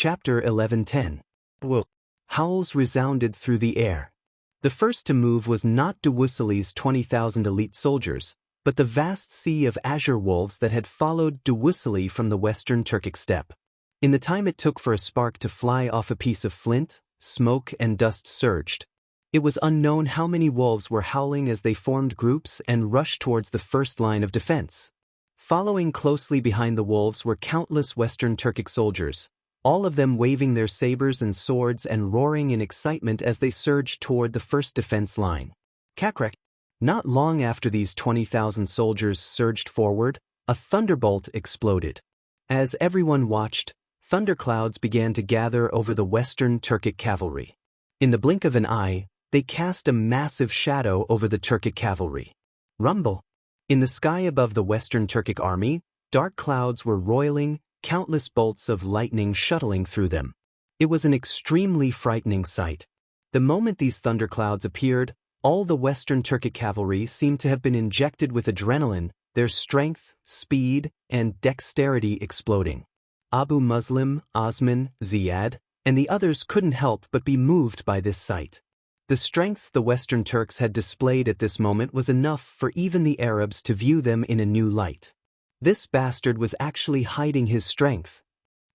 Chapter 11:10. Whoa. Howls resounded through the air. The first to move was not Duwusily's 20,000 elite soldiers, but the vast sea of azure wolves that had followed Duwusily from the western Turkic steppe. In the time it took for a spark to fly off a piece of flint, smoke and dust surged. It was unknown how many wolves were howling as they formed groups and rushed towards the first line of defense. Following closely behind the wolves were countless western Turkic soldiers, all of them waving their sabers and swords and roaring in excitement as they surged toward the first defense line. Kakrek. Not long after these 20,000 soldiers surged forward, a thunderbolt exploded. As everyone watched, thunderclouds began to gather over the western Turkic cavalry. In the blink of an eye, they cast a massive shadow over the Turkic cavalry. Rumble. In the sky above the western Turkic army, dark clouds were roiling, countless bolts of lightning shuttling through them. It was an extremely frightening sight. The moment these thunderclouds appeared, all the western Turkic cavalry seemed to have been injected with adrenaline, their strength, speed, and dexterity exploding. Abu Muslim, Osman, Ziyad, and the others couldn't help but be moved by this sight. The strength the Western Turks had displayed at this moment was enough for even the Arabs to view them in a new light. This bastard was actually hiding his strength.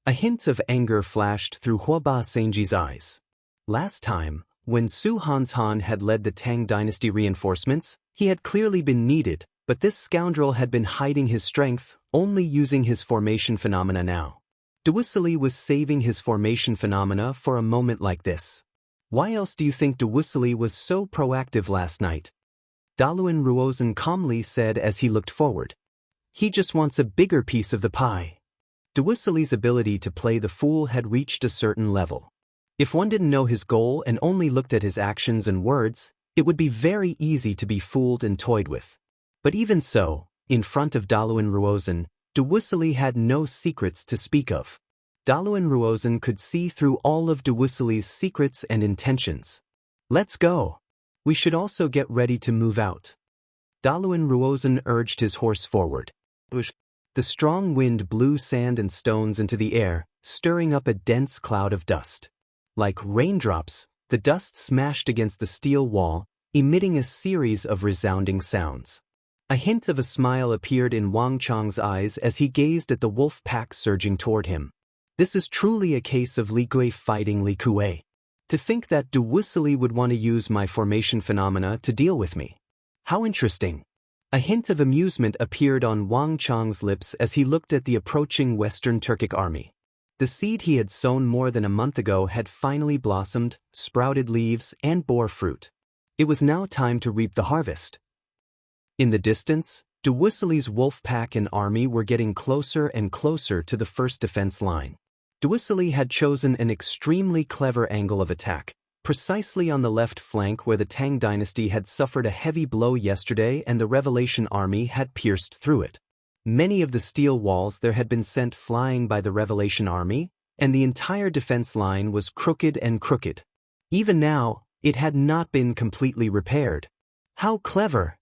A hint of anger flashed through Huaba Senji's eyes. Last time, when Su Hanshan had led the Tang dynasty reinforcements, he had clearly been needed, but this scoundrel had been hiding his strength, only using his formation phenomena now. Duwusily was saving his formation phenomena for a moment like this. Why else do you think Duwusily was so proactive last night? Daluan Ruozan calmly said as he looked forward. He just wants a bigger piece of the pie. Duwusily's ability to play the fool had reached a certain level. If one didn't know his goal and only looked at his actions and words, it would be very easy to be fooled and toyed with. But even so, in front of Daluan Ruozan, Duwusily had no secrets to speak of. Daluan Ruozan could see through all of Duwusily's secrets and intentions. Let's go. We should also get ready to move out. Daluan Ruozan urged his horse forward. The strong wind blew sand and stones into the air, stirring up a dense cloud of dust. Like raindrops, the dust smashed against the steel wall, emitting a series of resounding sounds. A hint of a smile appeared in Wang Chang's eyes as he gazed at the wolf pack surging toward him. This is truly a case of Li Gui fighting Li Kuei. To think that Duwusily would want to use my formation phenomena to deal with me. How interesting. A hint of amusement appeared on Wang Chang's lips as he looked at the approaching Western Turkic army. The seed he had sown more than a month ago had finally blossomed, sprouted leaves, and bore fruit. It was now time to reap the harvest. In the distance, Duwusily's wolf pack and army were getting closer and closer to the first defense line. Duwusily had chosen an extremely clever angle of attack, precisely on the left flank where the Tang dynasty had suffered a heavy blow yesterday and the Revelation army had pierced through it. Many of the steel walls there had been sent flying by the Revelation army, and the entire defense line was crooked and crooked. Even now, it had not been completely repaired. How clever!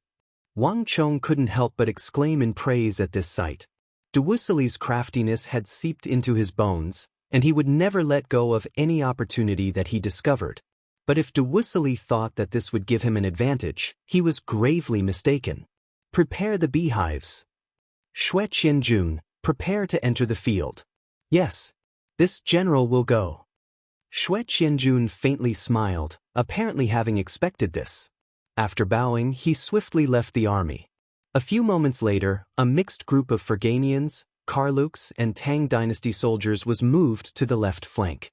Wang Chong couldn't help but exclaim in praise at this sight. Duwusily's craftiness had seeped into his bones, and he would never let go of any opportunity that he discovered. But if Duwusily thought that this would give him an advantage, he was gravely mistaken. Prepare the beehives. Xue Qianjun, prepare to enter the field. Yes, this general will go. Xue Qianjun faintly smiled, apparently having expected this. After bowing, he swiftly left the army. A few moments later, a mixed group of Ferganians, Karluks, and Tang dynasty soldiers was moved to the left flank.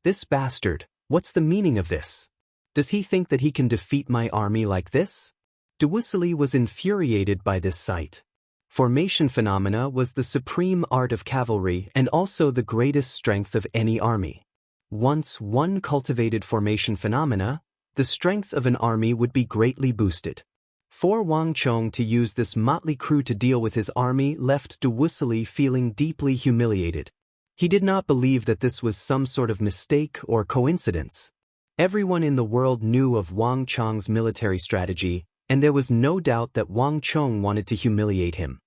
This bastard, what's the meaning of this? Does he think that he can defeat my army like this? Duwusily was infuriated by this sight. Formation phenomena was the supreme art of cavalry and also the greatest strength of any army. Once one cultivated formation phenomena, the strength of an army would be greatly boosted. For Wang Chong to use this motley crew to deal with his army left Duwusily feeling deeply humiliated. He did not believe that this was some sort of mistake or coincidence. Everyone in the world knew of Wang Chong's military strategy, and there was no doubt that Wang Chong wanted to humiliate him.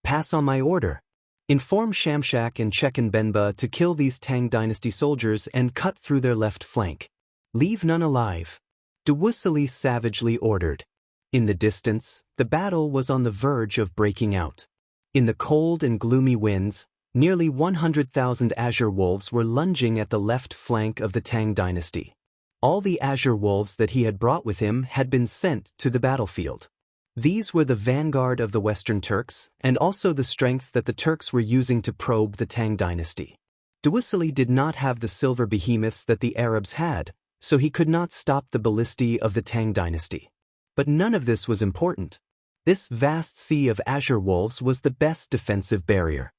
Pass on my order. Inform Shamshak and Benba to kill these Tang dynasty soldiers and cut through their left flank. Leave none alive. Dewussili savagely ordered. In the distance, the battle was on the verge of breaking out. In the cold and gloomy winds, nearly 100,000 azure wolves were lunging at the left flank of the Tang dynasty. All the azure wolves that he had brought with him had been sent to the battlefield. These were the vanguard of the Western Turks, and also the strength that the Turks were using to probe the Tang dynasty. Dewussili did not have the silver behemoths that the Arabs had, so he could not stop the ballistae of the Tang dynasty. But none of this was important. This vast sea of azure wolves was the best defensive barrier.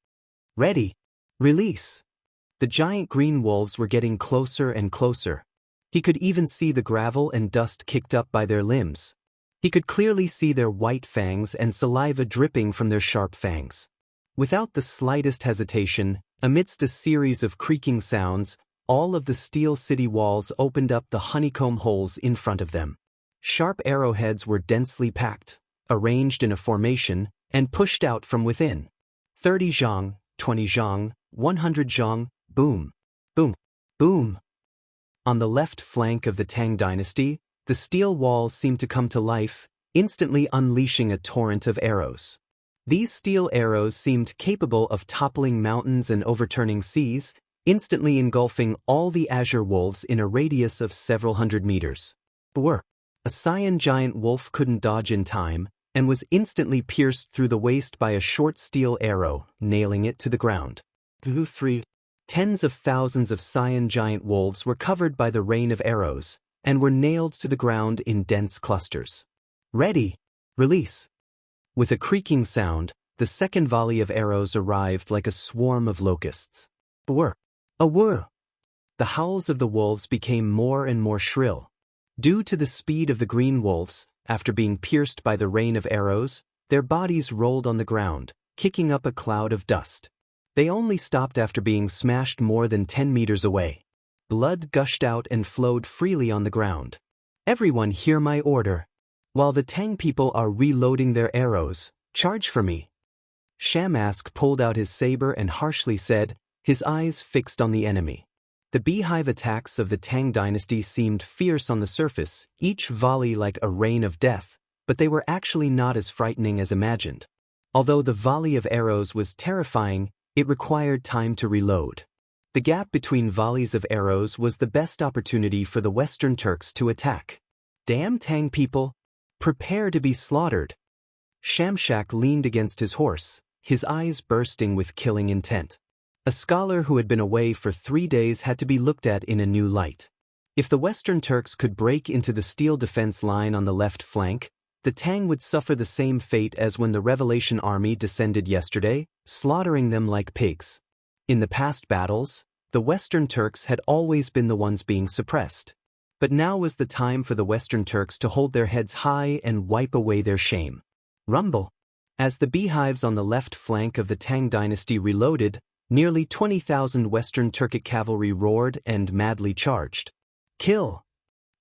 Ready. Release. The giant green wolves were getting closer and closer. He could even see the gravel and dust kicked up by their limbs. He could clearly see their white fangs and saliva dripping from their sharp fangs. Without the slightest hesitation, amidst a series of creaking sounds, all of the steel city walls opened up the honeycomb holes in front of them. Sharp arrowheads were densely packed, arranged in a formation, and pushed out from within. 30 zhang, 20 zhang, 100 zhang, boom, boom, boom. On the left flank of the Tang dynasty, the steel walls seemed to come to life, instantly unleashing a torrent of arrows. These steel arrows seemed capable of toppling mountains and overturning seas, instantly engulfing all the azure wolves in a radius of several hundred meters. A cyan giant wolf couldn't dodge in time, and was instantly pierced through the waist by a short steel arrow, nailing it to the ground. 3. Tens of thousands of cyan giant wolves were covered by the rain of arrows, and were nailed to the ground in dense clusters. Ready. Release. With a creaking sound, the second volley of arrows arrived like a swarm of locusts. A whir. The howls of the wolves became more and more shrill. Due to the speed of the green wolves, after being pierced by the rain of arrows, their bodies rolled on the ground, kicking up a cloud of dust. They only stopped after being smashed more than 10 meters away. Blood gushed out and flowed freely on the ground. Everyone hear my order. While the Tang people are reloading their arrows, charge for me. Shamask pulled out his saber and harshly said, his eyes fixed on the enemy. The beehive attacks of the Tang dynasty seemed fierce on the surface, each volley like a rain of death, but they were actually not as frightening as imagined. Although the volley of arrows was terrifying, it required time to reload. The gap between volleys of arrows was the best opportunity for the Western Turks to attack. Damn Tang people! Prepare to be slaughtered! Shamshak leaned against his horse, his eyes bursting with killing intent. A scholar who had been away for 3 days had to be looked at in a new light. If the Western Turks could break into the steel defense line on the left flank, the Tang would suffer the same fate as when the Revelation Army descended yesterday, slaughtering them like pigs. In the past battles, the Western Turks had always been the ones being suppressed. But now was the time for the Western Turks to hold their heads high and wipe away their shame. Rumble. As the beehives on the left flank of the Tang dynasty reloaded, nearly 20,000 Western Turkic cavalry roared and madly charged. Kill!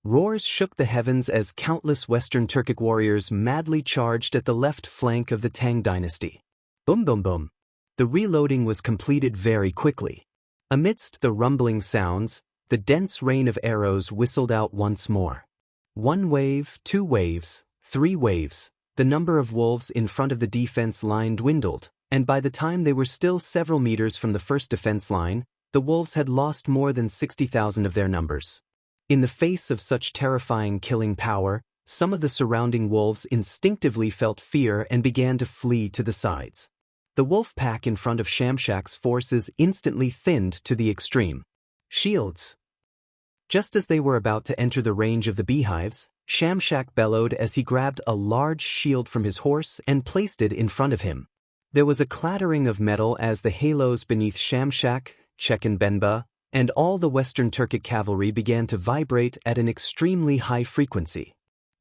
Roars shook the heavens as countless Western Turkic warriors madly charged at the left flank of the Tang dynasty. Boom boom boom. The reloading was completed very quickly. Amidst the rumbling sounds, the dense rain of arrows whistled out once more. 1 wave, 2 waves, 3 waves. The number of wolves in front of the defense line dwindled, and by the time they were still several meters from the first defense line, the wolves had lost more than 60,000 of their numbers. In the face of such terrifying killing power, some of the surrounding wolves instinctively felt fear and began to flee to the sides. The wolf pack in front of Shamshak's forces instantly thinned to the extreme. Shields! Just as they were about to enter the range of the beehives, Shamshak bellowed as he grabbed a large shield from his horse and placed it in front of him. There was a clattering of metal as the halos beneath Shamshak, Benba, and all the Western Turkic cavalry began to vibrate at an extremely high frequency.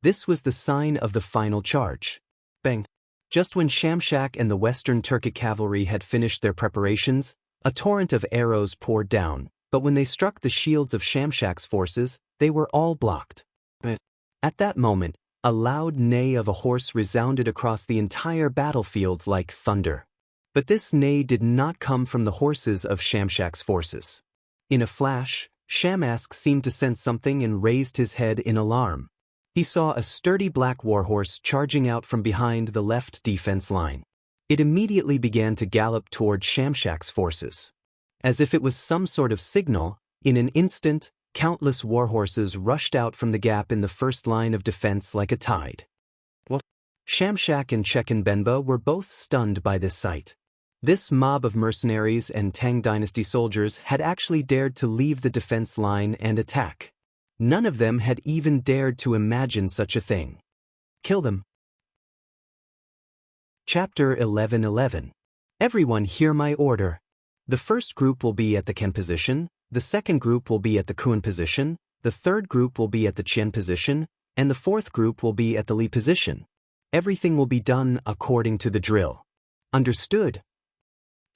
This was the sign of the final charge. Bang! Just when Shamshak and the Western Turkic cavalry had finished their preparations, a torrent of arrows poured down, but when they struck the shields of Shamshak's forces, they were all blocked. At that moment, a loud neigh of a horse resounded across the entire battlefield like thunder. But this neigh did not come from the horses of Shamshak's forces. In a flash, Shamask seemed to sense something and raised his head in alarm. He saw a sturdy black warhorse charging out from behind the left defense line. It immediately began to gallop toward Shamshak's forces. As if it was some sort of signal, in an instant, countless warhorses rushed out from the gap in the first line of defense like a tide. Shamshak and Chekenbenba were both stunned by this sight. This mob of mercenaries and Tang dynasty soldiers had actually dared to leave the defense line and attack. None of them had even dared to imagine such a thing. Kill them. Chapter 11:11. Everyone hear my order. The first group will be at the Ken position, the second group will be at the Kun position, the third group will be at the Chen position, and the fourth group will be at the Li position. Everything will be done according to the drill. Understood?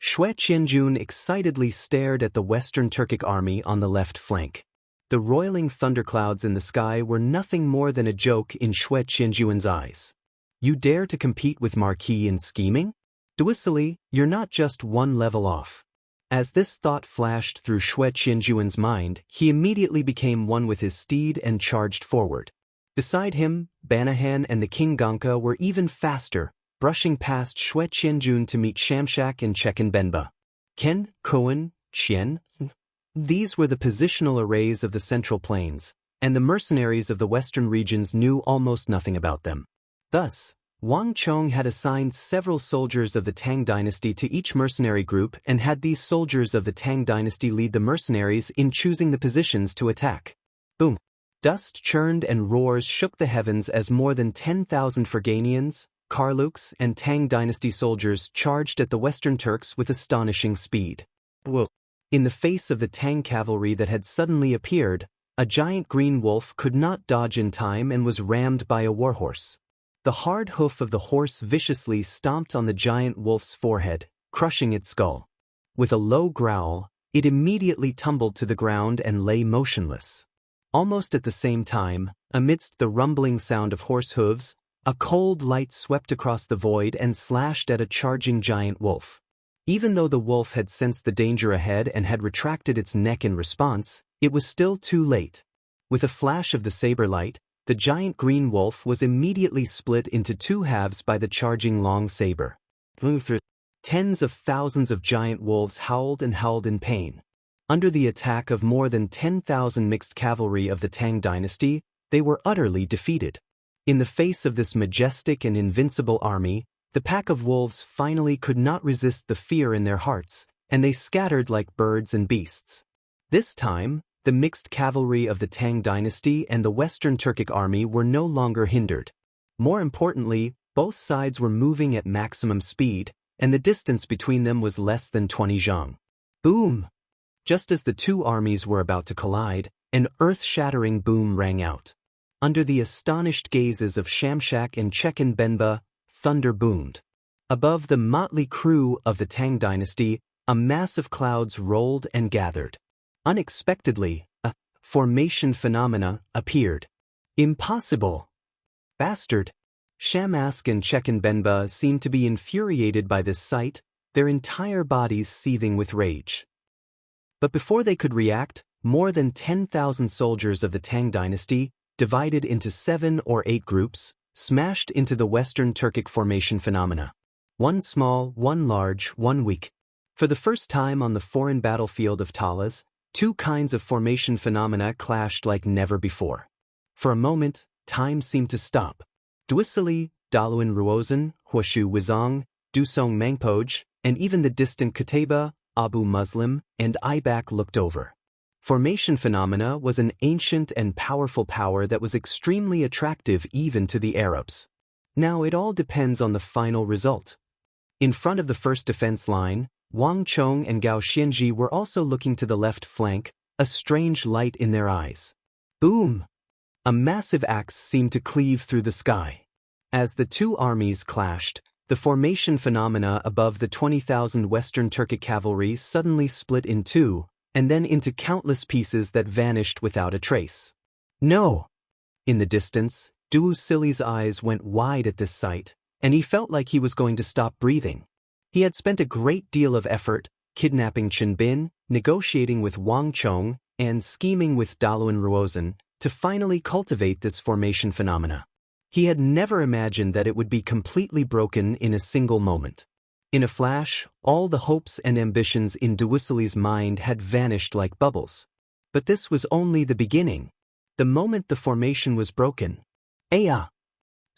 Xue Qianjun excitedly stared at the Western Turkic army on the left flank. The roiling thunderclouds in the sky were nothing more than a joke in Xue Qianjun's eyes. You dare to compete with Marquis in scheming? Duisili, you're not just one level off. As this thought flashed through Xue Qianjun's mind, he immediately became one with his steed and charged forward. Beside him, Banahan and the King Gonka were even faster, brushing past Xue Qianjun to meet Shamshak and Chekenbenba. Ken, Koan, Qian. These were the positional arrays of the Central Plains, and the mercenaries of the western regions knew almost nothing about them. Thus, Wang Chong had assigned several soldiers of the Tang dynasty to each mercenary group and had these soldiers of the Tang dynasty lead the mercenaries in choosing the positions to attack. Boom! Dust churned and roars shook the heavens as more than 10,000 Ferganians, Karluks, and Tang dynasty soldiers charged at the Western Turks with astonishing speed. Whoa! In the face of the Tang cavalry that had suddenly appeared, a giant green wolf could not dodge in time and was rammed by a warhorse. The hard hoof of the horse viciously stomped on the giant wolf's forehead, crushing its skull. With a low growl, it immediately tumbled to the ground and lay motionless. Almost at the same time, amidst the rumbling sound of horse hooves, a cold light swept across the void and slashed at a charging giant wolf. Even though the wolf had sensed the danger ahead and had retracted its neck in response, it was still too late. With a flash of the saber light, the giant green wolf was immediately split into two halves by the charging long saber. Tens of thousands of giant wolves howled and howled in pain. Under the attack of more than 10,000 mixed cavalry of the Tang dynasty, they were utterly defeated. In the face of this majestic and invincible army, the pack of wolves finally could not resist the fear in their hearts, and they scattered like birds and beasts. This time, the mixed cavalry of the Tang dynasty and the Western Turkic army were no longer hindered. More importantly, both sides were moving at maximum speed, and the distance between them was less than 20 zhang. Boom! Just as the two armies were about to collide, an earth-shattering boom rang out. Under the astonished gazes of Shamshak and Chekenbenba, thunder boomed. Above the motley crew of the Tang dynasty, a mass of clouds rolled and gathered. Unexpectedly, a formation phenomena appeared. Impossible! Bastard! Shamask and Chekenbenba seemed to be infuriated by this sight, their entire bodies seething with rage. But before they could react, more than 10,000 soldiers of the Tang dynasty, divided into 7 or 8 groups, smashed into the Western Turkic formation phenomena. One small, one large, one weak. For the first time on the foreign battlefield of Talas, two kinds of formation phenomena clashed like never before. For a moment, time seemed to stop. Duisili, Daluan Ruozan, Huashu Wizang, Dusong Mangpoj, and even the distant Qutayba, Abu Muslim, and Ibak looked over. Formation phenomena was an ancient and powerful power that was extremely attractive even to the Arabs. Now it all depends on the final result. In front of the first defense line, Wang Chong and Gao Xianji were also looking to the left flank, a strange light in their eyes. Boom! A massive axe seemed to cleave through the sky. As the two armies clashed, the formation phenomena above the 20,000 Western Turkic cavalry suddenly split in two, and then into countless pieces that vanished without a trace. No! In the distance, Duusili's eyes went wide at this sight, and he felt like he was going to stop breathing. He had spent a great deal of effort, kidnapping Chen Bin, negotiating with Wang Chong, and scheming with Daluan Ruozhen, to finally cultivate this formation phenomena. He had never imagined that it would be completely broken in a single moment. In a flash, all the hopes and ambitions in Duwusilli's mind had vanished like bubbles. But this was only the beginning. The moment the formation was broken, "Aya!"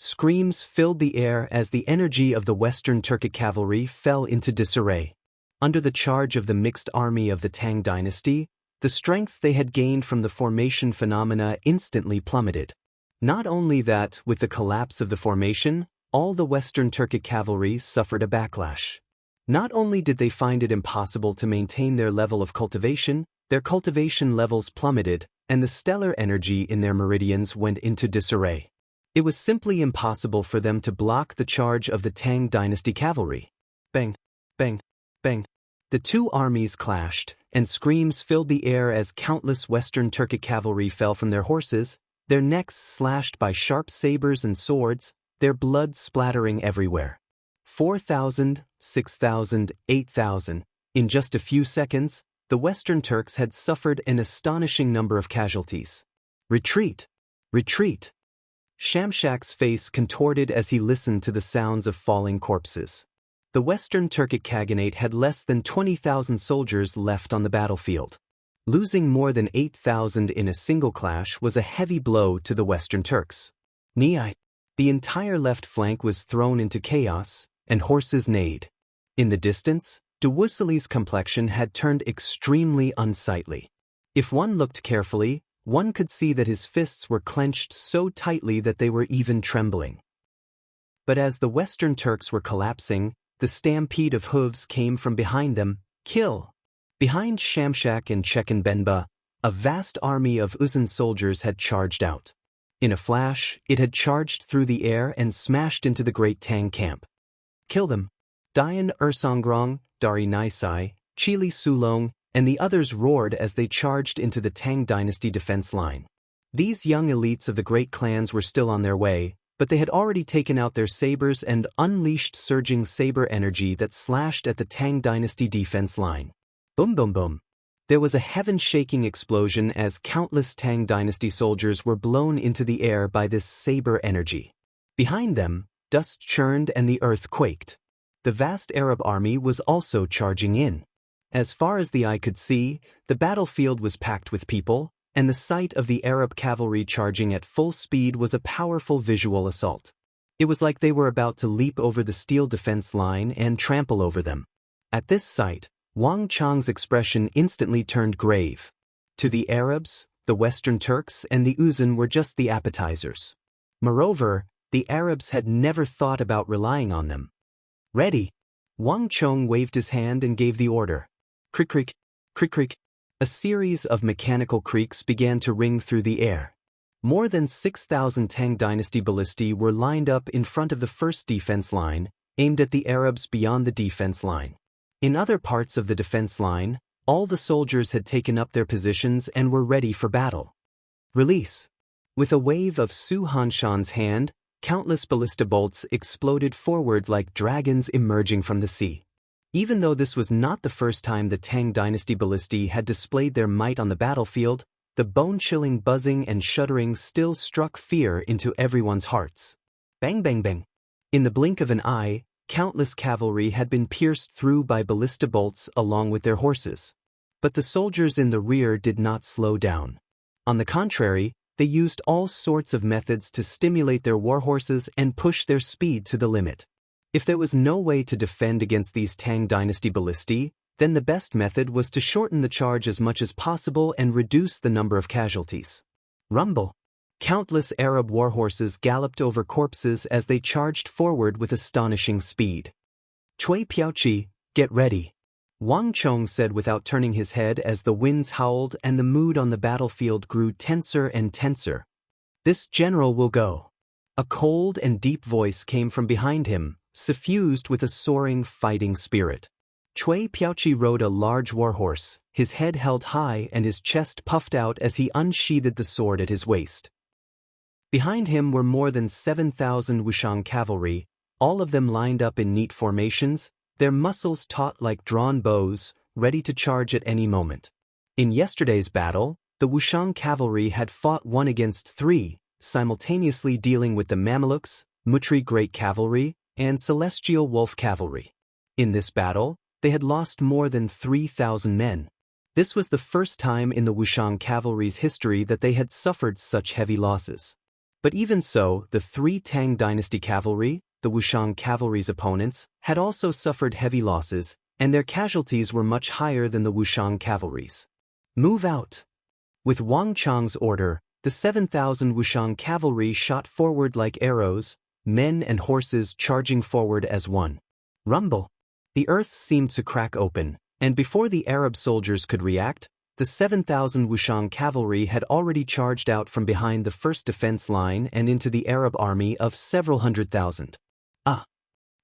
Screams filled the air as the energy of the Western Turkic cavalry fell into disarray. Under the charge of the mixed army of the Tang dynasty, the strength they had gained from the formation phenomena instantly plummeted. Not only that, with the collapse of the formation, all the Western Turkic cavalry suffered a backlash. Not only did they find it impossible to maintain their level of cultivation, their cultivation levels plummeted, and the stellar energy in their meridians went into disarray. It was simply impossible for them to block the charge of the Tang dynasty cavalry. Bang, bang, bang. The two armies clashed, and screams filled the air as countless Western Turkic cavalry fell from their horses, their necks slashed by sharp sabers and swords, their blood splattering everywhere. 4,000, 6,000, 8,000. In just a few seconds, the Western Turks had suffered an astonishing number of casualties. Retreat! Retreat! Shamshak's face contorted as he listened to the sounds of falling corpses. The Western Turkic Khaganate had less than 20,000 soldiers left on the battlefield. Losing more than 8,000 in a single clash was a heavy blow to the Western Turks. The entire left flank was thrown into chaos, and horses neighed. In the distance, Duwusilli's complexion had turned extremely unsightly. If one looked carefully, one could see that his fists were clenched so tightly that they were even trembling. But as the Western Turks were collapsing, the stampede of hooves came from behind them. Kill! Behind Shamshak and Chechen Benba, a vast army of Uzun soldiers had charged out. In a flash, it had charged through the air and smashed into the great Tang camp. Kill them! Dayan Ersongrong, Dari Nisai, Chili Sulong, and the others roared as they charged into the Tang dynasty defense line. These young elites of the great clans were still on their way, but they had already taken out their sabers and unleashed surging saber energy that slashed at the Tang dynasty defense line. Boom boom boom. There was a heaven-shaking explosion as countless Tang dynasty soldiers were blown into the air by this saber energy. Behind them, dust churned and the earth quaked. The vast Arab army was also charging in. As far as the eye could see, the battlefield was packed with people, and the sight of the Arab cavalry charging at full speed was a powerful visual assault. It was like they were about to leap over the steel defense line and trample over them. At this sight, Wang Chong's expression instantly turned grave. To the Arabs, the Western Turks and the Uzun were just the appetizers. Moreover, the Arabs had never thought about relying on them. Ready! Wang Chong waved his hand and gave the order. Crick crick, crick crick. A series of mechanical creaks began to ring through the air. More than 6,000 Tang dynasty ballistae were lined up in front of the first defense line, aimed at the Arabs beyond the defense line. In other parts of the defense line, all the soldiers had taken up their positions and were ready for battle. Release! With a wave of Su Hanshan's hand, countless ballista bolts exploded forward like dragons emerging from the sea. Even though this was not the first time the Tang dynasty ballistae had displayed their might on the battlefield, the bone-chilling buzzing and shuddering still struck fear into everyone's hearts. Bang bang bang! In the blink of an eye, countless cavalry had been pierced through by ballista bolts along with their horses. But the soldiers in the rear did not slow down. On the contrary, they used all sorts of methods to stimulate their warhorses and push their speed to the limit. If there was no way to defend against these Tang dynasty ballistae, then the best method was to shorten the charge as much as possible and reduce the number of casualties. Rumble! Countless Arab warhorses galloped over corpses as they charged forward with astonishing speed. Cui Piaoqi, get ready! Wang Chong said without turning his head as the winds howled and the mood on the battlefield grew tenser and tenser. This general will go. A cold and deep voice came from behind him, suffused with a soaring fighting spirit. Cui Piaoqi rode a large warhorse, his head held high and his chest puffed out as he unsheathed the sword at his waist. Behind him were more than 7,000 Wushang cavalry, all of them lined up in neat formations, their muscles taut like drawn bows, ready to charge at any moment. In yesterday's battle, the Wushang cavalry had fought 1 against 3, simultaneously dealing with the Mamelukes, Mutri Great Cavalry, and Celestial Wolf Cavalry. In this battle, they had lost more than 3,000 men. This was the first time in the Wushang cavalry's history that they had suffered such heavy losses. But even so, the 3 Tang Dynasty cavalry, the Wushang cavalry's opponents, had also suffered heavy losses, and their casualties were much higher than the Wushang cavalry's. Move out! With Wang Chang's order, the 7,000 Wushang cavalry shot forward like arrows, men and horses charging forward as one. Rumble! The earth seemed to crack open, and before the Arab soldiers could react, the 7,000 Wushang cavalry had already charged out from behind the first defense line and into the Arab army of several hundred thousand.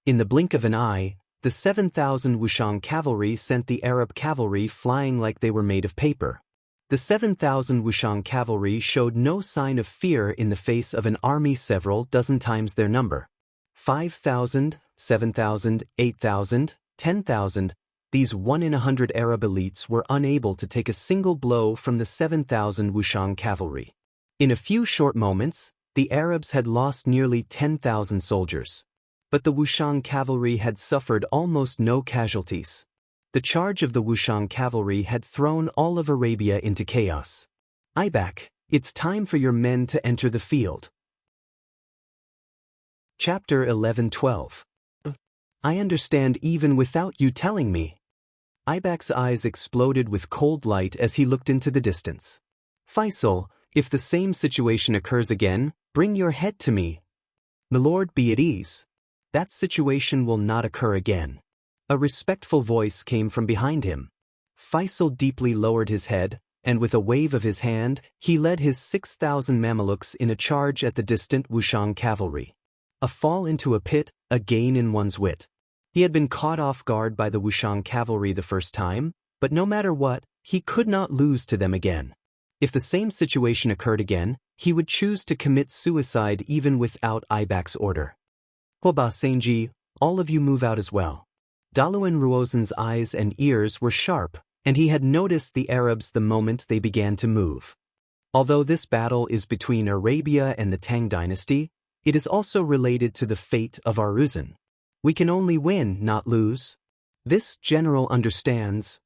In the blink of an eye, the 7,000 Wushang cavalry sent the Arab cavalry flying like they were made of paper. The 7,000 Wushang cavalry showed no sign of fear in the face of an army several dozen times their number. 5,000, 7,000, 8,000, 10,000, these 1 in 100 Arab elites were unable to take a single blow from the 7,000 Wushang cavalry. In a few short moments, the Arabs had lost nearly 10,000 soldiers. But the Wushang cavalry had suffered almost no casualties. The charge of the Wushang cavalry had thrown all of Arabia into chaos. Ibak, it's time for your men to enter the field. Chapter 11-12. I understand even without you telling me. Ibak's eyes exploded with cold light as he looked into the distance. Faisal, if the same situation occurs again, bring your head to me. Milord, be at ease. That situation will not occur again. A respectful voice came from behind him. Faisal deeply lowered his head, and with a wave of his hand, he led his 6,000 Mamelukes in a charge at the distant Wushang cavalry. A fall into a pit, a gain in one's wit. He had been caught off guard by the Wushang cavalry the first time, but no matter what, he could not lose to them again. If the same situation occurred again, he would choose to commit suicide even without Ibak's order. Hoba Senji, all of you move out as well. Daluan Ruozen's eyes and ears were sharp, and he had noticed the Arabs the moment they began to move. Although this battle is between Arabia and the Tang dynasty, it is also related to the fate of Aruzan. We can only win, not lose. This general understands.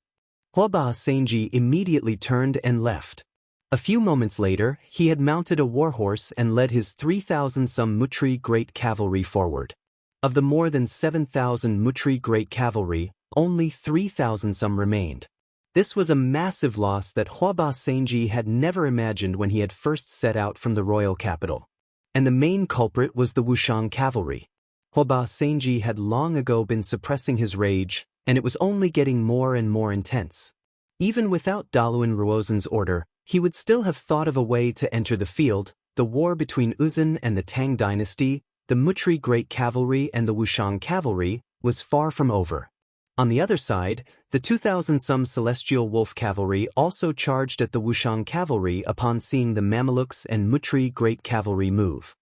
Hoba Senji immediately turned and left. A few moments later, he had mounted a warhorse and led his 3,000-some Mutri Great Cavalry forward. Of the more than 7,000 Mutri Great Cavalry, only 3,000-some remained. This was a massive loss that Hoba Senji had never imagined when he had first set out from the royal capital. And the main culprit was the Wushang cavalry. Hoba Senji had long ago been suppressing his rage, and it was only getting more and more intense. Even without Daluan Ruozen's order, he would still have thought of a way to enter the field. The war between Uzun and the Tang dynasty, the Mutri Great Cavalry and the Wushang cavalry, was far from over. On the other side, the 2,000-some Celestial Wolf Cavalry also charged at the Wushang cavalry upon seeing the Mamelukes and Mutri Great Cavalry move.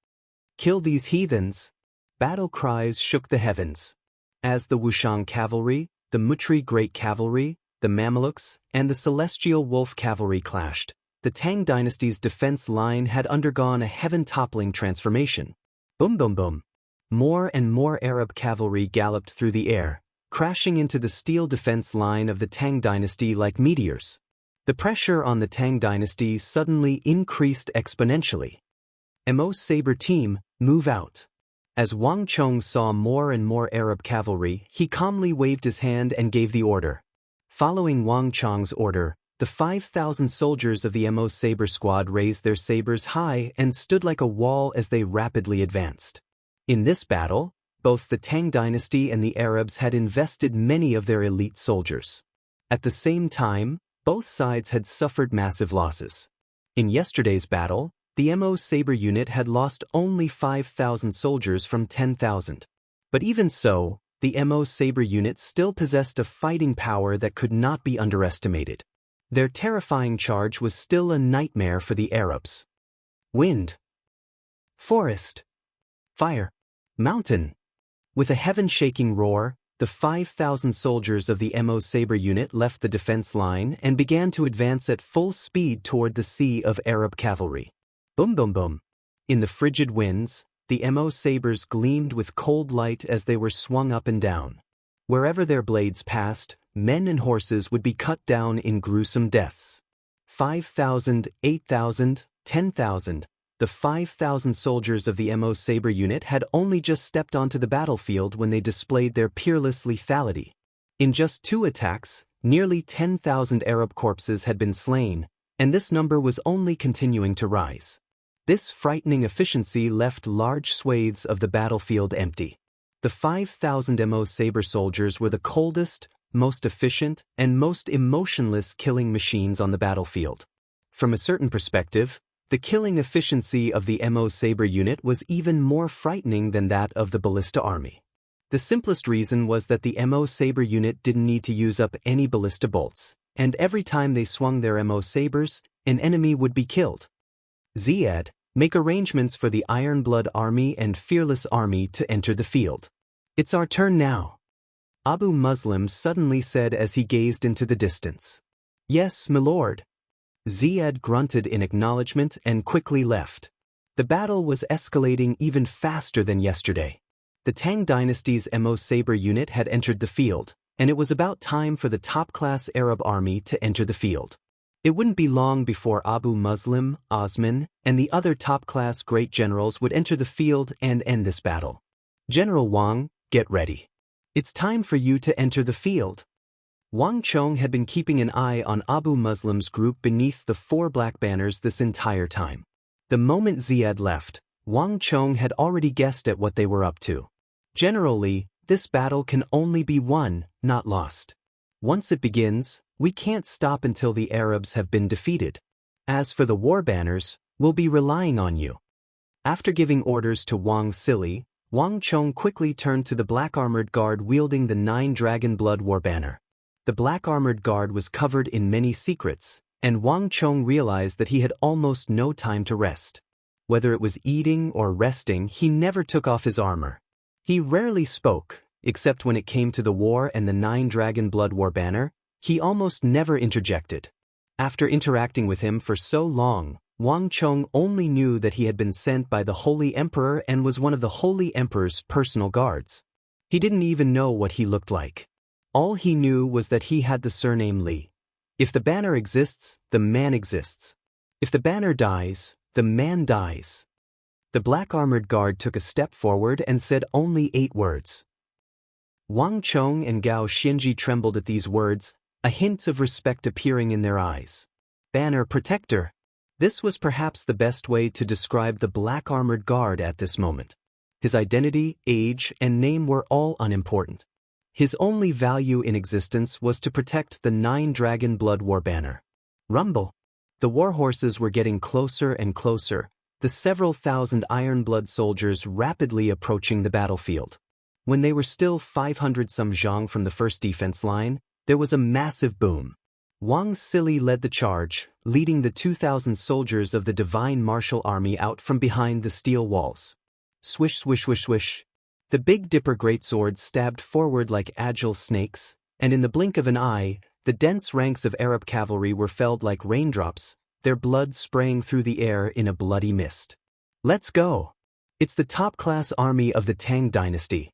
Kill these heathens! Battle cries shook the heavens. As the Wushang cavalry, the Mutri Great Cavalry, the Mamelukes, and the Celestial Wolf Cavalry clashed, the Tang dynasty's defense line had undergone a heaven-toppling transformation. Boom boom boom. More and more Arab cavalry galloped through the air, crashing into the steel defense line of the Tang dynasty like meteors. The pressure on the Tang dynasty suddenly increased exponentially. Mo Saber team, move out. As Wang Chong saw more and more Arab cavalry, he calmly waved his hand and gave the order. Following Wang Chong's order, the 5,000 soldiers of the Mo Saber squad raised their sabers high and stood like a wall as they rapidly advanced. In this battle, both the Tang dynasty and the Arabs had invested many of their elite soldiers. At the same time, both sides had suffered massive losses. In yesterday's battle, the Mo Saber unit had lost only 5,000 soldiers from 10,000. But even so, the Mo Saber unit still possessed a fighting power that could not be underestimated. Their terrifying charge was still a nightmare for the Arabs. Wind, forest, fire, mountain. With a heaven-shaking roar, the 5,000 soldiers of the MO Sabre unit left the defense line and began to advance at full speed toward the sea of Arab cavalry. Boom boom boom. In the frigid winds, the MO Sabres gleamed with cold light as they were swung up and down. Wherever their blades passed, men and horses would be cut down in gruesome deaths. 5,000, 8,000, 10,000. The 5,000 soldiers of the MO Sabre unit had only just stepped onto the battlefield when they displayed their peerless lethality. In just 2 attacks, nearly 10,000 Arab corpses had been slain, and this number was only continuing to rise. This frightening efficiency left large swathes of the battlefield empty. The 5,000 MO Sabre soldiers were the coldest, most efficient, and most emotionless killing machines on the battlefield. From a certain perspective, the killing efficiency of the MO Sabre unit was even more frightening than that of the ballista army. The simplest reason was that the MO Sabre unit didn't need to use up any ballista bolts, and every time they swung their MO Sabres, an enemy would be killed. Ziad, make arrangements for the Iron-Blood Army and Fearless Army to enter the field. It's our turn now. Abu Muslim suddenly said as he gazed into the distance. Yes, my lord. Ziad grunted in acknowledgement and quickly left. The battle was escalating even faster than yesterday. The Tang dynasty's MO Sabre unit had entered the field, and it was about time for the top-class Arab army to enter the field. It wouldn't be long before Abu Muslim, Osman, and the other top-class great generals would enter the field and end this battle. General Wang, get ready. It's time for you to enter the field. Wang Chong had been keeping an eye on Abu Muslim's group beneath the 4 black banners this entire time. The moment Ziad left, Wang Chong had already guessed at what they were up to. Generally, this battle can only be won, not lost. Once it begins, we can't stop until the Arabs have been defeated. As for the war banners, we'll be relying on you. After giving orders to Wang Sili, Wang Chong quickly turned to the black armored guard wielding the 9 Dragon Blood war banner. The black armored guard was covered in many secrets, and Wang Chong realized that he had almost no time to rest. Whether it was eating or resting, he never took off his armor. He rarely spoke, except when it came to the war and the 9 Dragon Blood war banner. He almost never interjected. After interacting with him for so long, Wang Chong only knew that he had been sent by the Holy Emperor and was one of the Holy Emperor's personal guards. He didn't even know what he looked like. All he knew was that he had the surname Li. If the banner exists, the man exists. If the banner dies, the man dies. The black armored guard took a step forward and said only 8 words. Wang Chong and Gao Xianji trembled at these words, a hint of respect appearing in their eyes. Banner Protector. This was perhaps the best way to describe the black armored guard at this moment. His identity, age, and name were all unimportant. His only value in existence was to protect the 9 Dragon Blood war banner. Rumble. The war horses were getting closer and closer, the several thousand Iron Blood soldiers rapidly approaching the battlefield. When they were still 500-some zhang from the first defense line, there was a massive boom. Wang Sili led the charge, leading the 2,000 soldiers of the Divine Martial Army out from behind the steel walls. Swish swish swish swish. The Big Dipper greatswords stabbed forward like agile snakes, and in the blink of an eye, the dense ranks of Arab cavalry were felled like raindrops, their blood spraying through the air in a bloody mist. Let's go! It's the top-class army of the Tang dynasty.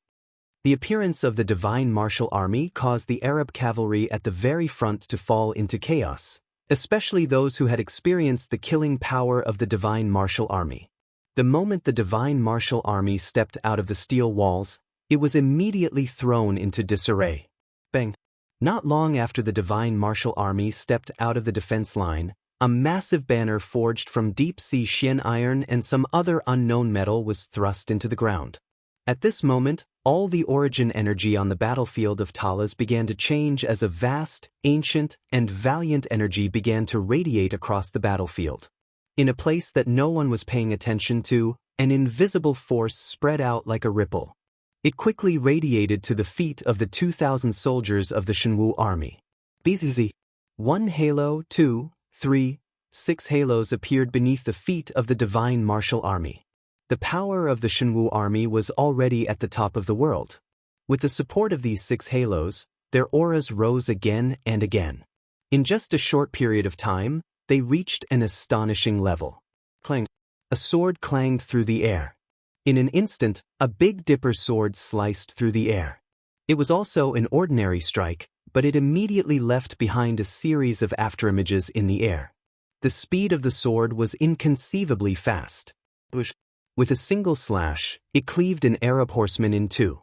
The appearance of the Divine Martial Army caused the Arab cavalry at the very front to fall into chaos, especially those who had experienced the killing power of the Divine Martial Army. The moment the Divine Martial Army stepped out of the steel walls, it was immediately thrown into disarray. Bang! Not long after the Divine Martial Army stepped out of the defense line, a massive banner forged from deep-sea Xian iron and some other unknown metal was thrust into the ground. At this moment, all the origin energy on the battlefield of Talas began to change as a vast, ancient, and valiant energy began to radiate across the battlefield. In a place that no one was paying attention to, an invisible force spread out like a ripple. It quickly radiated to the feet of the 2,000 soldiers of the Shenwu army. BZZ. 1 halo, 2, 3, 6 halos appeared beneath the feet of the Divine Martial Army. The power of the Shenwu army was already at the top of the world. With the support of these 6 halos, their auras rose again and again. In just a short period of time, they reached an astonishing level. Clang! A sword clanged through the air. In an instant, a Big Dipper sword sliced through the air. It was also an ordinary strike, but it immediately left behind a series of afterimages in the air. The speed of the sword was inconceivably fast. With a single slash, it cleaved an Arab horseman in 2.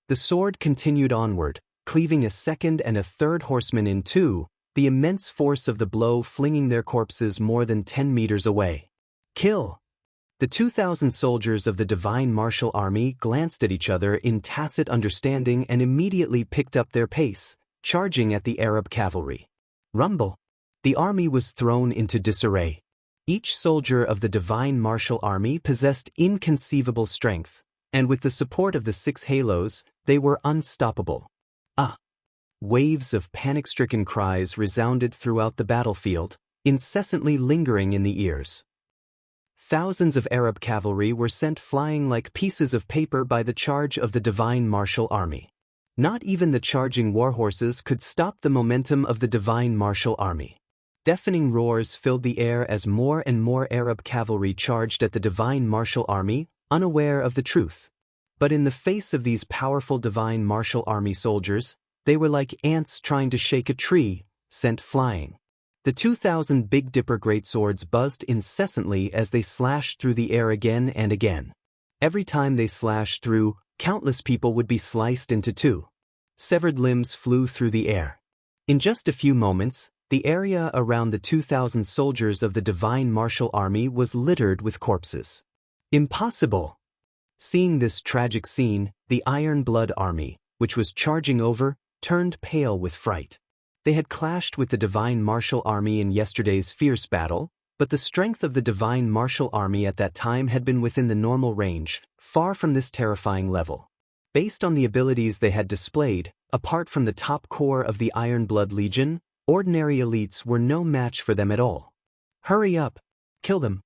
The sword continued onward, cleaving a second and a third horseman in 2, the immense force of the blow flinging their corpses more than 10 meters away. Kill! The 2,000 soldiers of the Divine Martial Army glanced at each other in tacit understanding and immediately picked up their pace, charging at the Arab cavalry. Rumble! The army was thrown into disarray. Each soldier of the Divine Martial Army possessed inconceivable strength, and with the support of the 6 halos, they were unstoppable. Waves of panic-stricken cries resounded throughout the battlefield, incessantly lingering in the ears. Thousands of Arab cavalry were sent flying like pieces of paper by the charge of the Divine Martial Army. Not even the charging warhorses could stop the momentum of the Divine Martial Army. Deafening roars filled the air as more and more Arab cavalry charged at the Divine Martial Army, unaware of the truth. But in the face of these powerful Divine Martial Army soldiers, they were like ants trying to shake a tree, sent flying. The 2,000 Big Dipper greatswords buzzed incessantly as they slashed through the air again and again. Every time they slashed through, countless people would be sliced into 2. Severed limbs flew through the air. In just a few moments, the area around the 2,000 soldiers of the Divine Martial Army was littered with corpses. Impossible! Seeing this tragic scene, the Iron Blood Army, which was charging over, turned pale with fright. They had clashed with the Divine Martial Army in yesterday's fierce battle, but the strength of the Divine Martial Army at that time had been within the normal range, far from this terrifying level. Based on the abilities they had displayed, apart from the top core of the Iron Blood Legion, ordinary elites were no match for them at all. Hurry up! Kill them!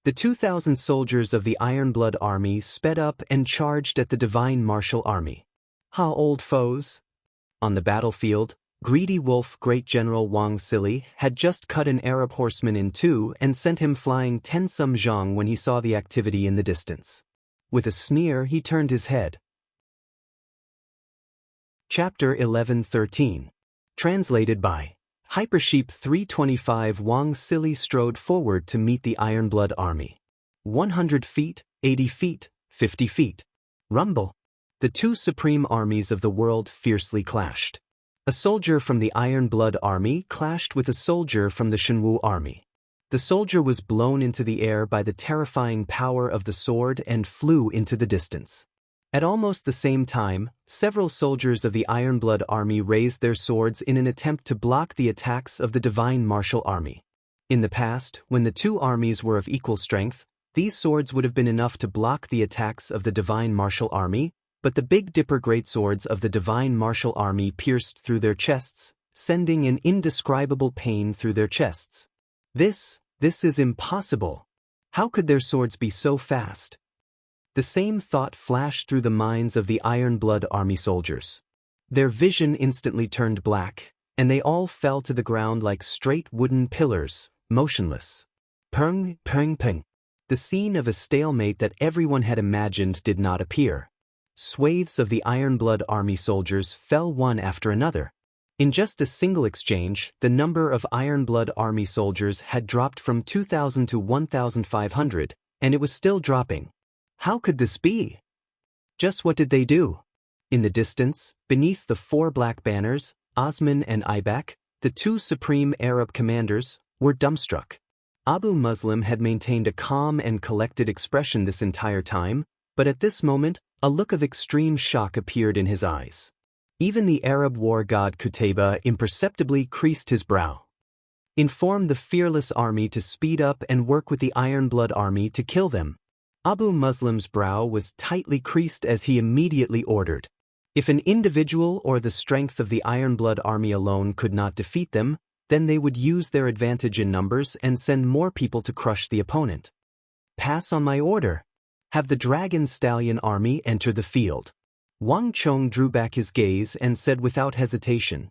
The 2,000 soldiers of the Iron Blood Army sped up and charged at the Divine Martial Army. Ha, old foes! On the battlefield, greedy wolf Great General Wang Sili had just cut an Arab horseman in 2 and sent him flying 10 some zhang when he saw the activity in the distance. With a sneer, he turned his head. Chapter 11:13. Translated by Hypersheep 325. Wang Sili strode forward to meet the Iron Blood Army. 100 feet, 80 feet, 50 feet. Rumble! The 2 supreme armies of the world fiercely clashed. A soldier from the Iron Blood Army clashed with a soldier from the Shenwu Army. The soldier was blown into the air by the terrifying power of the sword and flew into the distance. At almost the same time, several soldiers of the Iron Blood Army raised their swords in an attempt to block the attacks of the Divine Martial Army. In the past, when the 2 armies were of equal strength, these swords would have been enough to block the attacks of the Divine Martial Army, but the Big Dipper greatswords of the Divine Martial Army pierced through their chests, sending an indescribable pain through their chests. This is impossible. How could their swords be so fast? The same thought flashed through the minds of the Iron Blood Army soldiers. Their vision instantly turned black, and they all fell to the ground like straight wooden pillars, motionless. Peng, peng, peng. The scene of a stalemate that everyone had imagined did not appear. Swathes of the Iron Blood Army soldiers fell one after another. In just a single exchange, the number of Iron Blood Army soldiers had dropped from 2,000 to 1,500, and it was still dropping. How could this be? Just what did they do? In the distance, beneath the 4 black banners, Osman and Ibak, the 2 supreme Arab commanders, were dumbstruck. Abu Muslim had maintained a calm and collected expression this entire time, but at this moment, a look of extreme shock appeared in his eyes. Even the Arab war god Qutayba imperceptibly creased his brow. Inform the fearless army to speed up and work with the Iron Blood Army to kill them. Abu Muslim's brow was tightly creased as he immediately ordered. If an individual or the strength of the Iron Blood Army alone could not defeat them, then they would use their advantage in numbers and send more people to crush the opponent. Pass on my order. Have the Dragon Stallion Army enter the field. Wang Chong drew back his gaze and said without hesitation.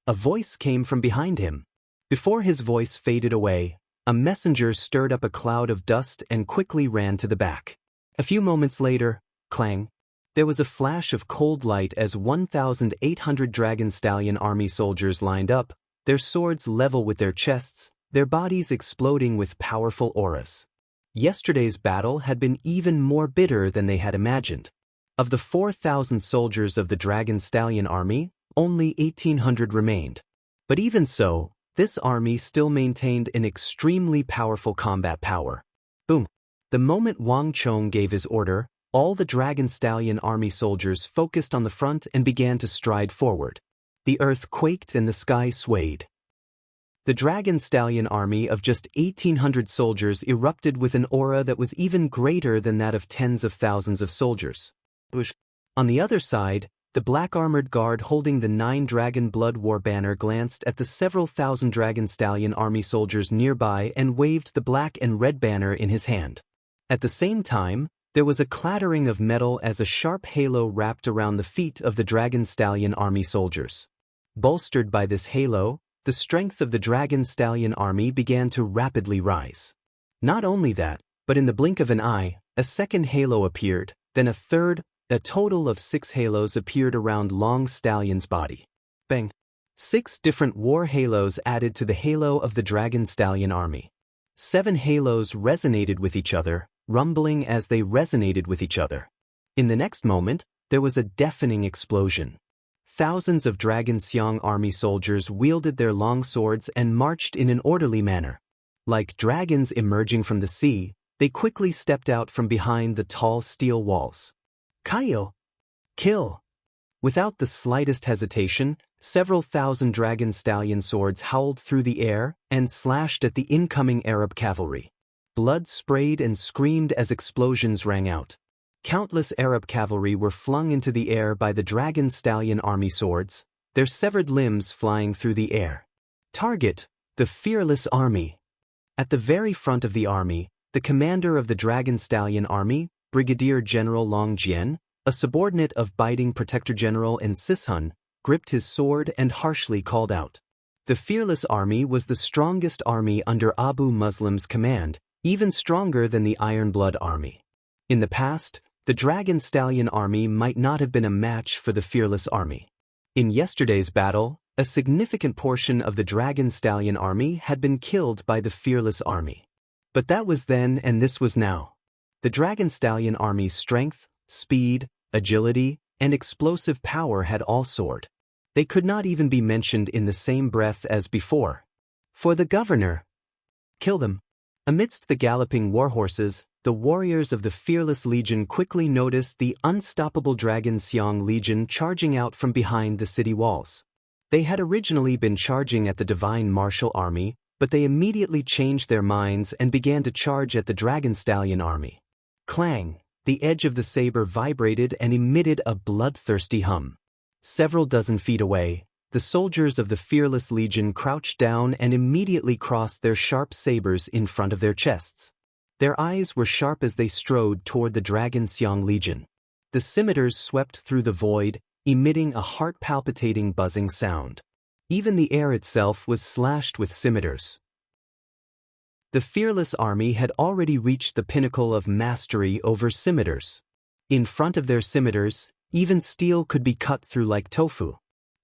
A voice came from behind him. Before his voice faded away, a messenger stirred up a cloud of dust and quickly ran to the back. A few moments later, clang, there was a flash of cold light as 1,800 Dragon Stallion army soldiers lined up, their swords level with their chests, their bodies exploding with powerful auras. Yesterday's battle had been even more bitter than they had imagined. Of the 4,000 soldiers of the Dragon Stallion army, only 1,800 remained. But even so, this army still maintained an extremely powerful combat power. Boom! The moment Wang Chong gave his order, all the Dragon Stallion army soldiers focused on the front and began to stride forward. The earth quaked and the sky swayed. The Dragon Stallion army of just 1,800 soldiers erupted with an aura that was even greater than that of tens of thousands of soldiers. On the other side, the black armored guard holding the 9 Dragon Blood War banner glanced at the several thousand Dragon Stallion army soldiers nearby and waved the black and red banner in his hand. At the same time, there was a clattering of metal as a sharp halo wrapped around the feet of the Dragon Stallion army soldiers. Bolstered by this halo, the strength of the Dragon Stallion army began to rapidly rise. Not only that, but in the blink of an eye, a second halo appeared, then a third. A total of 6 halos appeared around Long Stallion's body. Bang! 6 different war halos added to the halo of the Dragon Stallion army. 7 halos resonated with each other, rumbling as they resonated with each other. In the next moment, there was a deafening explosion. Thousands of Dragon Xiong army soldiers wielded their long swords and marched in an orderly manner. Like dragons emerging from the sea, they quickly stepped out from behind the tall steel walls. Kaio! Kill! Without the slightest hesitation, several thousand Dragon Stallion swords howled through the air and slashed at the incoming Arab cavalry. Blood sprayed and screamed as explosions rang out. Countless Arab cavalry were flung into the air by the Dragon Stallion army swords, their severed limbs flying through the air. Target: the fearless army. At the very front of the army, the commander of the Dragon Stallion army, Brigadier General Long Jian, a subordinate of Biting Protector General and Sishun, gripped his sword and harshly called out. The fearless army was the strongest army under Abu Muslim's command, even stronger than the Iron Blood army. In the past, the Dragon Stallion army might not have been a match for the fearless army. In yesterday's battle, a significant portion of the Dragon Stallion army had been killed by the fearless army. But that was then and this was now. The Dragon Stallion army's strength, speed, agility, and explosive power had all soared. They could not even be mentioned in the same breath as before. For the governor! Kill them! Amidst the galloping warhorses, the warriors of the Fearless Legion quickly noticed the unstoppable Dragon Xiong Legion charging out from behind the city walls. They had originally been charging at the Divine Martial Army, but they immediately changed their minds and began to charge at the Dragon Stallion army. Clang! The edge of the saber vibrated and emitted a bloodthirsty hum. Several dozen feet away, the soldiers of the Fearless Legion crouched down and immediately crossed their sharp sabers in front of their chests. Their eyes were sharp as they strode toward the Dragon Xiong Legion. The scimitars swept through the void, emitting a heart-palpitating buzzing sound. Even the air itself was slashed with scimitars. The fearless army had already reached the pinnacle of mastery over scimitars. In front of their scimitars, even steel could be cut through like tofu.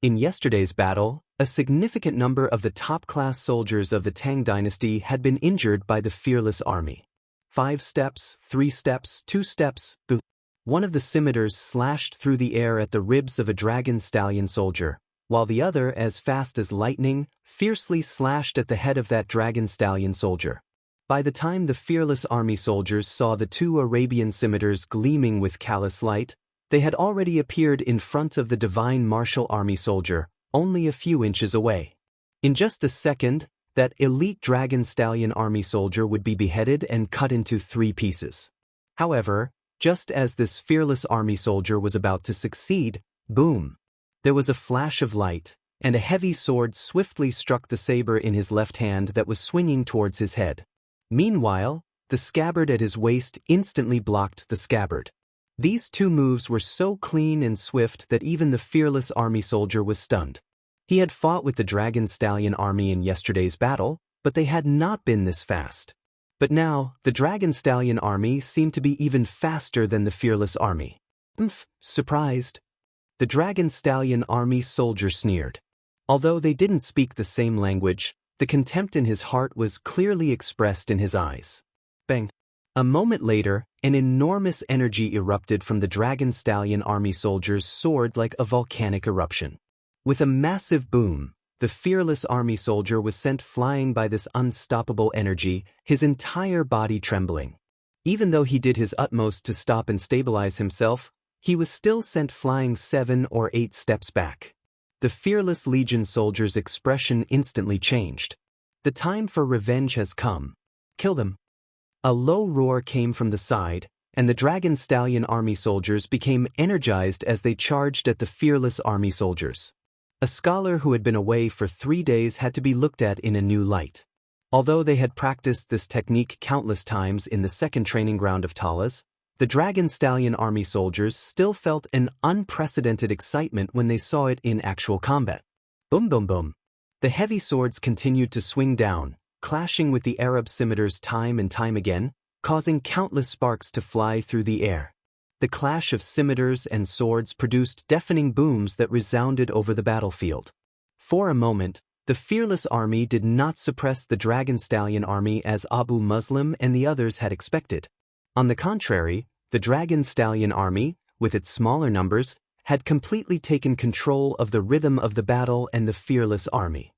In yesterday's battle, a significant number of the top-class soldiers of the Tang dynasty had been injured by the fearless army. 5 steps, 3 steps, 2 steps, boom. One of the scimitars slashed through the air at the ribs of a Dragon Stallion soldier, while the other, as fast as lightning, fiercely slashed at the head of that Dragon Stallion soldier. By the time the fearless army soldiers saw the 2 Arabian scimitars gleaming with callous light, they had already appeared in front of the Divine Martial Army soldier, only a few inches away. In just a second, that elite Dragon Stallion army soldier would be beheaded and cut into 3 pieces. However, just as this fearless army soldier was about to succeed, boom! There was a flash of light, and a heavy sword swiftly struck the saber in his left hand that was swinging towards his head. Meanwhile, the scabbard at his waist instantly blocked the scabbard. These two moves were so clean and swift that even the fearless army soldier was stunned. He had fought with the Dragon Stallion army in yesterday's battle, but they had not been this fast. But now, the Dragon Stallion army seemed to be even faster than the fearless army. Surprised. The Dragon Stallion army soldier sneered. Although they didn't speak the same language, the contempt in his heart was clearly expressed in his eyes. Bang! A moment later, an enormous energy erupted from the Dragon Stallion army soldier's sword like a volcanic eruption. With a massive boom, the fearless army soldier was sent flying by this unstoppable energy, his entire body trembling. Even though he did his utmost to stop and stabilize himself, he was still sent flying 7 or 8 steps back. The fearless Legion soldier's expression instantly changed. The time for revenge has come. Kill them. A low roar came from the side, and the Dragon Stallion army soldiers became energized as they charged at the fearless army soldiers. A scholar who had been away for 3 days had to be looked at in a new light. Although they had practiced this technique countless times in the second training ground of Talas, the Dragon Stallion army soldiers still felt an unprecedented excitement when they saw it in actual combat. Boom boom boom. The heavy swords continued to swing down, clashing with the Arab scimitars time and time again, causing countless sparks to fly through the air. The clash of scimitars and swords produced deafening booms that resounded over the battlefield. For a moment, the fearless army did not suppress the Dragon Stallion army as Abu Muslim and the others had expected. On the contrary, the Dragon Stallion army, with its smaller numbers, had completely taken control of the rhythm of the battle and the fearless army.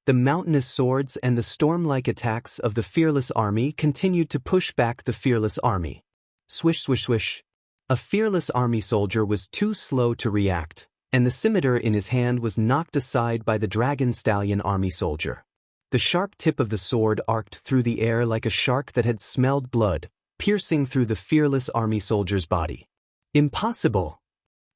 The mountainous swords and the storm-like attacks of the fearless army continued to push back the fearless army. Swish swish swish. A fearless army soldier was too slow to react, and the scimitar in his hand was knocked aside by the Dragon Stallion army soldier. The sharp tip of the sword arced through the air like a shark that had smelled blood, piercing through the fearless army soldier's body. Impossible!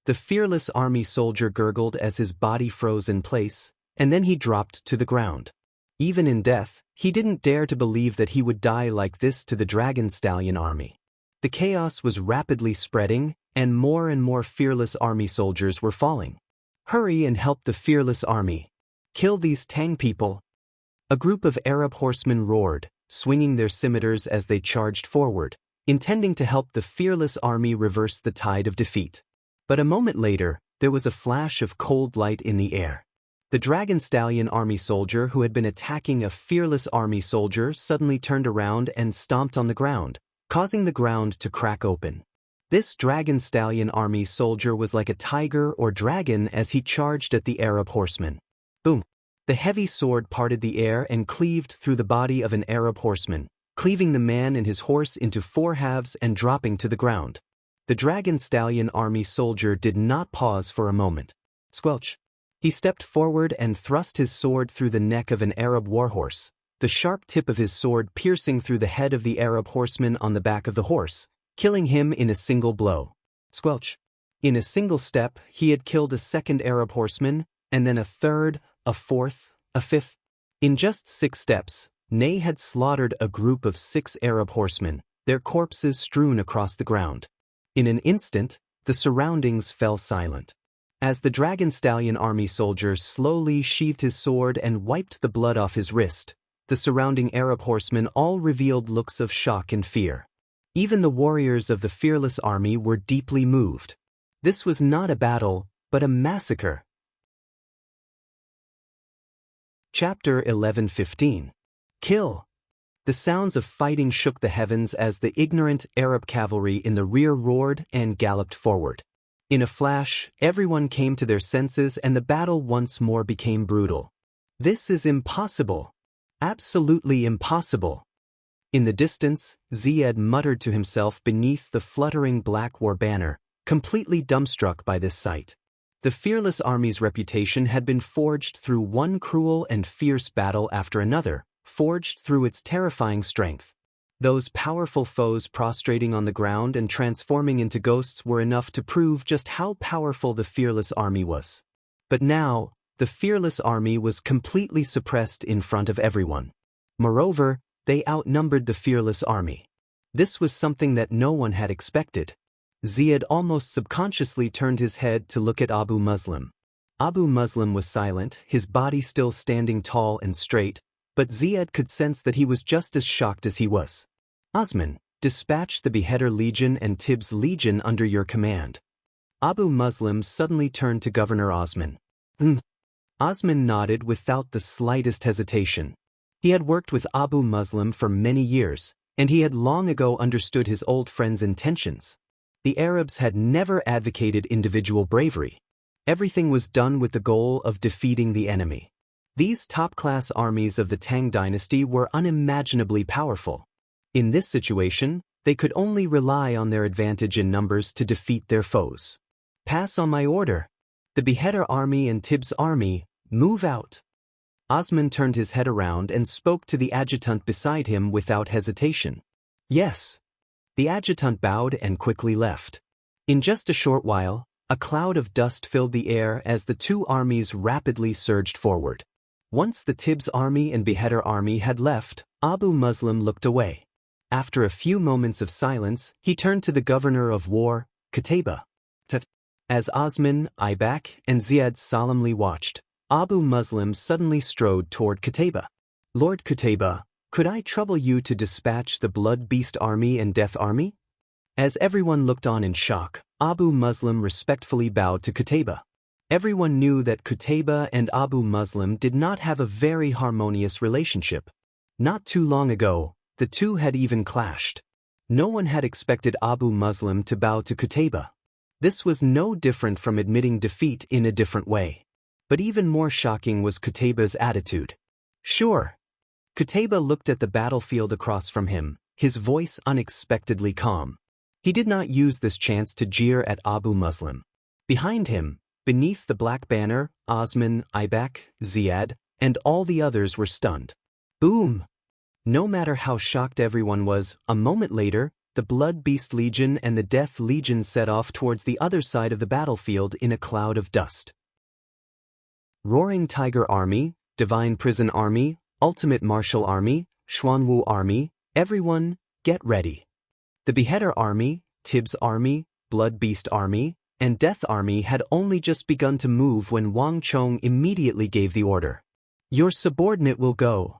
The fearless army soldier gurgled as his body froze in place, and then he dropped to the ground. Even in death, he didn't dare to believe that he would die like this to the Dragon Stallion army. The chaos was rapidly spreading, and more fearless army soldiers were falling. Hurry and help the fearless army. Kill these Tang people. A group of Arab horsemen roared, swinging their scimitars as they charged forward, intending to help the fearless army reverse the tide of defeat. But a moment later, there was a flash of cold light in the air. The Dragon Stallion army soldier who had been attacking a fearless army soldier suddenly turned around and stomped on the ground, causing the ground to crack open. This Dragon Stallion army soldier was like a tiger or dragon as he charged at the Arab horseman. Boom! The heavy sword parted the air and cleaved through the body of an Arab horseman, cleaving the man and his horse into 4 halves and dropping to the ground. The Dragon Stallion army soldier did not pause for a moment. Squelch! He stepped forward and thrust his sword through the neck of an Arab warhorse, the sharp tip of his sword piercing through the head of the Arab horseman on the back of the horse, killing him in a single blow. Squelch! In a single step, he had killed a second Arab horseman, and then a third, a fourth, a fifth. In just 6 steps, Ney had slaughtered a group of 6 Arab horsemen, their corpses strewn across the ground. In an instant, the surroundings fell silent. As the Dragon Stallion army soldier slowly sheathed his sword and wiped the blood off his wrist, the surrounding Arab horsemen all revealed looks of shock and fear. Even the warriors of the fearless army were deeply moved. This was not a battle, but a massacre. Chapter 11:15. Kill! The sounds of fighting shook the heavens as the ignorant Arab cavalry in the rear roared and galloped forward. In a flash, everyone came to their senses and the battle once more became brutal. This is impossible. Absolutely impossible. In the distance, Ziyad muttered to himself beneath the fluttering black war banner, completely dumbstruck by this sight. The fearless army's reputation had been forged through one cruel and fierce battle after another, forged through its terrifying strength. Those powerful foes prostrating on the ground and transforming into ghosts were enough to prove just how powerful the fearless army was. But now, the fearless army was completely suppressed in front of everyone. Moreover, they outnumbered the fearless army. This was something that no one had expected. Ziad almost subconsciously turned his head to look at Abu Muslim. Abu Muslim was silent, his body still standing tall and straight, but Ziad could sense that he was just as shocked as he was. Osman, dispatch the Beheader Legion and Tibbs Legion under your command. Abu Muslim suddenly turned to Governor Osman. Osman nodded without the slightest hesitation. He had worked with Abu Muslim for many years, and he had long ago understood his old friend's intentions. The Arabs had never advocated individual bravery. Everything was done with the goal of defeating the enemy. These top-class armies of the Tang dynasty were unimaginably powerful. In this situation, they could only rely on their advantage in numbers to defeat their foes. Pass on my order. The Beheader army and Tibbs army, move out. Osman turned his head around and spoke to the adjutant beside him without hesitation. Yes. The adjutant bowed and quickly left. In just a short while, a cloud of dust filled the air as the two armies rapidly surged forward. Once the Tibbs army and Beheader army had left, Abu Muslim looked away. After a few moments of silence, he turned to the governor of war, Qutayba. As Osman, Ibak, and Ziad solemnly watched, Abu Muslim suddenly strode toward Qutayba. Lord Qutayba, could I trouble you to dispatch the Blood Beast Army and Death Army? As everyone looked on in shock, Abu Muslim respectfully bowed to Qutayba. Everyone knew that Qutayba and Abu Muslim did not have a very harmonious relationship. Not too long ago, the two had even clashed. No one had expected Abu Muslim to bow to Qutayba. This was no different from admitting defeat in a different way. But even more shocking was Qutayba's attitude. Sure. Qutayba looked at the battlefield across from him, his voice unexpectedly calm. He did not use this chance to jeer at Abu Muslim. Behind him, beneath the black banner, Osman, Ibak, Ziad, and all the others were stunned. Boom! No matter how shocked everyone was, a moment later, the Blood Beast Legion and the Death Legion set off towards the other side of the battlefield in a cloud of dust. Roaring Tiger Army, Divine Prison Army, Ultimate Martial Army, Xuanwu Army, everyone, get ready. The Beheader Army, Tibbs Army, Blood Beast Army, and Death Army had only just begun to move when Wang Chong immediately gave the order. Your subordinate will go.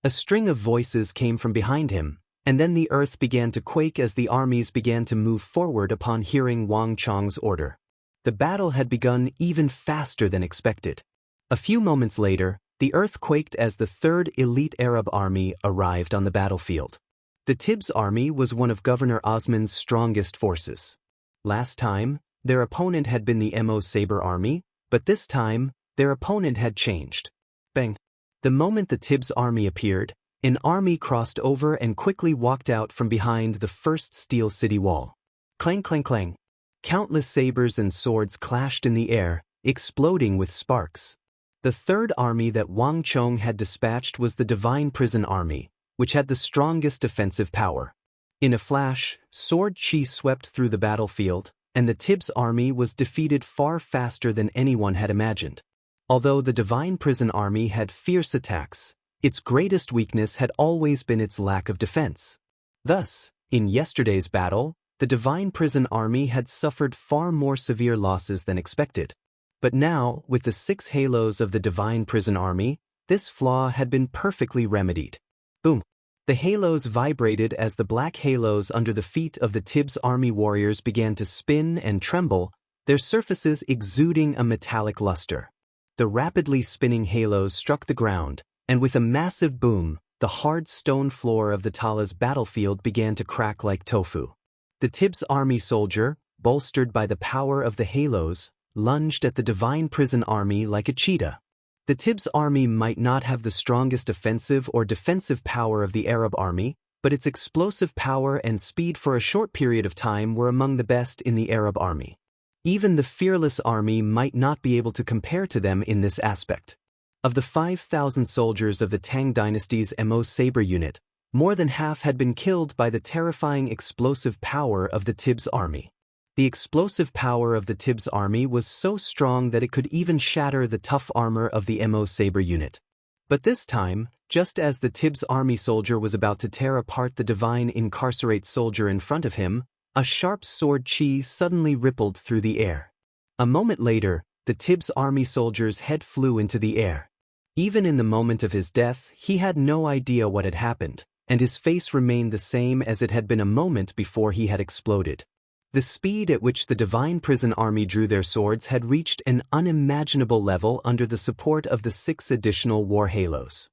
A string of voices came from behind him, and then the earth began to quake as the armies began to move forward upon hearing Wang Chong's order. The battle had begun even faster than expected. A few moments later, the earth quaked as the 3rd Elite Arab Army arrived on the battlefield. The Tibbs Army was one of Governor Osman's strongest forces. Last time, their opponent had been the Mo Saber Army, but this time, their opponent had changed. Bang! The moment the Tibbs Army appeared, an army crossed over and quickly walked out from behind the first steel city wall. Clang, clang, clang. Countless sabers and swords clashed in the air, exploding with sparks. The 3rd army that Wang Chong had dispatched was the Divine Prison Army, which had the strongest defensive power. In a flash, sword chi swept through the battlefield, and the Tibbs army was defeated far faster than anyone had imagined. Although the Divine Prison Army had fierce attacks, its greatest weakness had always been its lack of defense. Thus, in yesterday's battle, the Divine Prison Army had suffered far more severe losses than expected. But now, with the 6 halos of the Divine Prison Army, this flaw had been perfectly remedied. Boom! The halos vibrated as the black halos under the feet of the Tibbs Army warriors began to spin and tremble, their surfaces exuding a metallic luster. The rapidly spinning halos struck the ground, and with a massive boom, the hard stone floor of the Tala's battlefield began to crack like tofu. The Tibbs Army soldier, bolstered by the power of the halos, lunged at the Divine Prison Army like a cheetah. The Tibbs Army might not have the strongest offensive or defensive power of the Arab Army, but its explosive power and speed for a short period of time were among the best in the Arab Army. Even the fearless army might not be able to compare to them in this aspect. Of the 5,000 soldiers of the Tang dynasty's Mo Saber unit, more than half had been killed by the terrifying explosive power of the Tibbs Army. The explosive power of the Tibbs Army was so strong that it could even shatter the tough armor of the Mo Saber unit. But this time, just as the Tibbs Army soldier was about to tear apart the divine incarcerate soldier in front of him, A sharp sword chi suddenly rippled through the air. A moment later, the Tibbs army soldier's head flew into the air. Even in the moment of his death, he had no idea what had happened, and his face remained the same as it had been a moment before he had exploded. The speed at which the Divine Prison Army drew their swords had reached an unimaginable level under the support of the 6 additional war halos.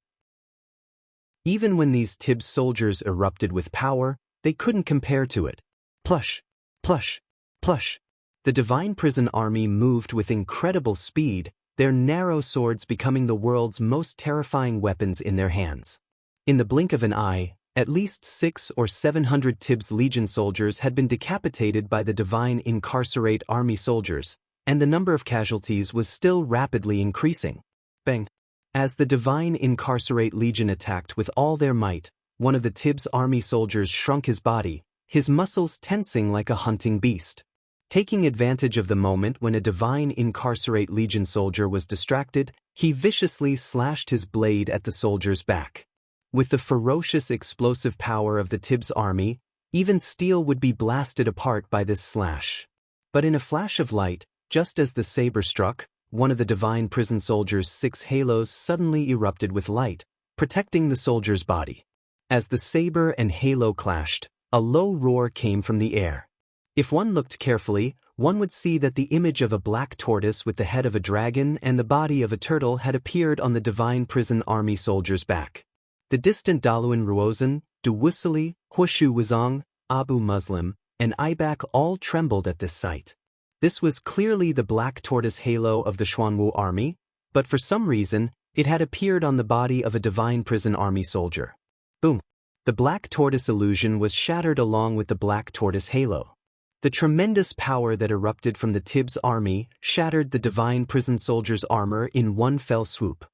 Even when these Tibbs soldiers erupted with power, they couldn't compare to it. Plush, plush, plush. The Divine Prison Army moved with incredible speed, their narrow swords becoming the world's most terrifying weapons in their hands. In the blink of an eye, at least 600 or 700 Tibbs Legion soldiers had been decapitated by the Divine Incarcerate Army soldiers, and the number of casualties was still rapidly increasing. Bang! As the Divine Incarcerate Legion attacked with all their might, one of the Tibbs army soldiers shrunk his body, his muscles tensing like a hunting beast. Taking advantage of the moment when a Divine Incarcerate Legion soldier was distracted, he viciously slashed his blade at the soldier's back. With the ferocious explosive power of the Tibbs army, even steel would be blasted apart by this slash. But in a flash of light, just as the saber struck, one of the Divine Prison soldier's 6 halos suddenly erupted with light, protecting the soldier's body. As the saber and halo clashed, a low roar came from the air. If one looked carefully, one would see that the image of a black tortoise with the head of a dragon and the body of a turtle had appeared on the Divine Prison Army soldier's back. The distant Daluan Ruozan, Duwusili, Hushu Wizong, Abu Muslim, and Ibak all trembled at this sight. This was clearly the black tortoise halo of the Xuanwu army, but for some reason, it had appeared on the body of a Divine Prison Army soldier. Boom! The black tortoise illusion was shattered along with the black tortoise halo. The tremendous power that erupted from the Tibbs army shattered the Divine Prison soldier's armor in one fell swoop.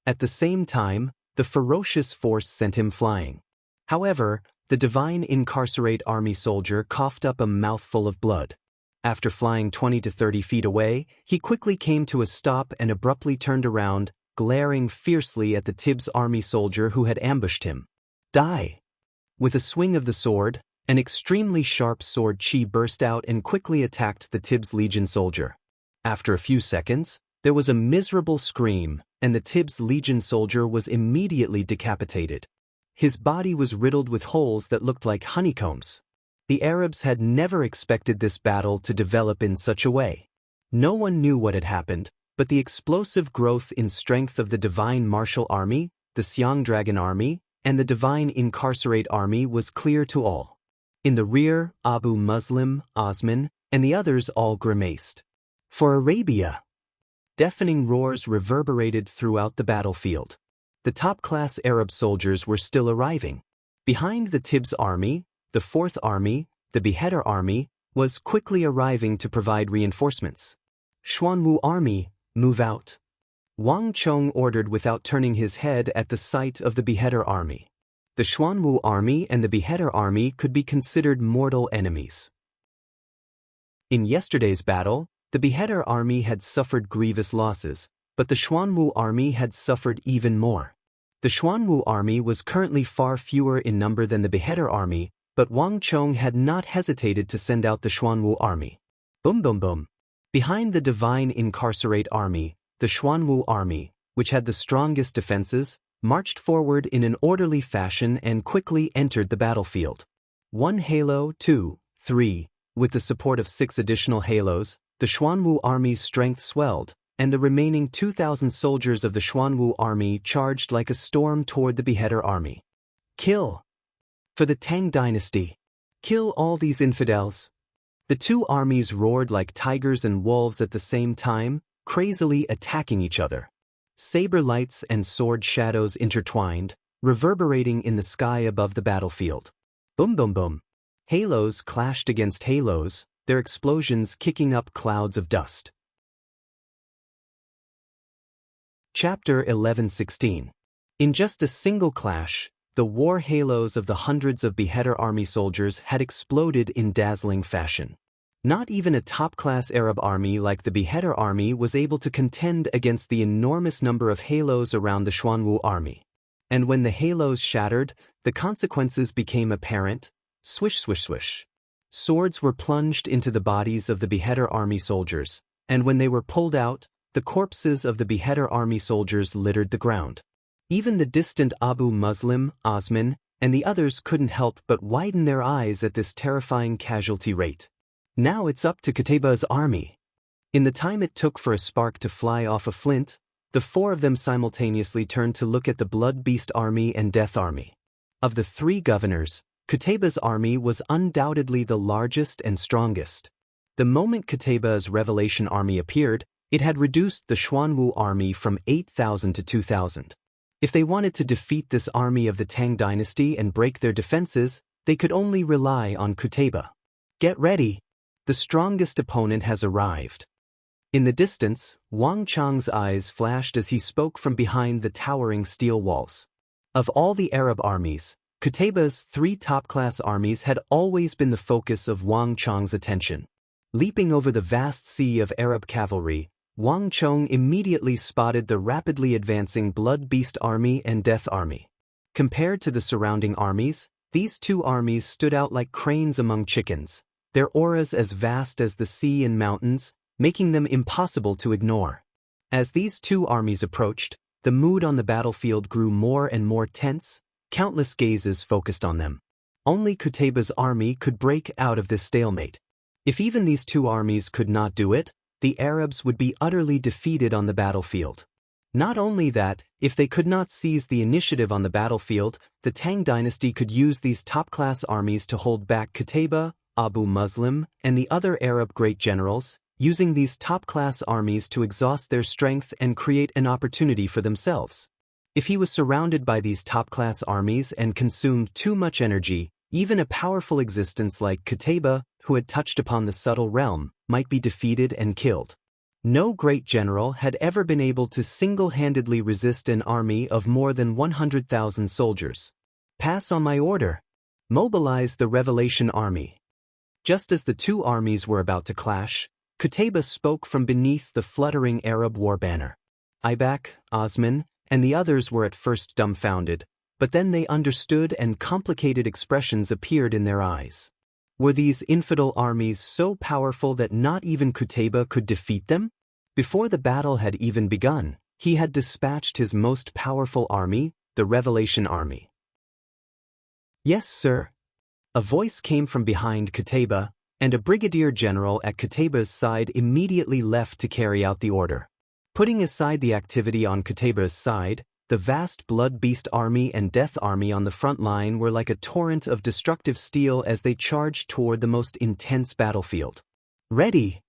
At the same time, the ferocious force sent him flying. However, the Divine Incarcerate Army soldier coughed up a mouthful of blood. After flying 20 to 30 feet away, he quickly came to a stop and abruptly turned around, glaring fiercely at the Tibbs army soldier who had ambushed him. Die! With a swing of the sword, an extremely sharp sword chi burst out and quickly attacked the Tibbs Legion soldier. After a few seconds, there was a miserable scream, and the Tibbs Legion soldier was immediately decapitated. His body was riddled with holes that looked like honeycombs. The Arabs had never expected this battle to develop in such a way. No one knew what had happened, but the explosive growth in strength of the Divine Martial Army, the Xiang Dragon Army, and the Divine Incarcerate Army was clear to all. In the rear, Abu Muslim, Osman, and the others all grimaced. For Arabia! Deafening roars reverberated throughout the battlefield. The top-class Arab soldiers were still arriving. Behind the Tibbs army, the 4th Army, the Beheader Army, was quickly arriving to provide reinforcements. Xuanwu Army, move out! Wang Chong ordered without turning his head at the sight of the Beheader Army. The Xuanwu Army and the Beheader Army could be considered mortal enemies. In yesterday's battle, the Beheader Army had suffered grievous losses, but the Xuanwu Army had suffered even more. The Xuanwu Army was currently far fewer in number than the Beheader Army, but Wang Chong had not hesitated to send out the Xuanwu Army. Boom boom boom. Behind the Divine Incarcerate Army, the Xuanwu Army, which had the strongest defenses, marched forward in an orderly fashion and quickly entered the battlefield. 1 halo, 2, 3, with the support of 6 additional halos, the Xuanwu Army's strength swelled, and the remaining 2,000 soldiers of the Xuanwu Army charged like a storm toward the Beheader Army. Kill! For the Tang Dynasty! Kill all these infidels! The two armies roared like tigers and wolves at the same time, crazily attacking each other. Saber lights and sword shadows intertwined, reverberating in the sky above the battlefield. Boom boom boom! Halos clashed against halos, their explosions kicking up clouds of dust. Chapter 11:16. In just a single clash, the war halos of the hundreds of Beheader Army soldiers had exploded in dazzling fashion. Not even a top-class Arab army like the Beheader Army was able to contend against the enormous number of halos around the Xuanwu Army. And when the halos shattered, the consequences became apparent. Swish swish swish. Swords were plunged into the bodies of the beheader army soldiers, and when they were pulled out, the corpses of the beheader army soldiers littered the ground. Even the distant Abu Muslim, Osman, and the others couldn't help but widen their eyes at this terrifying casualty rate. Now it's up to Qutayba's army. In the time it took for a spark to fly off a flint, the four of them simultaneously turned to look at the Blood Beast army and Death army. Of the three governors, Qutayba's army was undoubtedly the largest and strongest. The moment Qutayba's Revelation army appeared, it had reduced the Xuanwu army from 8,000 to 2,000. If they wanted to defeat this army of the Tang dynasty and break their defenses, they could only rely on Qutayba. Get ready! The strongest opponent has arrived. In the distance, Wang Chang's eyes flashed as he spoke from behind the towering steel walls. Of all the Arab armies, Qutayba's three top-class armies had always been the focus of Wang Chang's attention. Leaping over the vast sea of Arab cavalry, Wang Chang immediately spotted the rapidly advancing Blood Beast army and Death army. Compared to the surrounding armies, these two armies stood out like cranes among chickens, their auras as vast as the sea and mountains, making them impossible to ignore. As these two armies approached, the mood on the battlefield grew more and more tense, countless gazes focused on them. Only Qutayba's army could break out of this stalemate. If even these two armies could not do it, the Arabs would be utterly defeated on the battlefield. Not only that, if they could not seize the initiative on the battlefield, the Tang dynasty could use these top-class armies to hold back Qutayba, Abu Muslim, and the other Arab great generals, using these top-class armies to exhaust their strength and create an opportunity for themselves. If he was surrounded by these top-class armies and consumed too much energy, even a powerful existence like Qutayba, who had touched upon the subtle realm, might be defeated and killed. No great general had ever been able to single-handedly resist an army of more than 100,000 soldiers. Pass on my order. Mobilize the Revelation army. Just as the two armies were about to clash, Qutayba spoke from beneath the fluttering Arab war banner. Ibak, Osman, and the others were at first dumbfounded, but then they understood and complicated expressions appeared in their eyes. Were these infidel armies so powerful that not even Qutayba could defeat them? Before the battle had even begun, he had dispatched his most powerful army, the Revelation army. Yes, sir. A voice came from behind Qutayba, and a brigadier general at Qutayba's side immediately left to carry out the order. Putting aside the activity on Qutayba's side, the vast Blood Beast army and Death army on the front line were like a torrent of destructive steel as they charged toward the most intense battlefield. Ready!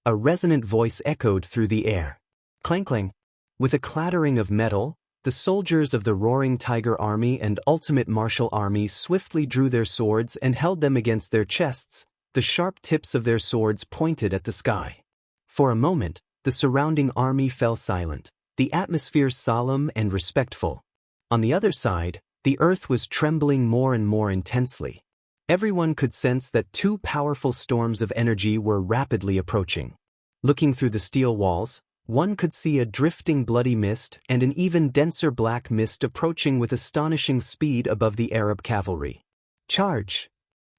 A resonant voice echoed through the air. Clang clang. With a clattering of metal, the soldiers of the Roaring Tiger army and Ultimate Martial army swiftly drew their swords and held them against their chests, the sharp tips of their swords pointed at the sky. For a moment, the surrounding army fell silent, the atmosphere solemn and respectful. On the other side, the earth was trembling more and more intensely. Everyone could sense that two powerful storms of energy were rapidly approaching. Looking through the steel walls, one could see a drifting bloody mist and an even denser black mist approaching with astonishing speed above the Arab cavalry. Charge!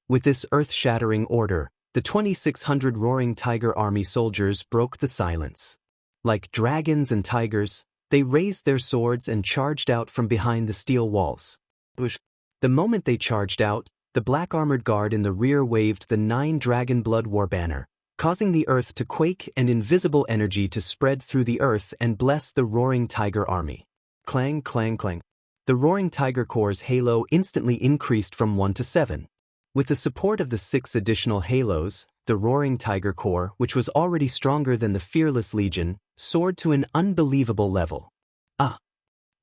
With this earth-shattering order, the 2,600 Roaring Tiger army soldiers broke the silence. Like dragons and tigers, they raised their swords and charged out from behind the steel walls. The moment they charged out, the black-armored guard in the rear waved the 9 dragon blood war banner, causing the earth to quake and invisible energy to spread through the earth and bless the Roaring Tiger army. Clang, clang, clang. The Roaring Tiger Corps' halo instantly increased from 1 to 7. With the support of the 6 additional halos, the Roaring Tiger Corps, which was already stronger than the Fearless Legion, soared to an unbelievable level.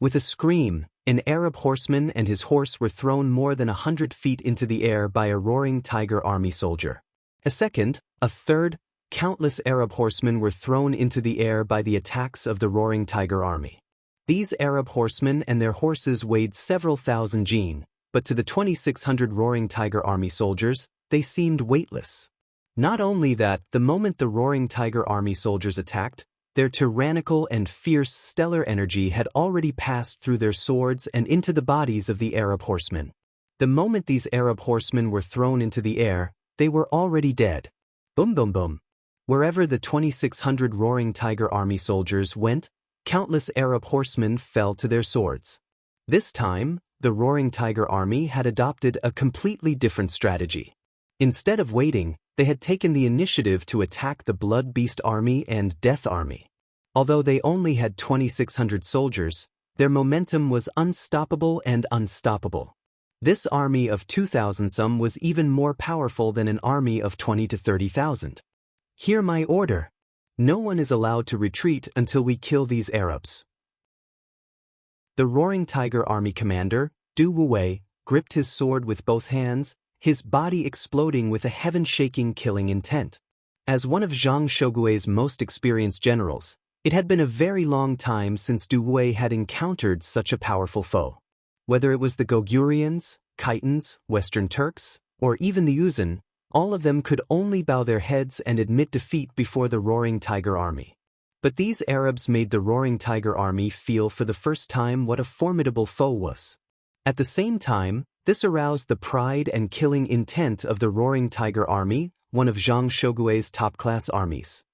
With a scream, an Arab horseman and his horse were thrown more than 100 feet into the air by a Roaring Tiger army soldier. A second, a third, countless Arab horsemen were thrown into the air by the attacks of the Roaring Tiger army. These Arab horsemen and their horses weighed several thousand jin, but to the 2,600 Roaring Tiger army soldiers, they seemed weightless. Not only that, the moment the Roaring Tiger army soldiers attacked, their tyrannical and fierce stellar energy had already passed through their swords and into the bodies of the Arab horsemen. The moment these Arab horsemen were thrown into the air, they were already dead. Boom boom boom. Wherever the 2,600 Roaring Tiger Army soldiers went, countless Arab horsemen fell to their swords. This time, the Roaring Tiger Army had adopted a completely different strategy. Instead of waiting, they had taken the initiative to attack the Blood Beast Army and Death Army. Although they only had 2,600 soldiers, their momentum was unstoppable and unstoppable. This army of 2,000 some was even more powerful than an army of 20 to 30,000. Hear my order. No one is allowed to retreat until we kill these Arabs. The Roaring Tiger Army commander, Du Wei, gripped his sword with both hands, his body exploding with a heaven-shaking killing intent. As one of Zhang Shogui's most experienced generals, it had been a very long time since Du Wei had encountered such a powerful foe. Whether it was the Gogurians, Khitans, Western Turks, or even the Yuzan, all of them could only bow their heads and admit defeat before the Roaring Tiger Army. But these Arabs made the Roaring Tiger Army feel for the first time what a formidable foe was. At the same time, this aroused the pride and killing intent of the Roaring Tiger Army, one of Zhang Shogui's top-class armies.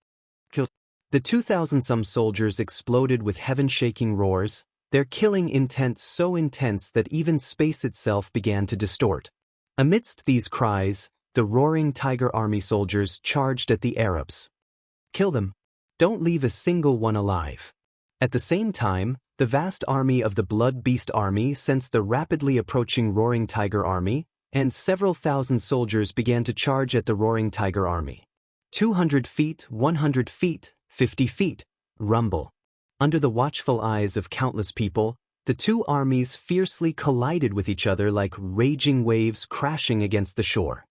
The 2,000-some soldiers exploded with heaven-shaking roars, their killing intent so intense that even space itself began to distort. Amidst these cries, the Roaring Tiger Army soldiers charged at the Arabs. Kill them. Don't leave a single one alive. At the same time, the vast army of the Blood Beast Army sensed the rapidly approaching Roaring Tiger Army, and several thousand soldiers began to charge at the Roaring Tiger Army. 200 feet, 100 feet, 50 feet, rumble. Under the watchful eyes of countless people, the two armies fiercely collided with each other like raging waves crashing against the shore.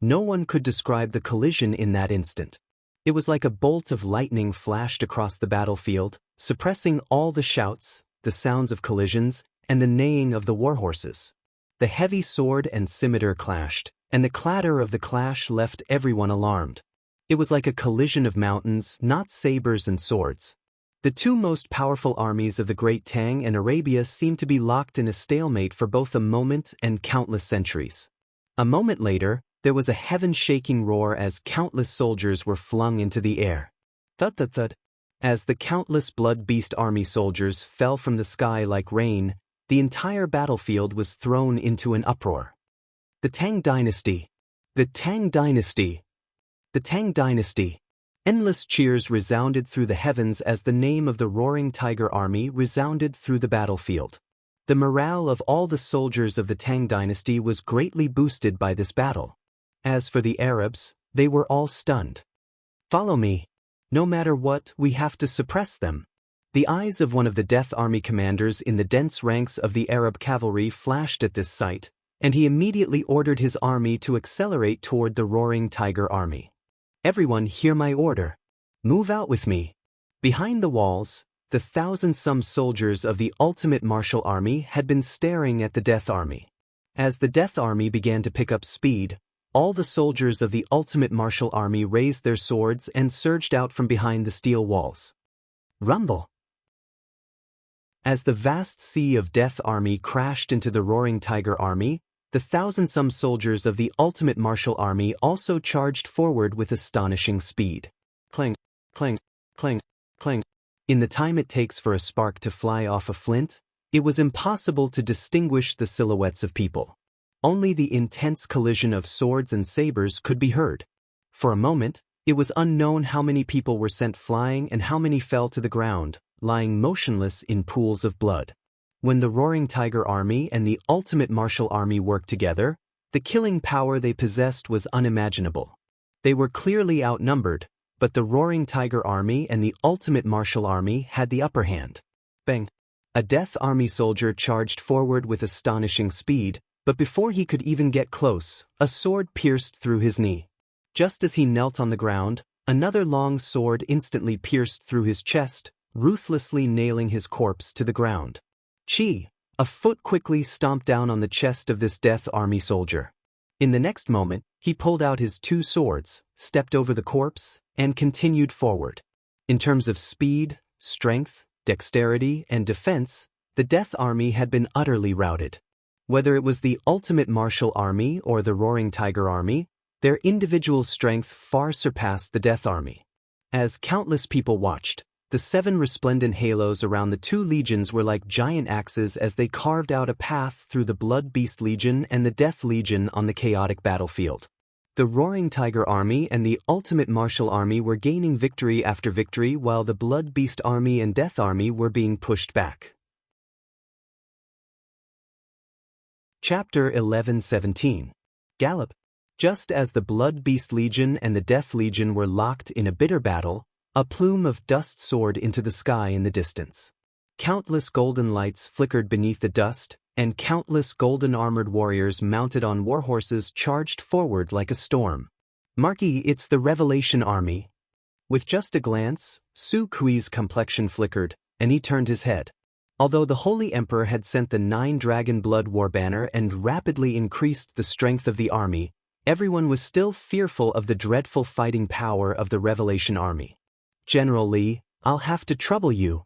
No one could describe the collision in that instant. It was like a bolt of lightning flashed across the battlefield, suppressing all the shouts, the sounds of collisions, and the neighing of the warhorses. The heavy sword and scimitar clashed, and the clatter of the clash left everyone alarmed. It was like a collision of mountains, not sabers and swords. The two most powerful armies of the Great Tang and Arabia seemed to be locked in a stalemate for both a moment and countless centuries. A moment later, there was a heaven-shaking roar as countless soldiers were flung into the air. Thud thud thud. As the countless Blood Beast Army soldiers fell from the sky like rain, the entire battlefield was thrown into an uproar. The Tang Dynasty! The Tang Dynasty! The Tang Dynasty! Endless cheers resounded through the heavens as the name of the Roaring Tiger Army resounded through the battlefield. The morale of all the soldiers of the Tang Dynasty was greatly boosted by this battle. As for the Arabs, they were all stunned. Follow me. No matter what, we have to suppress them. The eyes of one of the Death Army commanders in the dense ranks of the Arab cavalry flashed at this sight, and he immediately ordered his army to accelerate toward the Roaring Tiger Army. Everyone hear my order. Move out with me. Behind the walls, the 1,000-some soldiers of the ultimate martial army had been staring at the Death Army. As the Death Army began to pick up speed, all the soldiers of the ultimate martial army raised their swords and surged out from behind the steel walls. Rumble! As the vast sea of Death Army crashed into the Roaring Tiger Army, the 1,000-some soldiers of the ultimate martial army also charged forward with astonishing speed. Clang, clang, clang, clang. In the time it takes for a spark to fly off a flint, it was impossible to distinguish the silhouettes of people. Only the intense collision of swords and sabers could be heard. For a moment, it was unknown how many people were sent flying and how many fell to the ground, lying motionless in pools of blood. When the Roaring Tiger Army and the Ultimate Martial Army worked together, the killing power they possessed was unimaginable. They were clearly outnumbered, but the Roaring Tiger Army and the Ultimate Martial Army had the upper hand. Bang! A Death Army soldier charged forward with astonishing speed, but before he could even get close, a sword pierced through his knee. Just as he knelt on the ground, another long sword instantly pierced through his chest, ruthlessly nailing his corpse to the ground. Chi! A foot quickly stomped down on the chest of this Death Army soldier. In the next moment, he pulled out his two swords, stepped over the corpse, and continued forward. In terms of speed, strength, dexterity, and defense, the Death Army had been utterly routed. Whether it was the Ultimate Martial Army or the Roaring Tiger Army, Their individual strength far surpassed the Death Army. As countless people watched, the 7 resplendent halos around the 2 legions were like giant axes as they carved out a path through the Blood Beast Legion and the Death Legion on the chaotic battlefield. The Roaring Tiger Army and the Ultimate Martial Army were gaining victory after victory while the Blood Beast Army and Death Army were being pushed back. Chapter 11:17. Gallop. Just as the Blood Beast Legion and the Death Legion were locked in a bitter battle, a plume of dust soared into the sky in the distance. Countless golden lights flickered beneath the dust, and countless golden-armored warriors mounted on warhorses charged forward like a storm. "Marquis, it's the Revelation Army." With just a glance, Su Kui's complexion flickered, and he turned his head. Although the Holy Emperor had sent the 9-dragon blood war banner and rapidly increased the strength of the army, everyone was still fearful of the dreadful fighting power of the Revelation Army. "General Li, I'll have to trouble you."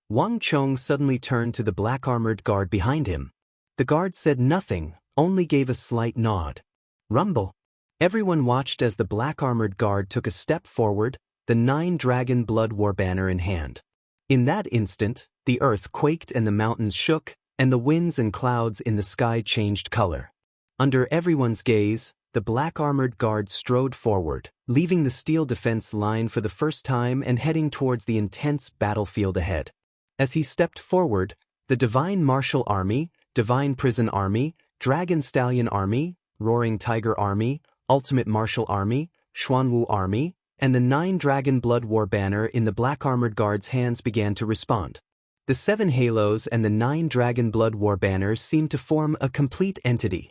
Wang Chong suddenly turned to the black-armored guard behind him. The guard said nothing, only gave a slight nod. Rumble. Everyone watched as the black-armored guard took a step forward, the 9-dragon blood war banner in hand. In that instant, the earth quaked and the mountains shook, and the winds and clouds in the sky changed color. Under everyone's gaze, the black-armored guard strode forward, leaving the steel defense line for the first time and heading towards the intense battlefield ahead. As he stepped forward, the Divine Martial Army, Divine Prison Army, Dragon Stallion Army, Roaring Tiger Army, Ultimate Martial Army, Xuanwu Army, and the 9-dragon blood war banner in the black-armored guard's hands began to respond. The 7 halos and the 9-dragon blood war banners seemed to form a complete entity.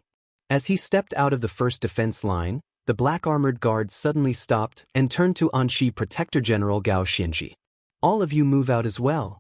As he stepped out of the first defense line, the black-armored guard suddenly stopped and turned to Anxi Protector General Gao Xianji. "All of you move out as well."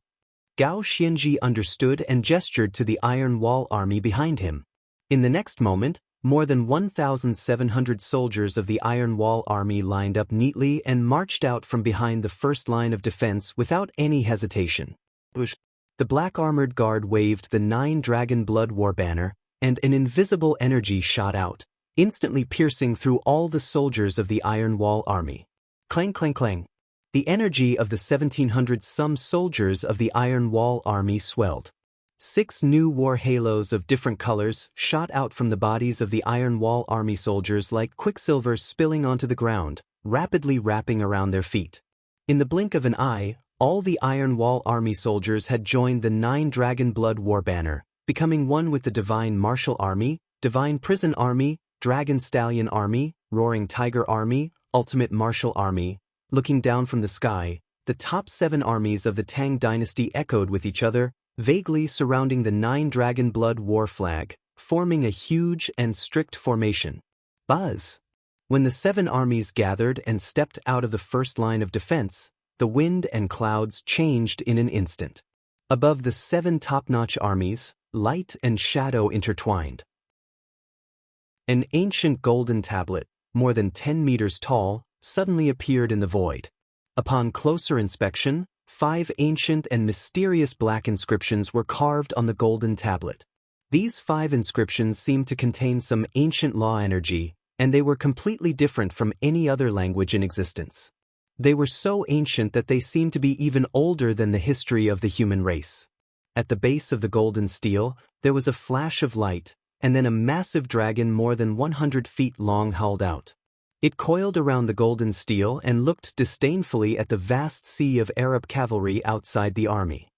Gao Xianji understood and gestured to the Iron Wall Army behind him. In the next moment, more than 1,700 soldiers of the Iron Wall Army lined up neatly and marched out from behind the first line of defense without any hesitation. The black-armored guard waved the 9-dragon blood war banner, and an invisible energy shot out, instantly piercing through all the soldiers of the Iron Wall Army. Clang clang clang. The energy of the 1,700-some soldiers of the Iron Wall Army swelled. 6 new war halos of different colors shot out from the bodies of the Iron Wall Army soldiers like quicksilver spilling onto the ground, rapidly wrapping around their feet. In the blink of an eye, all the Iron Wall Army soldiers had joined the 9-dragon blood war banner, becoming one with the Divine Martial Army, Divine Prison Army, Dragon Stallion Army, Roaring Tiger Army, Ultimate Martial Army. Looking down from the sky, the top 7 armies of the Tang dynasty echoed with each other, vaguely surrounding the 9-dragon blood war flag, forming a huge and strict formation. Buzz! When the 7 armies gathered and stepped out of the first line of defense, the wind and clouds changed in an instant. Above the 7 top-notch armies, light and shadow intertwined. An ancient golden tablet, more than 10 meters tall, suddenly appeared in the void. Upon closer inspection, 5 ancient and mysterious black inscriptions were carved on the golden tablet. These 5 inscriptions seemed to contain some ancient law energy, and they were completely different from any other language in existence. They were so ancient that they seemed to be even older than the history of the human race. At the base of the golden stele, there was a flash of light, and then a massive dragon more than 100 feet long hauled out. It coiled around the golden stele and looked disdainfully at the vast sea of Arab cavalry outside the army.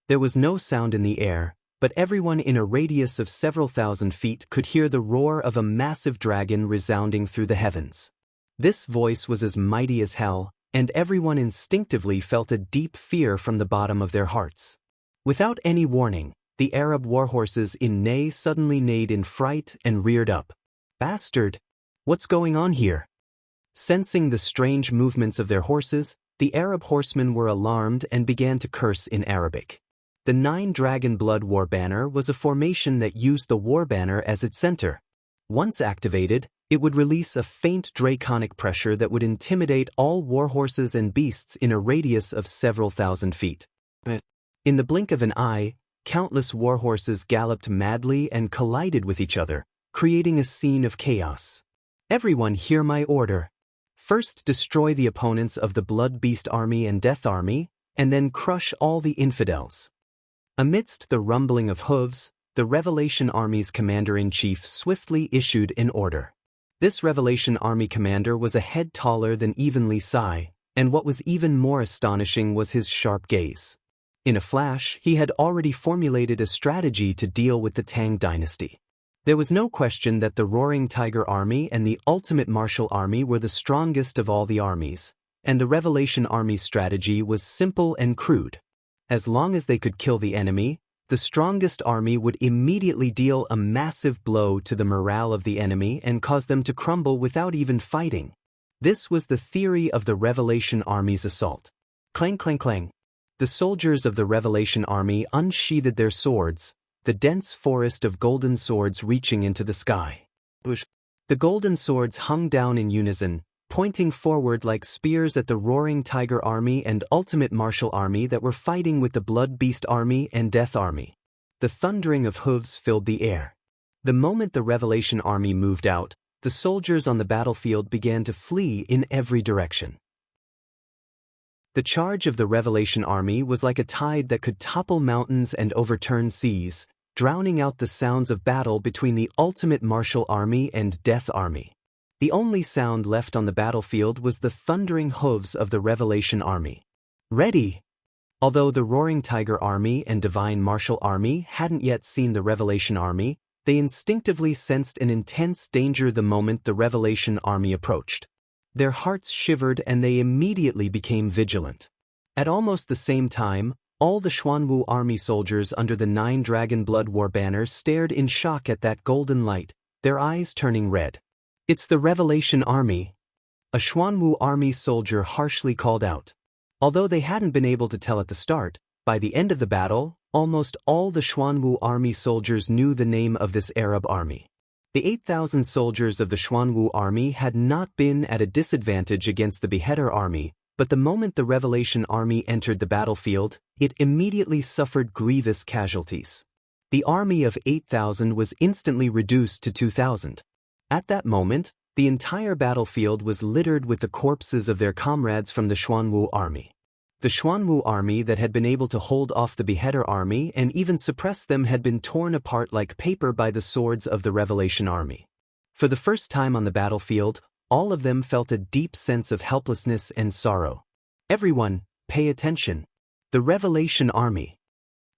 There was no sound in the air, but everyone in a radius of several thousand feet could hear the roar of a massive dragon resounding through the heavens. This voice was as mighty as hell, and everyone instinctively felt a deep fear from the bottom of their hearts. Without any warning, the Arab warhorses in Ney suddenly neighed in fright and reared up. "Bastard! What's going on here?" Sensing the strange movements of their horses, the Arab horsemen were alarmed and began to curse in Arabic. The 9-dragon blood war banner was a formation that used the war banner as its center. Once activated, it would release a faint draconic pressure that would intimidate all warhorses and beasts in a radius of several thousand feet. In the blink of an eye, countless warhorses galloped madly and collided with each other, creating a scene of chaos. Everyone hear my order. First destroy the opponents of the Blood Beast Army and Death Army, and then crush all the infidels. Amidst the rumbling of hooves, the Revelation Army's commander-in-chief swiftly issued an order. This Revelation Army commander was a head taller than even Li Sai, and what was even more astonishing was his sharp gaze. In a flash, he had already formulated a strategy to deal with the Tang dynasty. There was no question that the Roaring Tiger Army and the Ultimate Martial Army were the strongest of all the armies, and the Revelation Army's strategy was simple and crude. As long as they could kill the enemy, the strongest army would immediately deal a massive blow to the morale of the enemy and cause them to crumble without even fighting. This was the theory of the Revelation Army's assault. Clang clang clang. The soldiers of the Revelation Army unsheathed their swords, the dense forest of golden swords reaching into the sky. The golden swords hung down in unison, pointing forward like spears at the Roaring Tiger Army and Ultimate Martial Army that were fighting with the Blood Beast Army and Death Army. The thundering of hooves filled the air. The moment the Revelation Army moved out, the soldiers on the battlefield began to flee in every direction. The charge of the Revelation Army was like a tide that could topple mountains and overturn seas, drowning out the sounds of battle between the Ultimate Martial Army and Death Army. The only sound left on the battlefield was the thundering hooves of the Revelation Army. Ready! Although the Roaring Tiger Army and Divine Martial Army hadn't yet seen the Revelation Army, they instinctively sensed an intense danger the moment the Revelation Army approached. Their hearts shivered and they immediately became vigilant. At almost the same time, all the Xuanwu Army soldiers under the 9 Dragon Blood War banner stared in shock at that golden light, their eyes turning red. "It's the Revelation Army," a Xuanwu Army soldier harshly called out. Although they hadn't been able to tell at the start, by the end of the battle, almost all the Xuanwu Army soldiers knew the name of this Arab army. The 8,000 soldiers of the Xuanwu Army had not been at a disadvantage against the Beheader Army, but the moment the Revelation Army entered the battlefield, it immediately suffered grievous casualties. The army of 8,000 was instantly reduced to 2,000. At that moment, the entire battlefield was littered with the corpses of their comrades from the Xuanwu Army. The Xuanwu Army that had been able to hold off the Beheader Army and even suppress them had been torn apart like paper by the swords of the Revelation Army. For the first time on the battlefield, all of them felt a deep sense of helplessness and sorrow. Everyone, pay attention. The Revelation Army.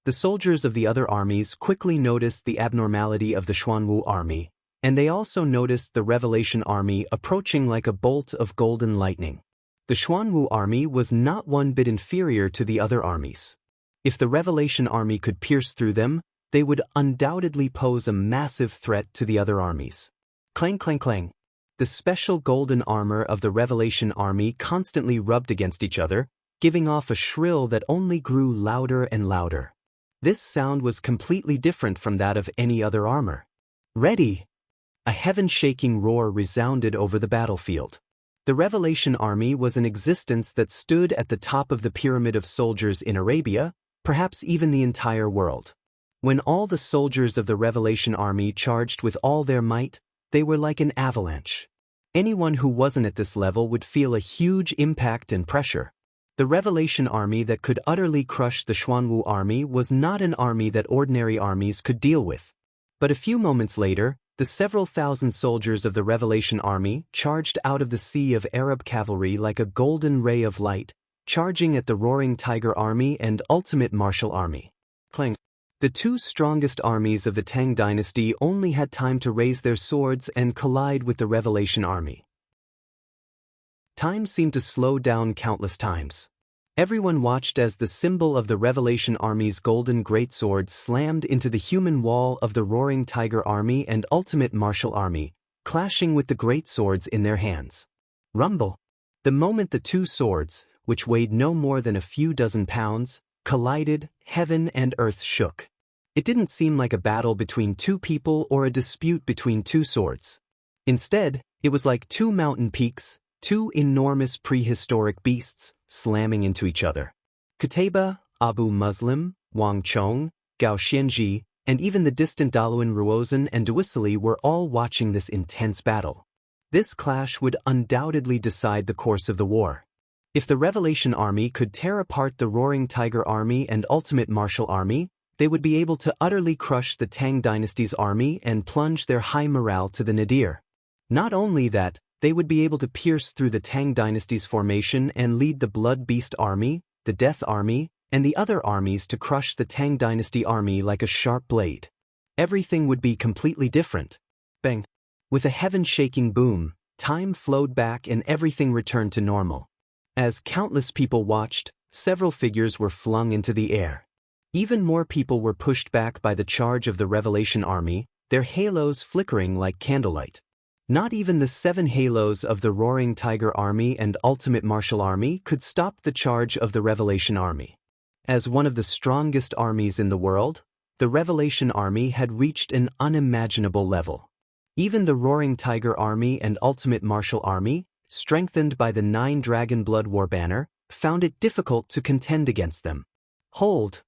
The soldiers of the other armies quickly noticed the abnormality of the Xuanwu Army, and they also noticed the Revelation Army approaching like a bolt of golden lightning. The Xuanwu Army was not one bit inferior to the other armies. If the Revelation Army could pierce through them, they would undoubtedly pose a massive threat to the other armies. Clang clang clang. The special golden armor of the Revelation Army constantly rubbed against each other, giving off a shrill that only grew louder and louder. This sound was completely different from that of any other armor. Ready! A heaven-shaking roar resounded over the battlefield. The Revelation Army was an existence that stood at the top of the pyramid of soldiers in Arabia, perhaps even the entire world. When all the soldiers of the Revelation Army charged with all their might, they were like an avalanche. Anyone who wasn't at this level would feel a huge impact and pressure. The Revelation Army that could utterly crush the Xuanwu Army was not an army that ordinary armies could deal with. But a few moments later, the several thousand soldiers of the Revelation Army charged out of the sea of Arab cavalry like a golden ray of light, charging at the Roaring Tiger Army and Ultimate Martial Army. Clang. The two strongest armies of the Tang dynasty only had time to raise their swords and collide with the Revelation Army. Time seemed to slow down countless times. Everyone watched as the symbol of the Revelation Army's golden greatsword slammed into the human wall of the Roaring Tiger Army and Ultimate Martial Army, clashing with the greatswords in their hands. Rumble! The moment the two swords, which weighed no more than a few dozen pounds, collided, heaven and earth shook. It didn't seem like a battle between two people or a dispute between two swords. Instead, it was like two mountain peaks, two enormous prehistoric beasts, slamming into each other. Qutayba, Abu Muslim, Wang Chong, Gao Xianji, and even the distant Daluan Ruozan and Duisili were all watching this intense battle. This clash would undoubtedly decide the course of the war. If the Revelation Army could tear apart the Roaring Tiger Army and Ultimate Martial Army, they would be able to utterly crush the Tang Dynasty's army and plunge their high morale to the nadir. Not only that, they would be able to pierce through the Tang Dynasty's formation and lead the Blood Beast Army, the Death Army, and the other armies to crush the Tang Dynasty army like a sharp blade. Everything would be completely different. Bang! With a heaven-shaking boom, time flowed back and everything returned to normal. As countless people watched, several figures were flung into the air. Even more people were pushed back by the charge of the Revelation Army, their halos flickering like candlelight. Not even the 7 halos of the Roaring Tiger Army and Ultimate Martial Army could stop the charge of the Revelation Army. As one of the strongest armies in the world, the Revelation Army had reached an unimaginable level. Even the Roaring Tiger Army and Ultimate Martial Army, strengthened by the 9 Dragon Blood War banner, found it difficult to contend against them. Hold.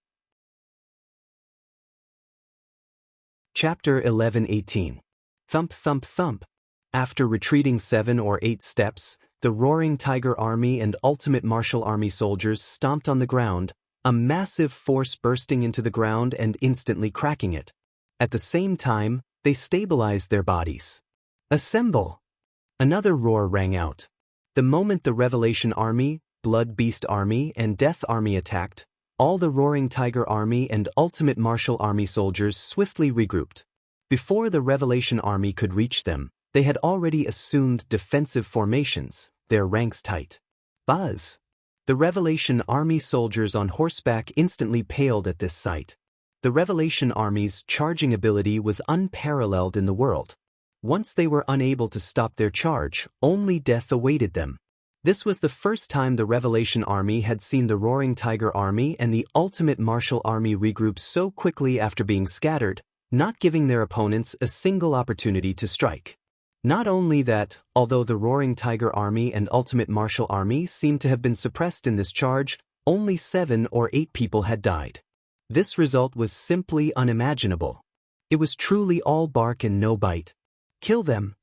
Chapter 11:18. Thump thump thump. After retreating 7 or 8 steps, the Roaring Tiger Army and Ultimate Martial Army soldiers stomped on the ground, a massive force bursting into the ground and instantly cracking it. At the same time, they stabilized their bodies. Assemble! Another roar rang out. The moment the Revelation Army, Blood Beast Army, and Death Army attacked, all the Roaring Tiger Army and Ultimate Martial Army soldiers swiftly regrouped. Before the Revelation Army could reach them, they had already assumed defensive formations, their ranks tight. Buzz! The Revelation Army soldiers on horseback instantly paled at this sight. The Revelation Army's charging ability was unparalleled in the world. Once they were unable to stop their charge, only death awaited them. This was the first time the Revelation Army had seen the Roaring Tiger Army and the Ultimate Martial Army regroup so quickly after being scattered, not giving their opponents a single opportunity to strike. Not only that, although the Roaring Tiger Army and Ultimate Martial Army seemed to have been suppressed in this charge, only 7 or 8 people had died. This result was simply unimaginable. It was truly all bark and no bite. Kill them!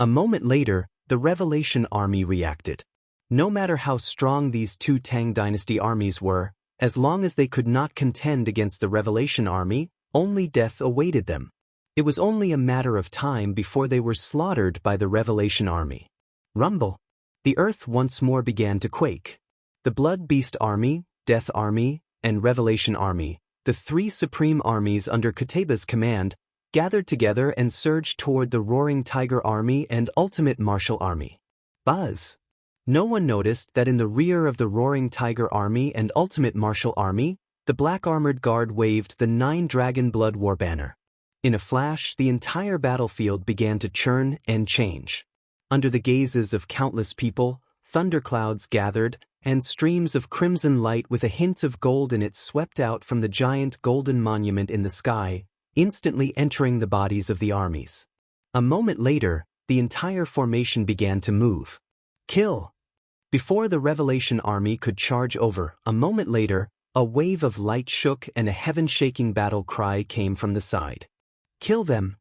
A moment later, the Revelation Army reacted. No matter how strong these 2 Tang Dynasty armies were, as long as they could not contend against the Revelation Army, only death awaited them. It was only a matter of time before they were slaughtered by the Revelation Army. Rumble! The earth once more began to quake. The Blood Beast Army, Death Army, and Revelation Army, the 3 supreme armies under Kataba's command, gathered together and surged toward the Roaring Tiger Army and Ultimate Martial Army. Buzz! No one noticed that in the rear of the Roaring Tiger Army and Ultimate Martial Army, the Black Armored Guard waved the 9 Dragon Blood War banner. In a flash, the entire battlefield began to churn and change. Under the gazes of countless people, thunderclouds gathered, and streams of crimson light with a hint of gold in it swept out from the giant golden monument in the sky, instantly entering the bodies of the armies. A moment later, the entire formation began to move. Kill! Before the Revelation Army could charge over, a moment later, a wave of light shook and a heaven-shaking battle cry came from the side. Kill them!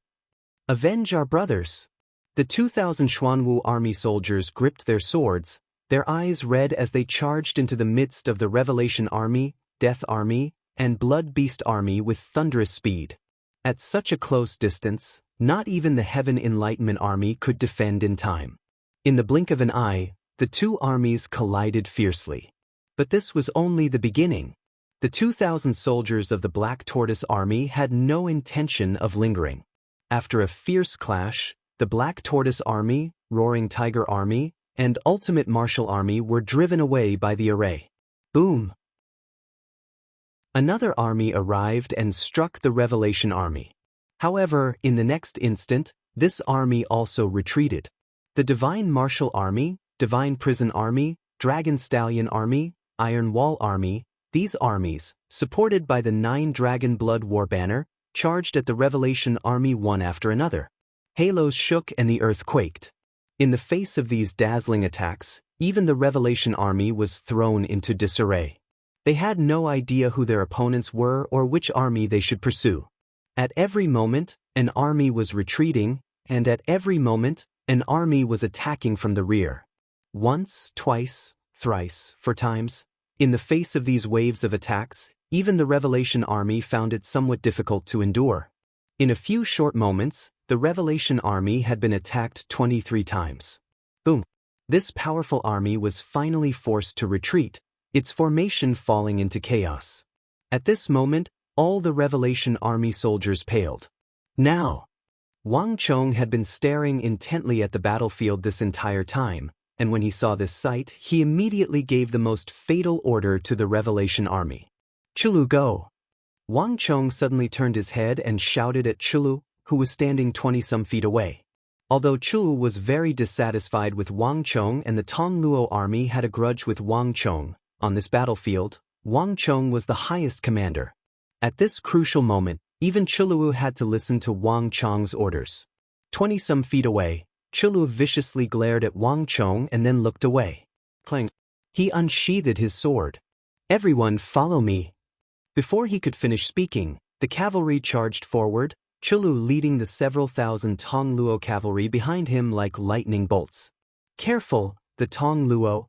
Avenge our brothers! The 2,000 Xuanwu army soldiers gripped their swords, their eyes red as they charged into the midst of the Revelation Army, Death Army, and Blood Beast Army with thunderous speed. At such a close distance, not even the Heaven Enlightenment Army could defend in time. In the blink of an eye, the 2 armies collided fiercely. But this was only the beginning. The 2,000 soldiers of the Black Tortoise Army had no intention of lingering. After a fierce clash, the Black Tortoise Army, Roaring Tiger Army, and Ultimate Martial Army were driven away by the array. Boom! Another army arrived and struck the Revelation Army. However, in the next instant, this army also retreated. The Divine Martial Army, Divine Prison Army, Dragon Stallion Army, Iron Wall Army, these armies, supported by the 9 Dragon Blood War banner, charged at the Revelation Army one after another. Halos shook and the earth quaked. In the face of these dazzling attacks, even the Revelation Army was thrown into disarray. They had no idea who their opponents were or which army they should pursue. At every moment, an army was retreating, and at every moment, An army was attacking from the rear. Once, twice, thrice, 4 times. In the face of these waves of attacks, even the Revelation army found it somewhat difficult to endure. In a few short moments, the Revelation army had been attacked 23 times. Boom! This powerful army was finally forced to retreat, its formation falling into chaos. At this moment, all the Revelation army soldiers paled. Now! Wang Chong had been staring intently at the battlefield this entire time, and when he saw this sight, he immediately gave the most fatal order to the Revelation army. "Chulu, go!" Wang Chong suddenly turned his head and shouted at Chulu, who was standing 20-some feet away. Although Chulu was very dissatisfied with Wang Chong and the Tong Luo army had a grudge with Wang Chong, on this battlefield, Wang Chong was the highest commander. At this crucial moment, even Chulu had to listen to Wang Chong's orders. 20-some feet away, Chulu viciously glared at Wang Chong and then looked away. Clang! He unsheathed his sword. "Everyone follow me!" Before he could finish speaking, the cavalry charged forward, Chulu leading the several thousand Tong Luo cavalry behind him like lightning bolts. "Careful, the Tong Luo!"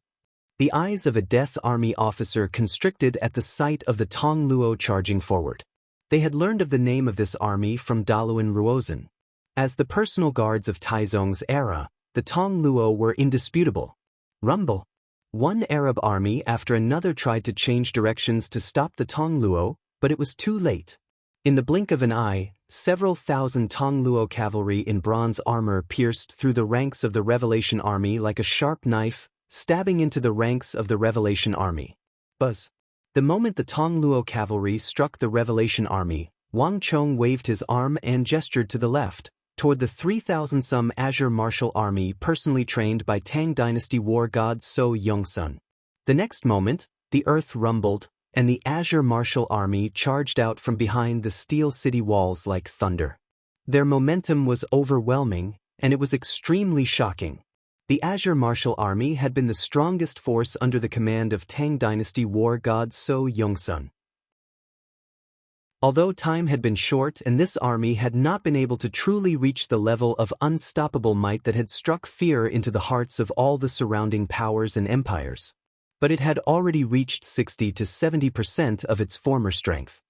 The eyes of a Death Army officer constricted at the sight of the Tong Luo charging forward. They had learned of the name of this army from Daluan Ruozhen. As the personal guards of Taizong's era, the Tong Luo were indisputable. Rumble! One Arab army after another tried to change directions to stop the Tong Luo, but it was too late. In the blink of an eye, several thousand Tong Luo cavalry in bronze armor pierced through the ranks of the Revelation army like a sharp knife, stabbing into the ranks of the Revelation army. Buzz! The moment the Tong Luo cavalry struck the Revelation army, Wang Chong waved his arm and gestured to the left, toward the 3,000-some Azure martial army personally trained by Tang Dynasty war god So Yongsun. The next moment, the earth rumbled, and the Azure martial army charged out from behind the steel city walls like thunder. Their momentum was overwhelming, and it was extremely shocking. The Azure martial army had been the strongest force under the command of Tang Dynasty war god So Yongsun. Although time had been short and this army had not been able to truly reach the level of unstoppable might that had struck fear into the hearts of all the surrounding powers and empires, but it had already reached 60 to 70% of its former strength.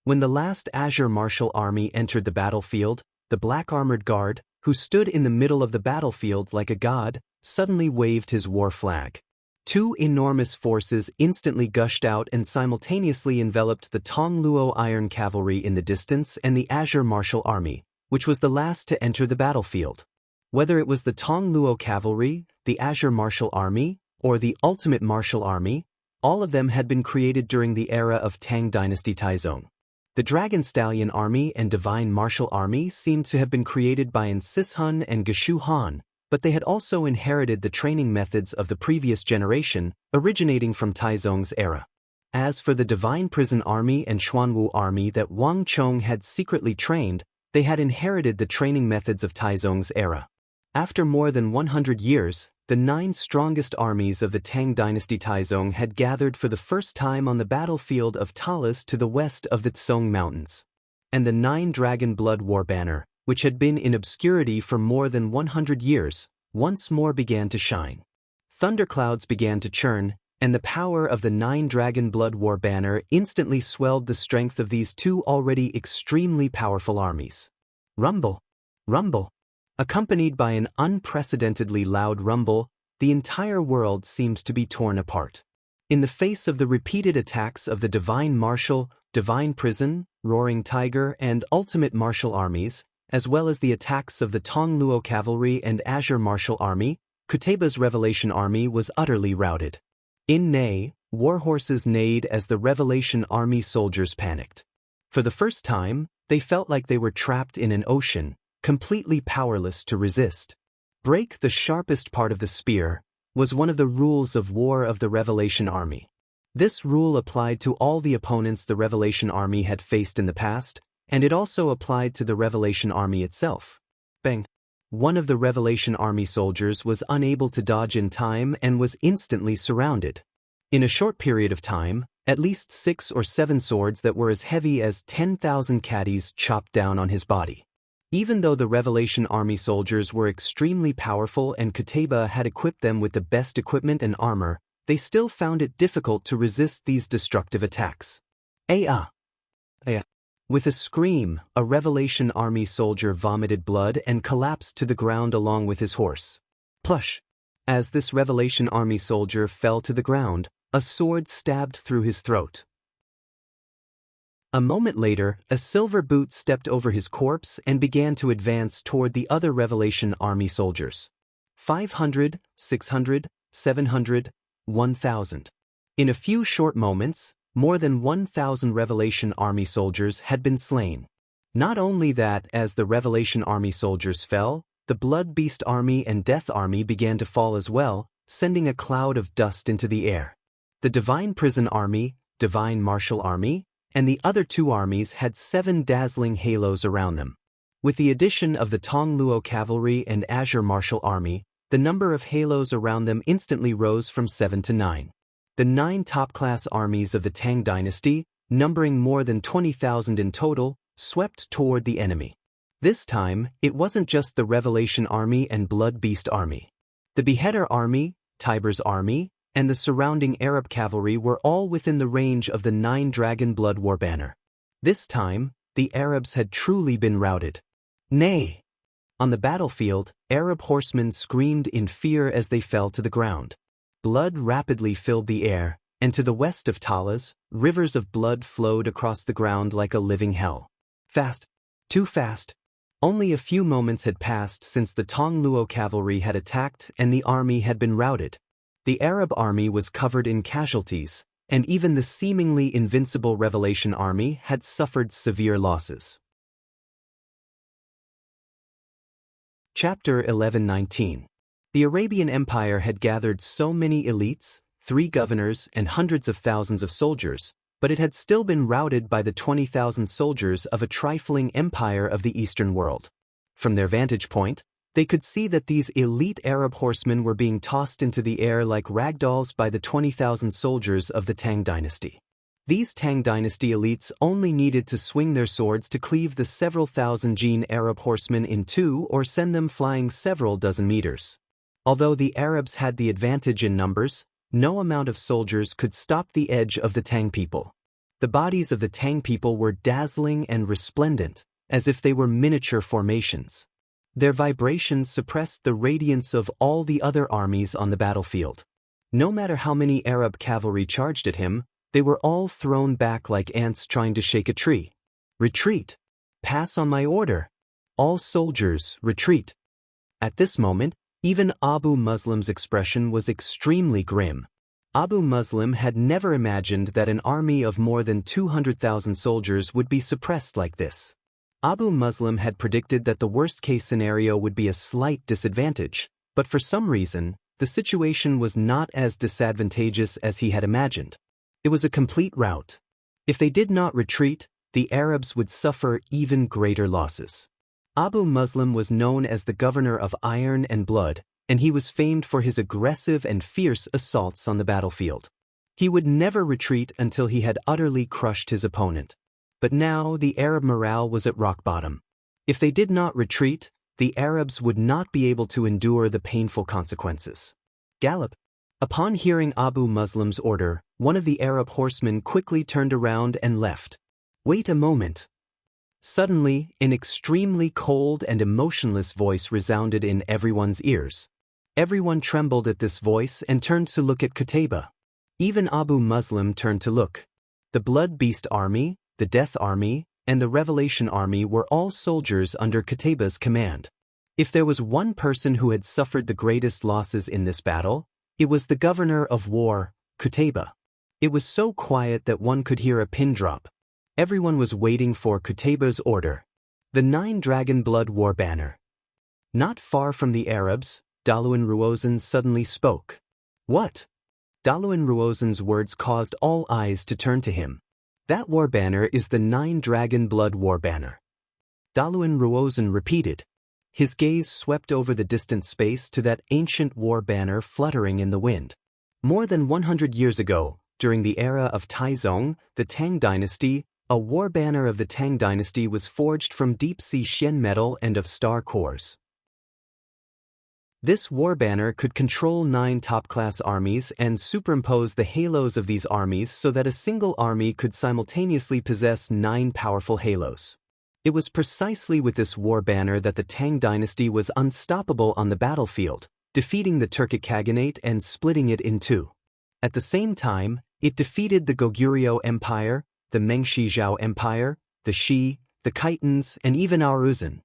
When the last Azure martial army entered the battlefield, the black armored guard, who stood in the middle of the battlefield like a god, suddenly waved his war flag. Two enormous forces instantly gushed out and simultaneously enveloped the Tong Luo Iron Cavalry in the distance and the Azure Martial Army, which was the last to enter the battlefield. Whether it was the Tong Luo Cavalry, the Azure Martial Army, or the Ultimate Martial Army, all of them had been created during the era of Tang Dynasty Taizong. The Dragon Stallion Army and Divine Martial Army seemed to have been created by An Sishun and Geshu Han, but they had also inherited the training methods of the previous generation, originating from Taizong's era. As for the Divine Prison Army and Xuanwu Army that Wang Chong had secretly trained, they had inherited the training methods of Taizong's era. After more than 100 years, the 9 strongest armies of the Tang Dynasty Taizong had gathered for the first time on the battlefield of Talas to the west of the Tsong Mountains. And the 9 Dragon Blood War banner, which had been in obscurity for more than 100 years, once more began to shine. Thunderclouds began to churn, and the power of the 9 Dragon Blood War banner instantly swelled the strength of these two already extremely powerful armies. Rumble! Rumble! Accompanied by an unprecedentedly loud rumble, the entire world seemed to be torn apart. In the face of the repeated attacks of the Divine Martial, Divine Prison, Roaring Tiger, and Ultimate Martial armies, as well as the attacks of the Tong Luo Cavalry and Azure Martial Army, Kuteba's Revelation Army was utterly routed. In neigh, warhorses neighed as the Revelation Army soldiers panicked. For the first time, they felt like they were trapped in an ocean, completely powerless to resist. Break the sharpest part of the spear was one of the rules of war of the Revelation Army. This rule applied to all the opponents the Revelation Army had faced in the past, and it also applied to the Revelation Army itself. Bang! One of the Revelation Army soldiers was unable to dodge in time and was instantly surrounded. In a short period of time, at least 6 or 7 swords that were as heavy as 10,000 caddies chopped down on his body. Even though the Revelation Army soldiers were extremely powerful and Qutayba had equipped them with the best equipment and armor, they still found it difficult to resist these destructive attacks. With a scream, a Revelation Army soldier vomited blood and collapsed to the ground along with his horse. Plush! As this Revelation Army soldier fell to the ground, a sword stabbed through his throat. A moment later, a silver boot stepped over his corpse and began to advance toward the other Revelation Army soldiers. 500, 600, 700, 1,000. In a few short moments, more than 1,000 Revelation Army soldiers had been slain. Not only that, as the Revelation Army soldiers fell, the Blood Beast Army and Death Army began to fall as well, sending a cloud of dust into the air. The Divine Prison Army, Divine Martial Army, and the other two armies had 7 dazzling halos around them. With the addition of the Tong Luo Cavalry and Azure Martial Army, the number of halos around them instantly rose from 7 to 9. The 9 top-class armies of the Tang dynasty, numbering more than 20,000 in total, swept toward the enemy. This time, it wasn't just the Revelation Army and Blood Beast Army. The Beheader Army, Tiber's Army, and the surrounding Arab cavalry were all within the range of the 9 Dragon Blood War banner. This time, the Arabs had truly been routed. Nay! On the battlefield, Arab horsemen screamed in fear as they fell to the ground. Blood rapidly filled the air, and to the west of Talas, rivers of blood flowed across the ground like a living hell. Fast. Too fast. Only a few moments had passed since the Tong Luo cavalry had attacked and the army had been routed. The Arab army was covered in casualties, and even the seemingly invincible Revelation Army had suffered severe losses. Chapter 11:19. The Arabian Empire had gathered so many elites, 3 governors, and hundreds of thousands of soldiers, but it had still been routed by the 20,000 soldiers of a trifling empire of the Eastern world. From their vantage point, they could see that these elite Arab horsemen were being tossed into the air like ragdolls by the 20,000 soldiers of the Tang dynasty. These Tang dynasty elites only needed to swing their swords to cleave the several thousand Jin Arab horsemen in two or send them flying several dozen meters. Although the Arabs had the advantage in numbers, no amount of soldiers could stop the edge of the Tang people. The bodies of the Tang people were dazzling and resplendent, as if they were miniature formations. Their vibrations suppressed the radiance of all the other armies on the battlefield. No matter how many Arab cavalry charged at him, they were all thrown back like ants trying to shake a tree. Retreat! Pass on my order! All soldiers, retreat! At this moment, even Abu Muslim's expression was extremely grim. Abu Muslim had never imagined that an army of more than 200,000 soldiers would be suppressed like this. Abu Muslim had predicted that the worst-case scenario would be a slight disadvantage, but for some reason, the situation was not as disadvantageous as he had imagined. It was a complete rout. If they did not retreat, the Arabs would suffer even greater losses. Abu Muslim was known as the governor of iron and blood, and he was famed for his aggressive and fierce assaults on the battlefield. He would never retreat until he had utterly crushed his opponent. But now the Arab morale was at rock bottom. If they did not retreat, the Arabs would not be able to endure the painful consequences. Gallop! Upon hearing Abu Muslim's order, one of the Arab horsemen quickly turned around and left. Wait a moment. Suddenly, an extremely cold and emotionless voice resounded in everyone's ears. Everyone trembled at this voice and turned to look at Qutayba. Even Abu Muslim turned to look. The Blood Beast Army, the Death Army, and the Revelation Army were all soldiers under Qutayba's command. If there was one person who had suffered the greatest losses in this battle, it was the governor of war, Qutayba. It was so quiet that one could hear a pin drop. Everyone was waiting for Qutayba's order. The 9 Dragon Blood War banner. Not far from the Arabs, Daluin Ruozan suddenly spoke. What? Daluin Ruozan's words caused all eyes to turn to him. That war banner is the 9 Dragon Blood War banner. Daluin Ruozan repeated. His gaze swept over the distant space to that ancient war banner fluttering in the wind. More than 100 years ago, during the era of Taizong, the Tang dynasty, A war banner of the Tang dynasty was forged from deep-sea Xian metal and of star cores. This war banner could control 9 top-class armies and superimpose the halos of these armies so that a single army could simultaneously possess 9 powerful halos. It was precisely with this war banner that the Tang dynasty was unstoppable on the battlefield, defeating the Turkic Khaganate and splitting it in two. At the same time, it defeated the Goguryeo Empire, the Mengshi-Zhao Empire, the Shi, the Khitans, and even Auruzan.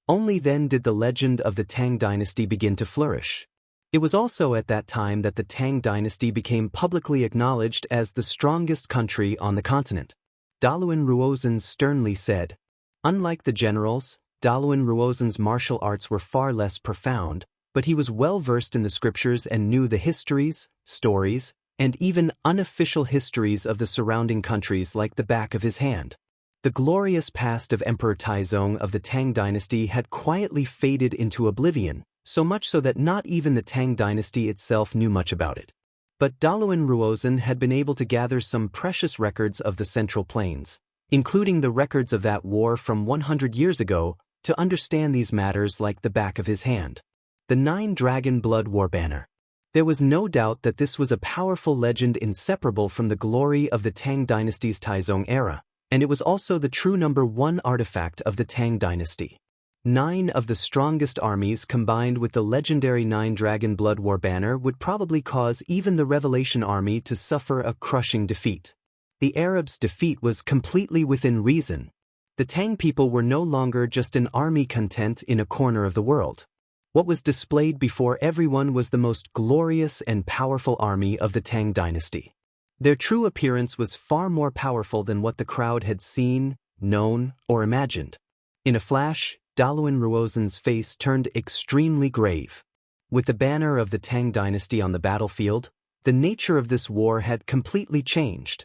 Only then did the legend of the Tang dynasty begin to flourish. It was also at that time that the Tang dynasty became publicly acknowledged as the strongest country on the continent. Daluan Ruozan sternly said. Unlike the generals, Daluan Ruozan's martial arts were far less profound, but he was well versed in the scriptures and knew the histories, stories, and even unofficial histories of the surrounding countries like the back of his hand. The glorious past of Emperor Taizong of the Tang dynasty had quietly faded into oblivion, so much so that not even the Tang dynasty itself knew much about it. But Daluan Ruozan had been able to gather some precious records of the Central Plains, including the records of that war from 100 years ago, to understand these matters like the back of his hand. The 9-Dragon Blood War Banner. There was no doubt that this was a powerful legend inseparable from the glory of the Tang dynasty's Taizong era, and it was also the true #1 artifact of the Tang dynasty. 9 of the strongest armies combined with the legendary 9-Dragon Blood War Banner would probably cause even the Revelation army to suffer a crushing defeat. The Arabs' defeat was completely within reason. The Tang people were no longer just an army content in a corner of the world. What was displayed before everyone was the most glorious and powerful army of the Tang dynasty. Their true appearance was far more powerful than what the crowd had seen, known, or imagined. In a flash, Daluan Ruozan's face turned extremely grave. With the banner of the Tang dynasty on the battlefield, the nature of this war had completely changed.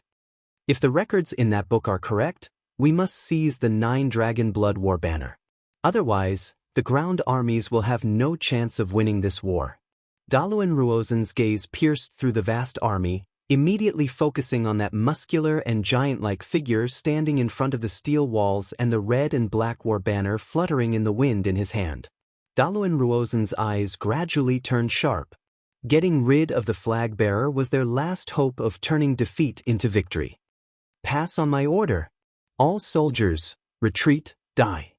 If the records in that book are correct, we must seize the 9-Dragon Blood War Banner. Otherwise, the ground armies will have no chance of winning this war. Daluan Ruozan's gaze pierced through the vast army, immediately focusing on that muscular and giant-like figure standing in front of the steel walls and the red and black war banner fluttering in the wind in his hand. Daluan Ruozan's eyes gradually turned sharp. Getting rid of the flag-bearer was their last hope of turning defeat into victory. Pass on my order. All soldiers, retreat, die.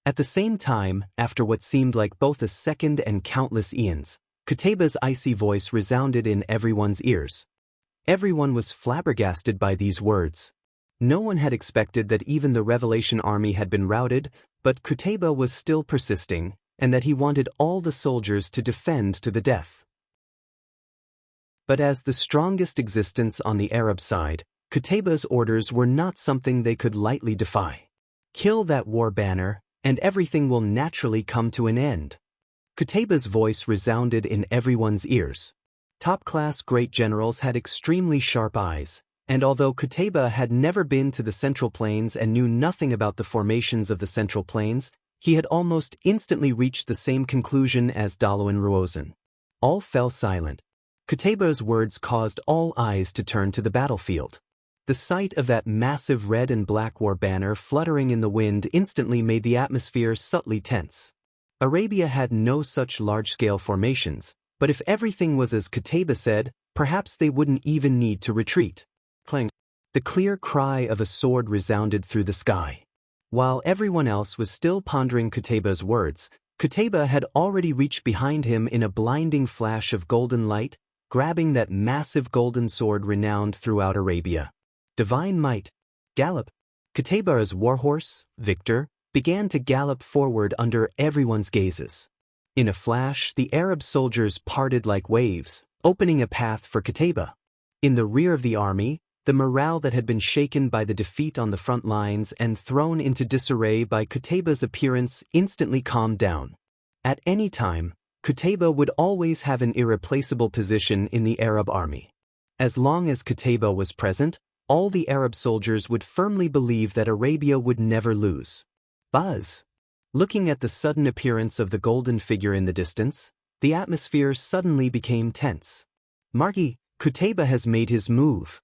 At the same time, after what seemed like both a second and countless eons, Qutaybah's icy voice resounded in everyone's ears. Everyone was flabbergasted by these words. No one had expected that even the Revelation army had been routed, but Qutaybah was still persisting, and that he wanted all the soldiers to defend to the death. But as the strongest existence on the Arab side, Qutaybah's orders were not something they could lightly defy. Kill that war banner, and everything will naturally come to an end. Qutaybah's voice resounded in everyone's ears. Top-class great generals had extremely sharp eyes, and although Qutaybah had never been to the Central Plains and knew nothing about the formations of the Central Plains, he had almost instantly reached the same conclusion as Daluan Ruozan. All fell silent. Qutaybah's words caused all eyes to turn to the battlefield. The sight of that massive red and black war banner fluttering in the wind instantly made the atmosphere subtly tense. Arabia had no such large-scale formations, but if everything was as Qutaybah said, perhaps they wouldn't even need to retreat. Clang! The clear cry of a sword resounded through the sky. While everyone else was still pondering Qutaybah's words, Qutaybah had already reached behind him in a blinding flash of golden light, grabbing that massive golden sword renowned throughout Arabia. Divine might. Gallop. Qutaybah's warhorse, Victor, began to gallop forward under everyone's gazes. In a flash, the Arab soldiers parted like waves, opening a path for Qutaybah. In the rear of the army, the morale that had been shaken by the defeat on the front lines and thrown into disarray by Qutaybah's appearance instantly calmed down. At any time, Qutaybah would always have an irreplaceable position in the Arab army. As long as Qutaybah was present, all the Arab soldiers would firmly believe that Arabia would never lose. Buzz! Looking at the sudden appearance of the golden figure in the distance, the atmosphere suddenly became tense. Marty, Qutaybah has made his move.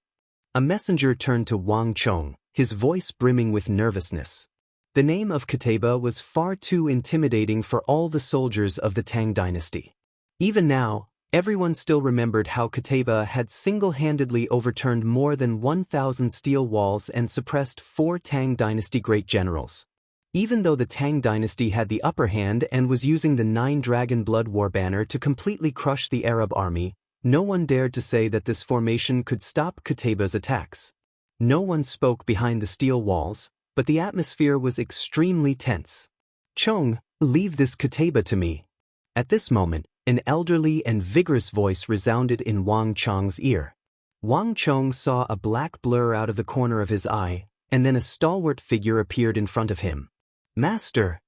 A messenger turned to Wang Chong, his voice brimming with nervousness. The name of Qutayba was far too intimidating for all the soldiers of the Tang dynasty. Even now, everyone still remembered how Qutayba had single-handedly overturned more than 1,000 steel walls and suppressed 4 Tang dynasty great generals. Even though the Tang dynasty had the upper hand and was using the 9-dragon blood war banner to completely crush the Arab army, no one dared to say that this formation could stop Qutayba's attacks. No one spoke behind the steel walls, but the atmosphere was extremely tense. "Chong, leave this Qutayba to me." At this moment, an elderly and vigorous voice resounded in Wang Chong's ear. Wang Chong saw a black blur out of the corner of his eye, and then a stalwart figure appeared in front of him. "Master!"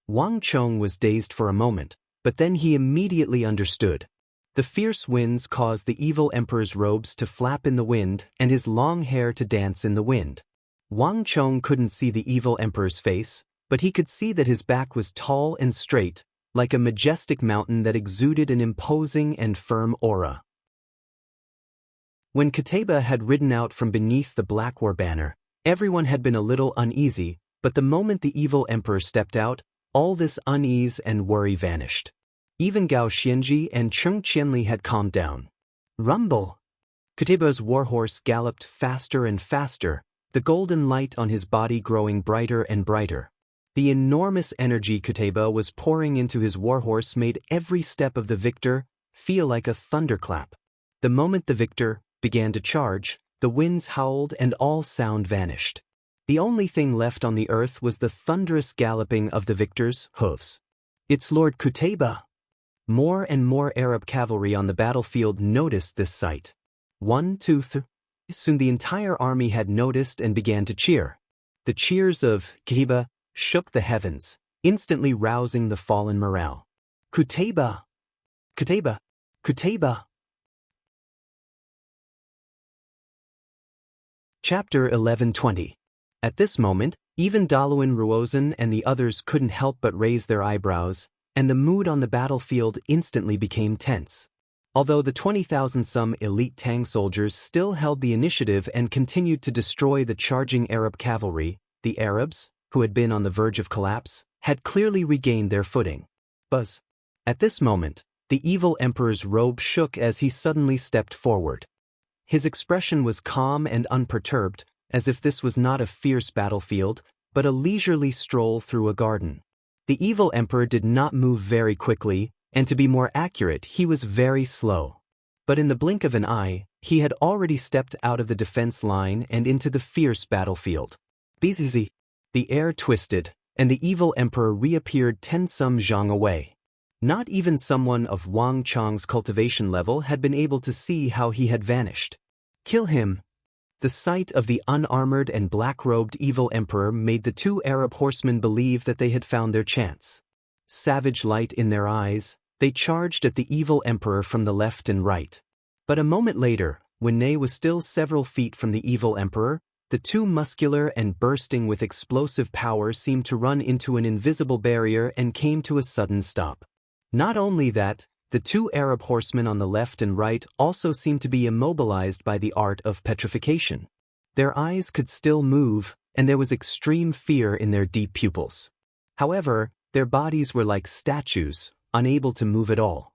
Wang Chong was dazed for a moment, but then he immediately understood. The fierce winds caused the evil emperor's robes to flap in the wind and his long hair to dance in the wind. Wang Chong couldn't see the evil emperor's face, but he could see that his back was tall and straight, like a majestic mountain that exuded an imposing and firm aura. When Qutayba had ridden out from beneath the Black War banner, everyone had been a little uneasy, but the moment the evil emperor stepped out, all this unease and worry vanished. Even Gao Xianji and Cheng Qianli had calmed down. Rumble! Qutayba's warhorse galloped faster and faster, the golden light on his body growing brighter and brighter. The enormous energy Qutayba was pouring into his warhorse made every step of the victor feel like a thunderclap. The moment the victor began to charge, the winds howled and all sound vanished. The only thing left on the earth was the thunderous galloping of the victor's hooves. "It's Lord Qutayba!" More and more Arab cavalry on the battlefield noticed this sight. 1, 2, 3. Soon the entire army had noticed and began to cheer. The cheers of Qutayba shook the heavens, instantly rousing the fallen morale. "Qutayba! Qutayba! Qutayba!" Chapter 11:20. At this moment, even Daluan Ruozan and the others couldn't help but raise their eyebrows, and the mood on the battlefield instantly became tense. Although the 20,000-some elite Tang soldiers still held the initiative and continued to destroy the charging Arab cavalry, the Arabs, who had been on the verge of collapse, had clearly regained their footing. Buzz! At this moment, the evil emperor's robe shook as he suddenly stepped forward. His expression was calm and unperturbed, as if this was not a fierce battlefield, but a leisurely stroll through a garden. The evil emperor did not move very quickly, and to be more accurate, he was very slow. But in the blink of an eye, he had already stepped out of the defense line and into the fierce battlefield. Bzz. The air twisted, and the evil emperor reappeared 10-some zhang away. Not even someone of Wang Chong's cultivation level had been able to see how he had vanished. "Kill him!" The sight of the unarmored and black-robed evil emperor made the 2 Arab horsemen believe that they had found their chance. Savage light in their eyes, they charged at the evil emperor from the left and right. But a moment later, when Ney was still several feet from the evil emperor, the 2 muscular and bursting with explosive power seemed to run into an invisible barrier and came to a sudden stop. Not only that, the 2 Arab horsemen on the left and right also seemed to be immobilized by the art of petrification. Their eyes could still move, and there was extreme fear in their deep pupils. However, their bodies were like statues, unable to move at all.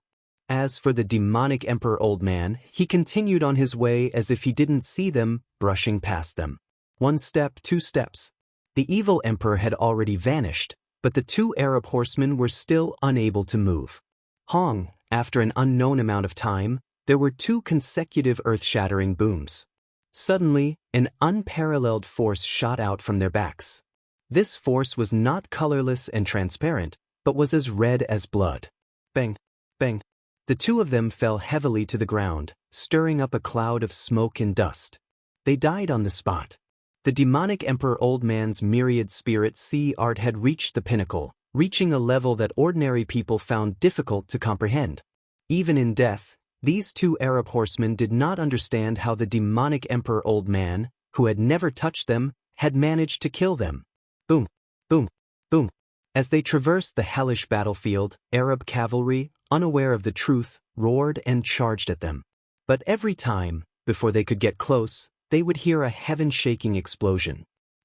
As for the demonic Emperor Old Man, he continued on his way as if he didn't see them, brushing past them. 1 step, 2 steps. The evil emperor had already vanished, but the 2 Arab horsemen were still unable to move. Hong, after an unknown amount of time, there were 2 consecutive earth-shattering booms. Suddenly, an unparalleled force shot out from their backs. This force was not colorless and transparent, but was as red as blood. Bang! Bang! The 2 of them fell heavily to the ground, stirring up a cloud of smoke and dust. They died on the spot. The demonic Emperor Old Man's myriad spirit sea art had reached the pinnacle, reaching a level that ordinary people found difficult to comprehend. Even in death, these 2 Arab horsemen did not understand how the demonic Emperor Old Man, who had never touched them, had managed to kill them. Boom! Boom! Boom! As they traversed the hellish battlefield, Arab cavalry, unaware of the truth, roared and charged at them. But every time, before they could get close, they would hear a heaven-shaking explosion.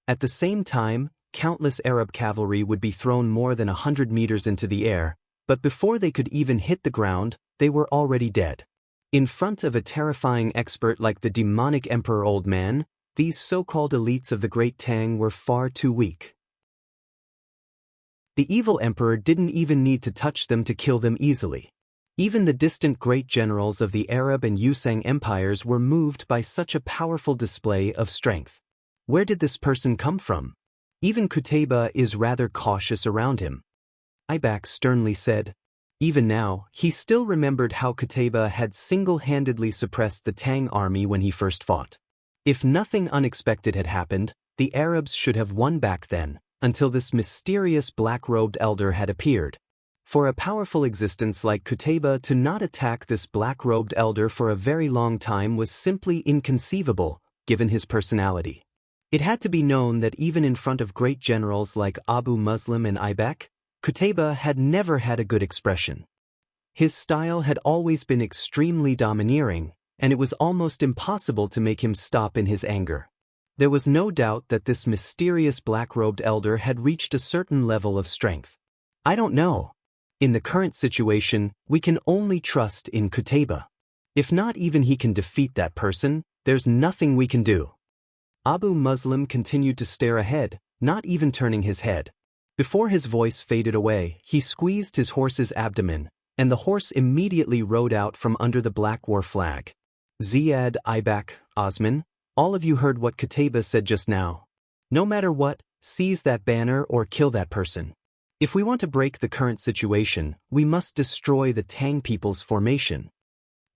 At the same time, countless Arab cavalry would be thrown more than 100 meters into the air, but before they could even hit the ground, they were already dead. In front of a terrifying expert like the demonic Emperor Old Man, these so-called elites of the Great Tang were far too weak. The evil emperor didn't even need to touch them to kill them easily. Even the distant great generals of the Arab and Yusang empires were moved by such a powerful display of strength. Where did this person come from? Even Qutayba is rather cautious around him. Ibak sternly said. Even now, he still remembered how Qutayba had single-handedly suppressed the Tang army when he first fought. If nothing unexpected had happened, the Arabs should have won back then, until this mysterious black-robed elder had appeared. For a powerful existence like Qutayba to not attack this black-robed elder for a very long time was simply inconceivable, given his personality. It had to be known that even in front of great generals like Abu Muslim and Ibak, Qutayba had never had a good expression. His style had always been extremely domineering, and it was almost impossible to make him stop in his anger. There was no doubt that this mysterious black-robed elder had reached a certain level of strength. I don't know. In the current situation, we can only trust in Qutayba. If not even he can defeat that person, there's nothing we can do. Abu Muslim continued to stare ahead, not even turning his head. Before his voice faded away, he squeezed his horse's abdomen, and the horse immediately rode out from under the black war flag. Ziyad, Ibak, Osman, all of you heard what Qutayba said just now. No matter what, seize that banner or kill that person. If we want to break the current situation, we must destroy the Tang people's formation.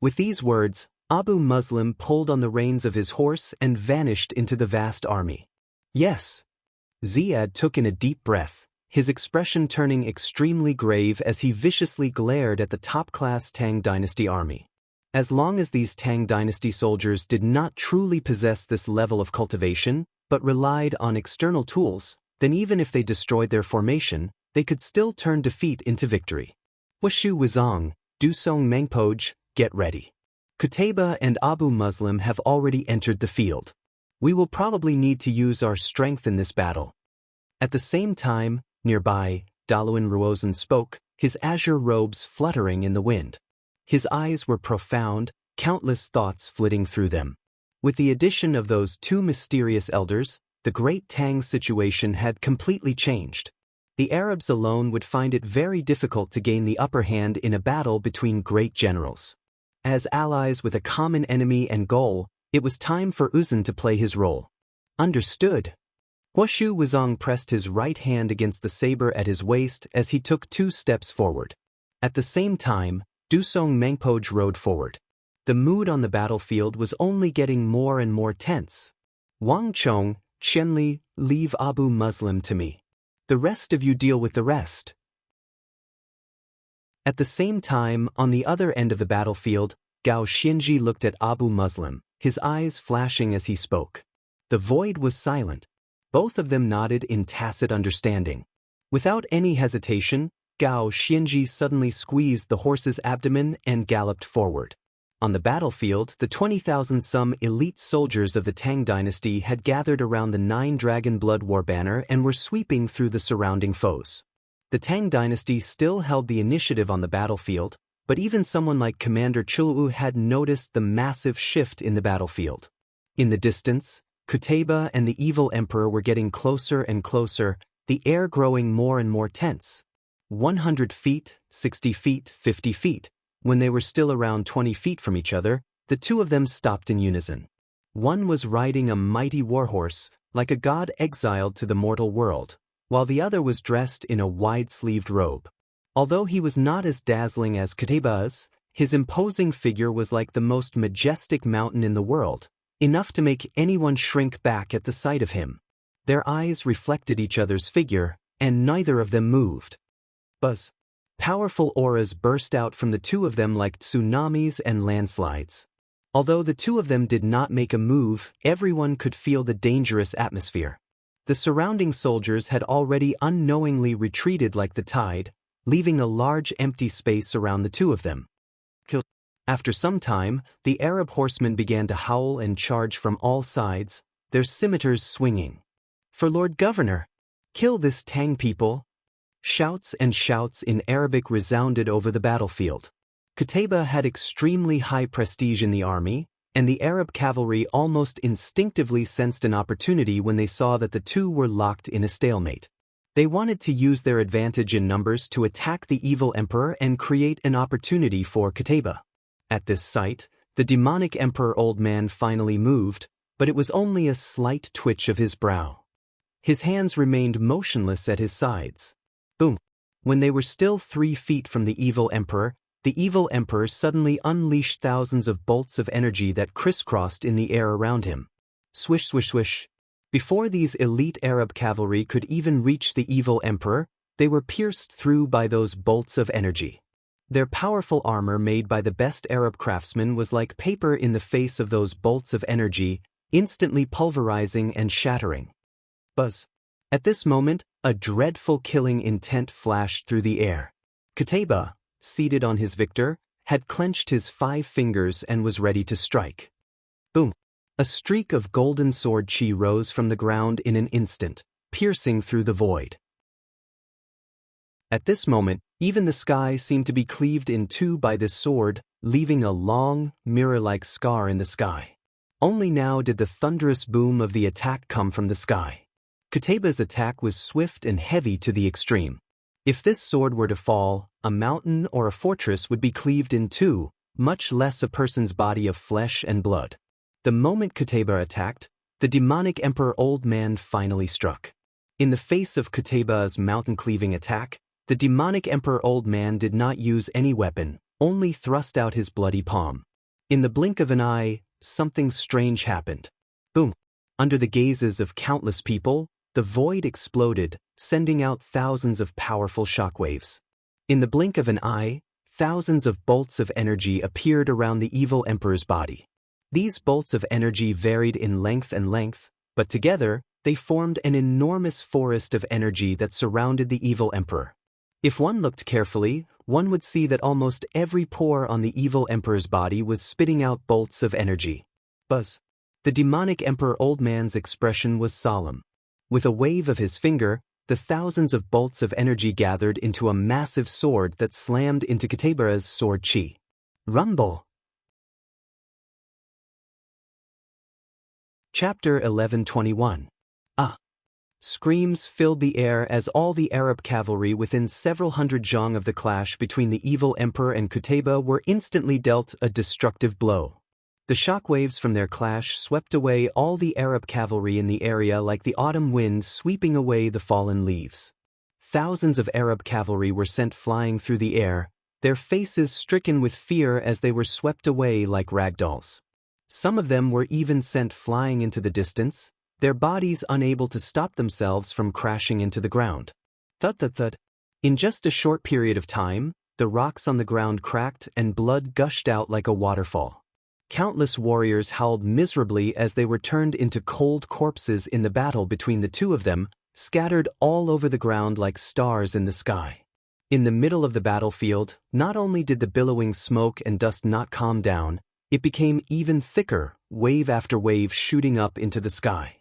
With these words, Abu Muslim pulled on the reins of his horse and vanished into the vast army. Yes. Ziyad took in a deep breath, his expression turning extremely grave as he viciously glared at the top-class Tang dynasty army. As long as these Tang dynasty soldiers did not truly possess this level of cultivation, but relied on external tools, then even if they destroyed their formation, they could still turn defeat into victory. Washu Wizong, Dusong Mengpoj, get ready. Qutayba and Abu Muslim have already entered the field. We will probably need to use our strength in this battle. At the same time, nearby, Daluin Ruozan spoke, his azure robes fluttering in the wind. His eyes were profound, countless thoughts flitting through them. With the addition of those two mysterious elders, the Great Tang situation had completely changed. The Arabs alone would find it very difficult to gain the upper hand in a battle between great generals. As allies with a common enemy and goal, it was time for Uzun to play his role. Understood. Washu Wizong pressed his right hand against the saber at his waist as he took 2 steps forward. At the same time, Dusong Mengpoj rode forward. The mood on the battlefield was only getting more and more tense. Wang Chong, Qianli, leave Abu Muslim to me. The rest of you deal with the rest. At the same time, on the other end of the battlefield, Gao Xianji looked at Abu Muslim, his eyes flashing as he spoke. The void was silent. Both of them nodded in tacit understanding. Without any hesitation, Gao Xianji suddenly squeezed the horse's abdomen and galloped forward. On the battlefield, the 20,000-some elite soldiers of the Tang dynasty had gathered around the 9-dragon blood war banner and were sweeping through the surrounding foes. The Tang dynasty still held the initiative on the battlefield, but even someone like Commander Chulu had noticed the massive shift in the battlefield. In the distance, Qutayba and the evil emperor were getting closer and closer, the air growing more and more tense. 100 feet, 60 feet, 50 feet. When they were still around 20 feet from each other, the two of them stopped in unison. One was riding a mighty warhorse, like a god exiled to the mortal world, while the other was dressed in a wide-sleeved robe. Although he was not as dazzling as Qutayba's, his imposing figure was like the most majestic mountain in the world, enough to make anyone shrink back at the sight of him. Their eyes reflected each other's figure, and neither of them moved. Buzz. Powerful auras burst out from the two of them like tsunamis and landslides. Although the two of them did not make a move, everyone could feel the dangerous atmosphere. The surrounding soldiers had already unknowingly retreated like the tide, leaving a large empty space around the two of them. After some time, the Arab horsemen began to howl and charge from all sides, their scimitars swinging. For Lord Governor! Kill this Tang people! Shouts and shouts in Arabic resounded over the battlefield. Qutayba had extremely high prestige in the army, and the Arab cavalry almost instinctively sensed an opportunity when they saw that the two were locked in a stalemate. They wanted to use their advantage in numbers to attack the evil emperor and create an opportunity for Qutayba. At this sight, the demonic emperor old man finally moved, but it was only a slight twitch of his brow. His hands remained motionless at his sides. Boom! When they were still 3 feet from the evil emperor suddenly unleashed thousands of bolts of energy that crisscrossed in the air around him. Swish, swish, swish. Before these elite Arab cavalry could even reach the evil emperor, they were pierced through by those bolts of energy. Their powerful armor made by the best Arab craftsmen was like paper in the face of those bolts of energy, instantly pulverizing and shattering. Buzz. At this moment, a dreadful killing intent flashed through the air. Qutayba, seated on his victor, had clenched his 5 fingers and was ready to strike. Boom! A streak of golden sword chi rose from the ground in an instant, piercing through the void. At this moment, even the sky seemed to be cleaved in two by this sword, leaving a long, mirror-like scar in the sky. Only now did the thunderous boom of the attack come from the sky. Qutayba's attack was swift and heavy to the extreme. If this sword were to fall, a mountain or a fortress would be cleaved in two, much less a person's body of flesh and blood. The moment Qutayba attacked, the demonic emperor old man finally struck. In the face of Qutayba's mountain-cleaving attack, the demonic emperor old man did not use any weapon, only thrust out his bloody palm. In the blink of an eye, something strange happened. Boom! Under the gazes of countless people, the void exploded, sending out thousands of powerful shockwaves. In the blink of an eye, thousands of bolts of energy appeared around the evil emperor's body. These bolts of energy varied in length, but together, they formed an enormous forest of energy that surrounded the evil emperor. If one looked carefully, one would see that almost every pore on the evil emperor's body was spitting out bolts of energy. Buzz. The demonic emperor old man's expression was solemn. With a wave of his finger, the thousands of bolts of energy gathered into a massive sword that slammed into Qutayba's sword chi. Rumble! Chapter 11:21. Screams filled the air as all the Arab cavalry within several hundred zhang of the clash between the evil emperor and Qutayba were instantly dealt a destructive blow. The shockwaves from their clash swept away all the Arab cavalry in the area like the autumn wind sweeping away the fallen leaves. Thousands of Arab cavalry were sent flying through the air, their faces stricken with fear as they were swept away like ragdolls. Some of them were even sent flying into the distance, their bodies unable to stop themselves from crashing into the ground. Thud thud thud. In just a short period of time, the rocks on the ground cracked and blood gushed out like a waterfall. Countless warriors howled miserably as they were turned into cold corpses in the battle between the two of them, scattered all over the ground like stars in the sky. In the middle of the battlefield, not only did the billowing smoke and dust not calm down, it became even thicker, wave after wave shooting up into the sky.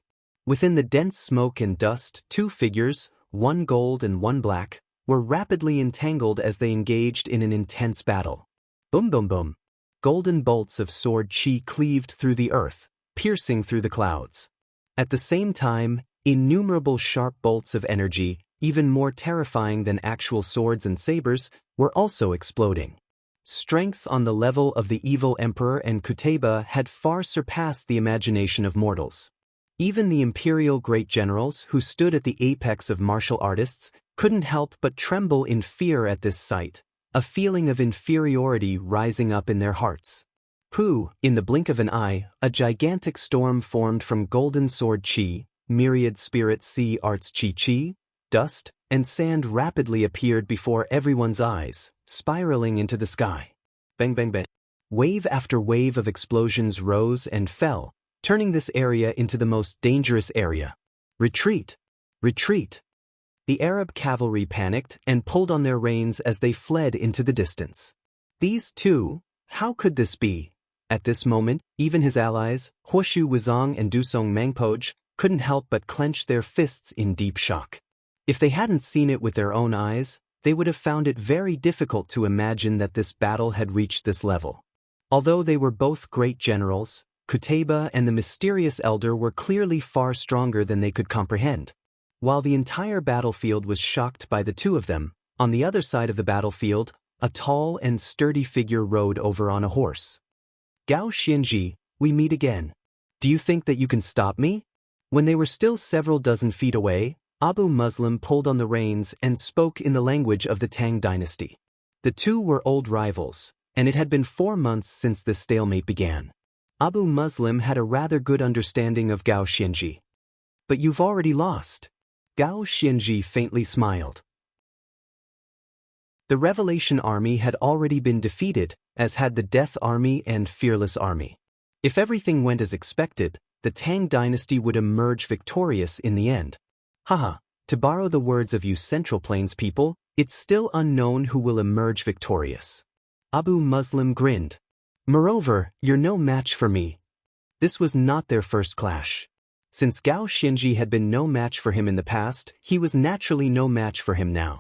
Within the dense smoke and dust, 2 figures, one gold and one black, were rapidly entangled as they engaged in an intense battle. Boom boom boom. Golden bolts of sword chi cleaved through the earth, piercing through the clouds. At the same time, innumerable sharp bolts of energy, even more terrifying than actual swords and sabers, were also exploding. Strength on the level of the evil emperor and Qutayba had far surpassed the imagination of mortals. Even the imperial great generals who stood at the apex of martial artists couldn't help but tremble in fear at this sight, a feeling of inferiority rising up in their hearts. In the blink of an eye, a gigantic storm formed from golden sword chi, myriad spirit sea arts chi, dust, and sand rapidly appeared before everyone's eyes, spiraling into the sky. Bang bang bang. Wave after wave of explosions rose and fell, turning this area into the most dangerous area. Retreat! Retreat! The Arab cavalry panicked and pulled on their reins as they fled into the distance. These two, how could this be? At this moment, even his allies, Huoshu Wuzong and Dusong Mangpoj, couldn't help but clench their fists in deep shock. If they hadn't seen it with their own eyes, they would have found it very difficult to imagine that this battle had reached this level. Although they were both great generals, Qutayba and the mysterious elder were clearly far stronger than they could comprehend. While the entire battlefield was shocked by the two of them, on the other side of the battlefield, a tall and sturdy figure rode over on a horse. "Gao Xianji, we meet again. Do you think that you can stop me?" When they were still several dozen feet away, Abu Muslim pulled on the reins and spoke in the language of the Tang dynasty. The two were old rivals, and it had been 4 months since this stalemate began. Abu Muslim had a rather good understanding of Gao Xianji. "But you've already lost." Gao Xianji faintly smiled. The Revelation Army had already been defeated, as had the Death Army and Fearless Army. If everything went as expected, the Tang dynasty would emerge victorious in the end. Haha, to borrow the words of you Central Plains people, it's still unknown who will emerge victorious. Abu Muslim grinned. "Moreover, you're no match for me." This was not their first clash. Since Gao Xianji had been no match for him in the past, he was naturally no match for him now.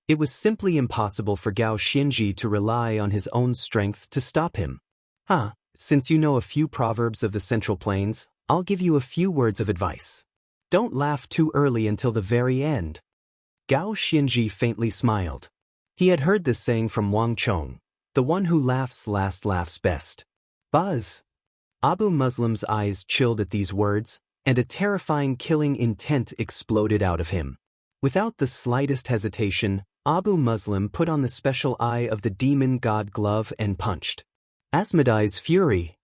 It was simply impossible for Gao Xianji to rely on his own strength to stop him. Since you know a few proverbs of the Central Plains, I'll give you a few words of advice. Don't laugh too early until the very end. Gao Xianji faintly smiled. He had heard this saying from Wang Chong, "The one who laughs last laughs best." Buzz! Abu Muslim's eyes chilled at these words, and a terrifying killing intent exploded out of him. Without the slightest hesitation, Abu Muslim put on the special eye of the demon god glove and punched. Asmodee's fury!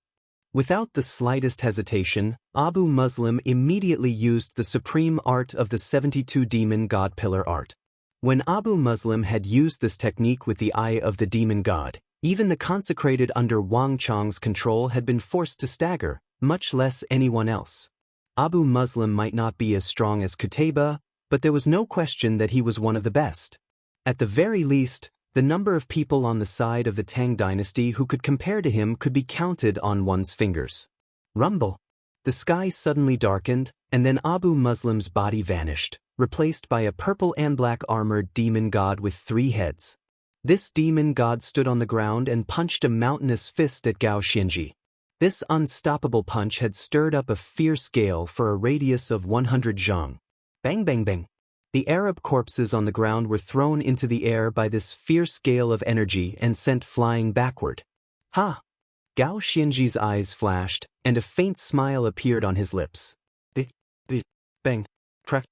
Without the slightest hesitation, Abu Muslim immediately used the supreme art of the 72 demon god pillar art. When Abu Muslim had used this technique with the eye of the demon god, even the consecrated under Wang Chong's control had been forced to stagger, much less anyone else. Abu Muslim might not be as strong as Qutayba, but there was no question that he was one of the best. At the very least, the number of people on the side of the Tang dynasty who could compare to him could be counted on one's fingers. Rumble! The sky suddenly darkened, and then Abu Muslim's body vanished, replaced by a purple and black armored demon god with 3 heads. This demon god stood on the ground and punched a mountainous fist at Gao Xianji. This unstoppable punch had stirred up a fierce gale for a radius of 100 zhang. Bang bang bang! The Arab corpses on the ground were thrown into the air by this fierce gale of energy and sent flying backward. Ha! Gao Xianji's eyes flashed, and a faint smile appeared on his lips. Bang! Crack!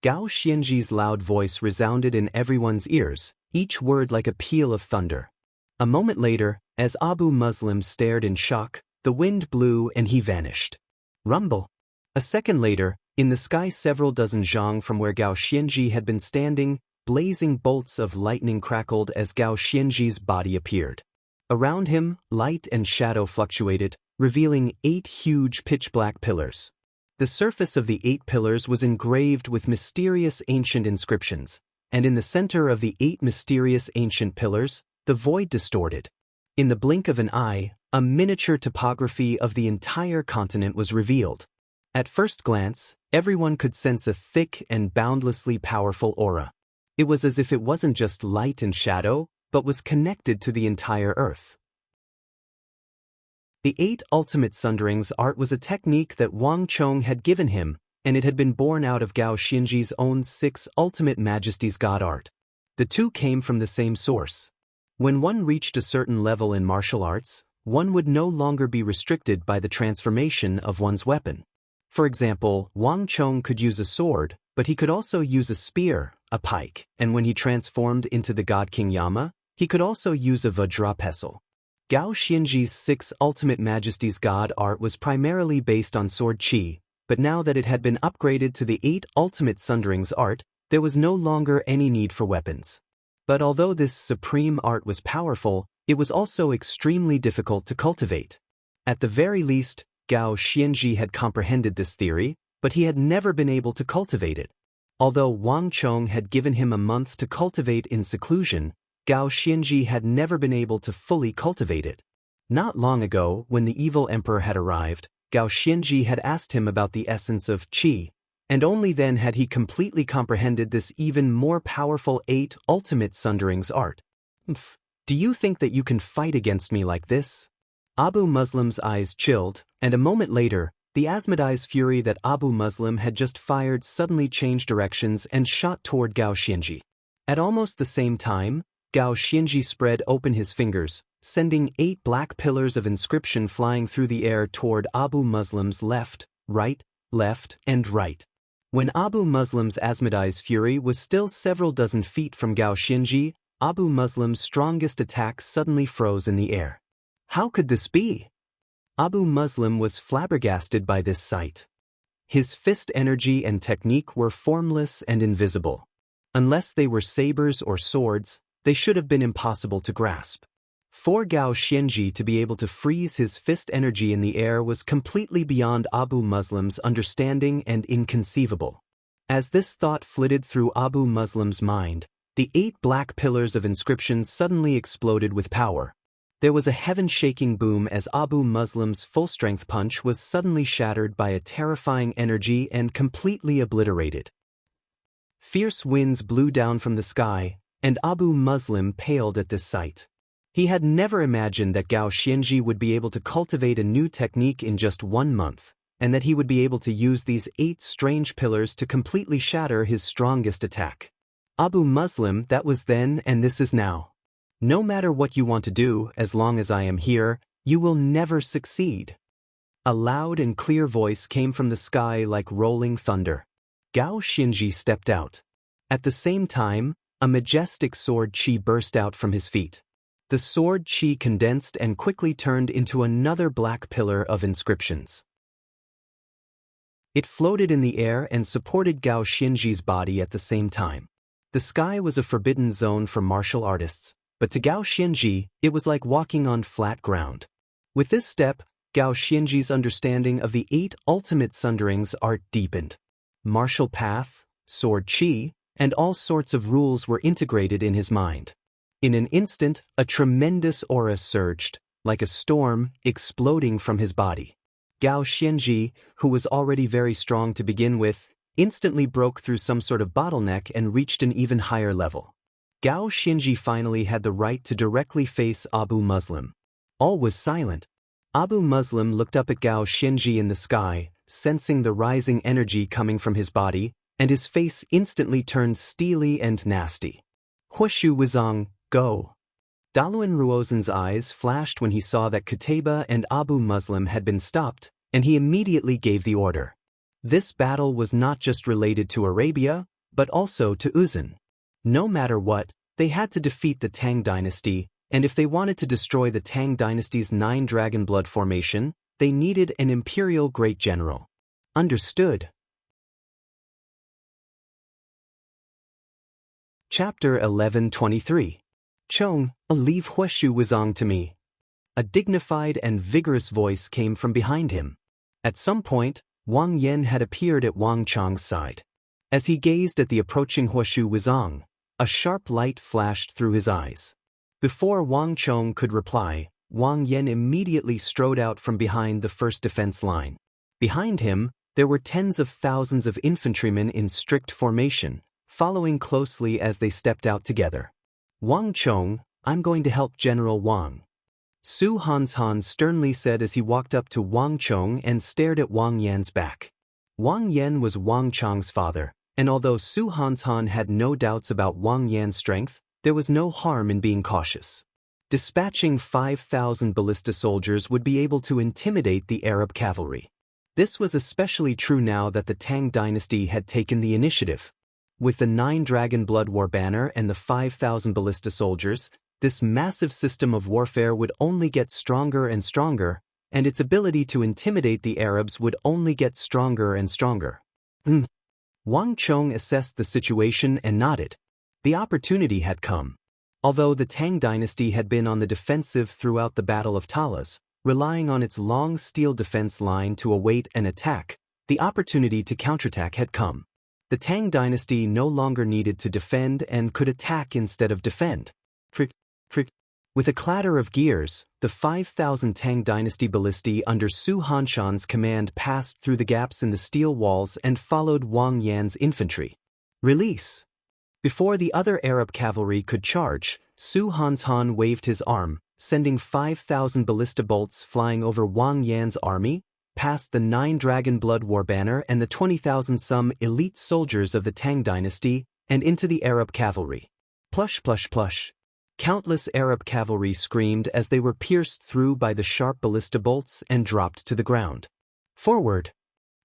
Gao Xianji's loud voice resounded in everyone's ears, each word like a peal of thunder. A moment later, as Abu Muslim stared in shock, the wind blew and he vanished. Rumble! A second later, in the sky several dozen zhang from where Gao Xianji had been standing, blazing bolts of lightning crackled as Gao Xianji's body appeared. Around him, light and shadow fluctuated, revealing 8 huge pitch-black pillars. The surface of the 8 pillars was engraved with mysterious ancient inscriptions, and in the center of the 8 mysterious ancient pillars, the void distorted. In the blink of an eye, a miniature topography of the entire continent was revealed. At first glance, everyone could sense a thick and boundlessly powerful aura. It was as if it wasn't just light and shadow, but was connected to the entire earth. The 8 ultimate sunderings art was a technique that Wang Chong had given him, and it had been born out of Gao Xianji's own 6 ultimate majesties god art. The two came from the same source. When one reached a certain level in martial arts, one would no longer be restricted by the transformation of one's weapon. For example, Wang Chong could use a sword, but he could also use a spear, a pike, and when he transformed into the god King Yama, he could also use a Vajra pestle. Gao Xianji's 6 ultimate majesties god art was primarily based on sword qi, but now that it had been upgraded to the 8 ultimate sunderings art, there was no longer any need for weapons. But although this supreme art was powerful, it was also extremely difficult to cultivate. At the very least, Gao Xianji had comprehended this theory, but he had never been able to cultivate it. Although Wang Chong had given him a month to cultivate in seclusion, Gao Xianji had never been able to fully cultivate it. Not long ago, when the evil emperor had arrived, Gao Xianji had asked him about the essence of qi, and only then had he completely comprehended this even more powerful 8 ultimate sunderings art. Do you think that you can fight against me like this? Abu Muslim's eyes chilled, and a moment later, the Asmodee's fury that Abu Muslim had just fired suddenly changed directions and shot toward Gao Xianji. At almost the same time, Gao Xianji spread open his fingers, sending 8 black pillars of inscription flying through the air toward Abu Muslim's left, and right. When Abu Muslim's Asmodee's fury was still several dozen feet from Gao Xianji, Abu Muslim's strongest attack suddenly froze in the air. How could this be? Abu Muslim was flabbergasted by this sight. His fist energy and technique were formless and invisible. Unless they were sabers or swords, they should have been impossible to grasp. For Gao Xianji to be able to freeze his fist energy in the air was completely beyond Abu Muslim's understanding and inconceivable. As this thought flitted through Abu Muslim's mind, the 8 black pillars of inscription suddenly exploded with power. There was a heaven-shaking boom as Abu Muslim's full-strength punch was suddenly shattered by a terrifying energy and completely obliterated. Fierce winds blew down from the sky, and Abu Muslim paled at this sight. He had never imagined that Gao Xianji would be able to cultivate a new technique in just 1 month, and that he would be able to use these 8 strange pillars to completely shatter his strongest attack. Abu Muslim, that was then and this is now. No matter what you want to do, as long as I am here, you will never succeed. A loud and clear voice came from the sky like rolling thunder. Gao Xianji stepped out. At the same time, a majestic sword qi burst out from his feet. The sword qi condensed and quickly turned into another black pillar of inscriptions. It floated in the air and supported Gao Xianji's body at the same time. The sky was a forbidden zone for martial artists, but to Gao Xianji, it was like walking on flat ground. With this step, Gao Xianji's understanding of the 8 ultimate sunderings art deepened. Martial path, sword qi, and all sorts of rules were integrated in his mind. In an instant, a tremendous aura surged, like a storm, exploding from his body. Gao Xianji, who was already very strong to begin with, instantly broke through some sort of bottleneck and reached an even higher level. Gao Xianji finally had the right to directly face Abu Muslim. All was silent. Abu Muslim looked up at Gao Xianji in the sky, sensing the rising energy coming from his body, and his face instantly turned steely and nasty. Huoshu Wuzong, go! Daluan Ruozen's eyes flashed when he saw that Qutayba and Abu Muslim had been stopped, and he immediately gave the order. This battle was not just related to Arabia, but also to Uzan. No matter what, they had to defeat the Tang dynasty, and if they wanted to destroy the Tang dynasty's 9 dragon blood formation, they needed an imperial great general. Understood. Chapter 1123. Chong, leave Huoshu Wuzong to me. A dignified and vigorous voice came from behind him. At some point, Wang Yan had appeared at Wang Chong's side. As he gazed at the approaching Huoshu Wuzong, a sharp light flashed through his eyes. Before Wang Chong could reply, Wang Yan immediately strode out from behind the first defense line. Behind him, there were tens of thousands of infantrymen in strict formation, following closely as they stepped out together. Wang Chong, I'm going to help General Wang. Su Hanshan sternly said as he walked up to Wang Chong and stared at Wang Yan's back. Wang Yan was Wang Chong's father, and although Su Hanshan had no doubts about Wang Yan's strength, there was no harm in being cautious. Dispatching 5,000 ballista soldiers would be able to intimidate the Arab cavalry. This was especially true now that the Tang dynasty had taken the initiative. With the 9 dragon blood war banner and the 5,000 ballista soldiers, this massive system of warfare would only get stronger and stronger, and its ability to intimidate the Arabs would only get stronger and stronger. Wang Chong assessed the situation and nodded. The opportunity had come. Although the Tang dynasty had been on the defensive throughout the Battle of Talas, relying on its long steel defense line to await an attack, the opportunity to counterattack had come. The Tang dynasty no longer needed to defend and could attack instead of defend. With a clatter of gears, the 5,000 Tang Dynasty ballistae under Su Hanshan's command passed through the gaps in the steel walls and followed Wang Yan's infantry. Release! Before the other Arab cavalry could charge, Su Hanshan waved his arm, sending 5,000 ballista bolts flying over Wang Yan's army, past the 9 Dragon Blood War banner and the 20,000 some elite soldiers of the Tang Dynasty, and into the Arab cavalry. Plush plush plush. Countless Arab cavalry screamed as they were pierced through by the sharp ballista bolts and dropped to the ground. Forward!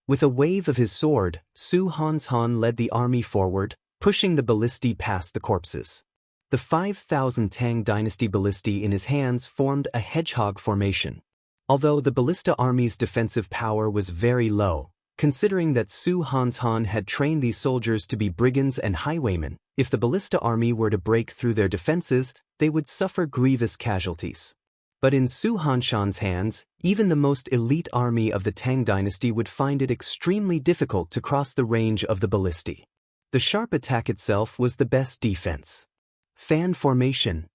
With a wave of his sword, Su Hanshan led the army forward, pushing the ballistae past the corpses. The 5,000 Tang Dynasty ballistae in his hands formed a hedgehog formation. Although the ballista army's defensive power was very low, considering that Su Hanshan had trained these soldiers to be brigands and highwaymen, if the ballista army were to break through their defenses, they would suffer grievous casualties. But in Su Hanshan's hands, even the most elite army of the Tang Dynasty would find it extremely difficult to cross the range of the ballistae. The sharp attack itself was the best defense. Fan formation.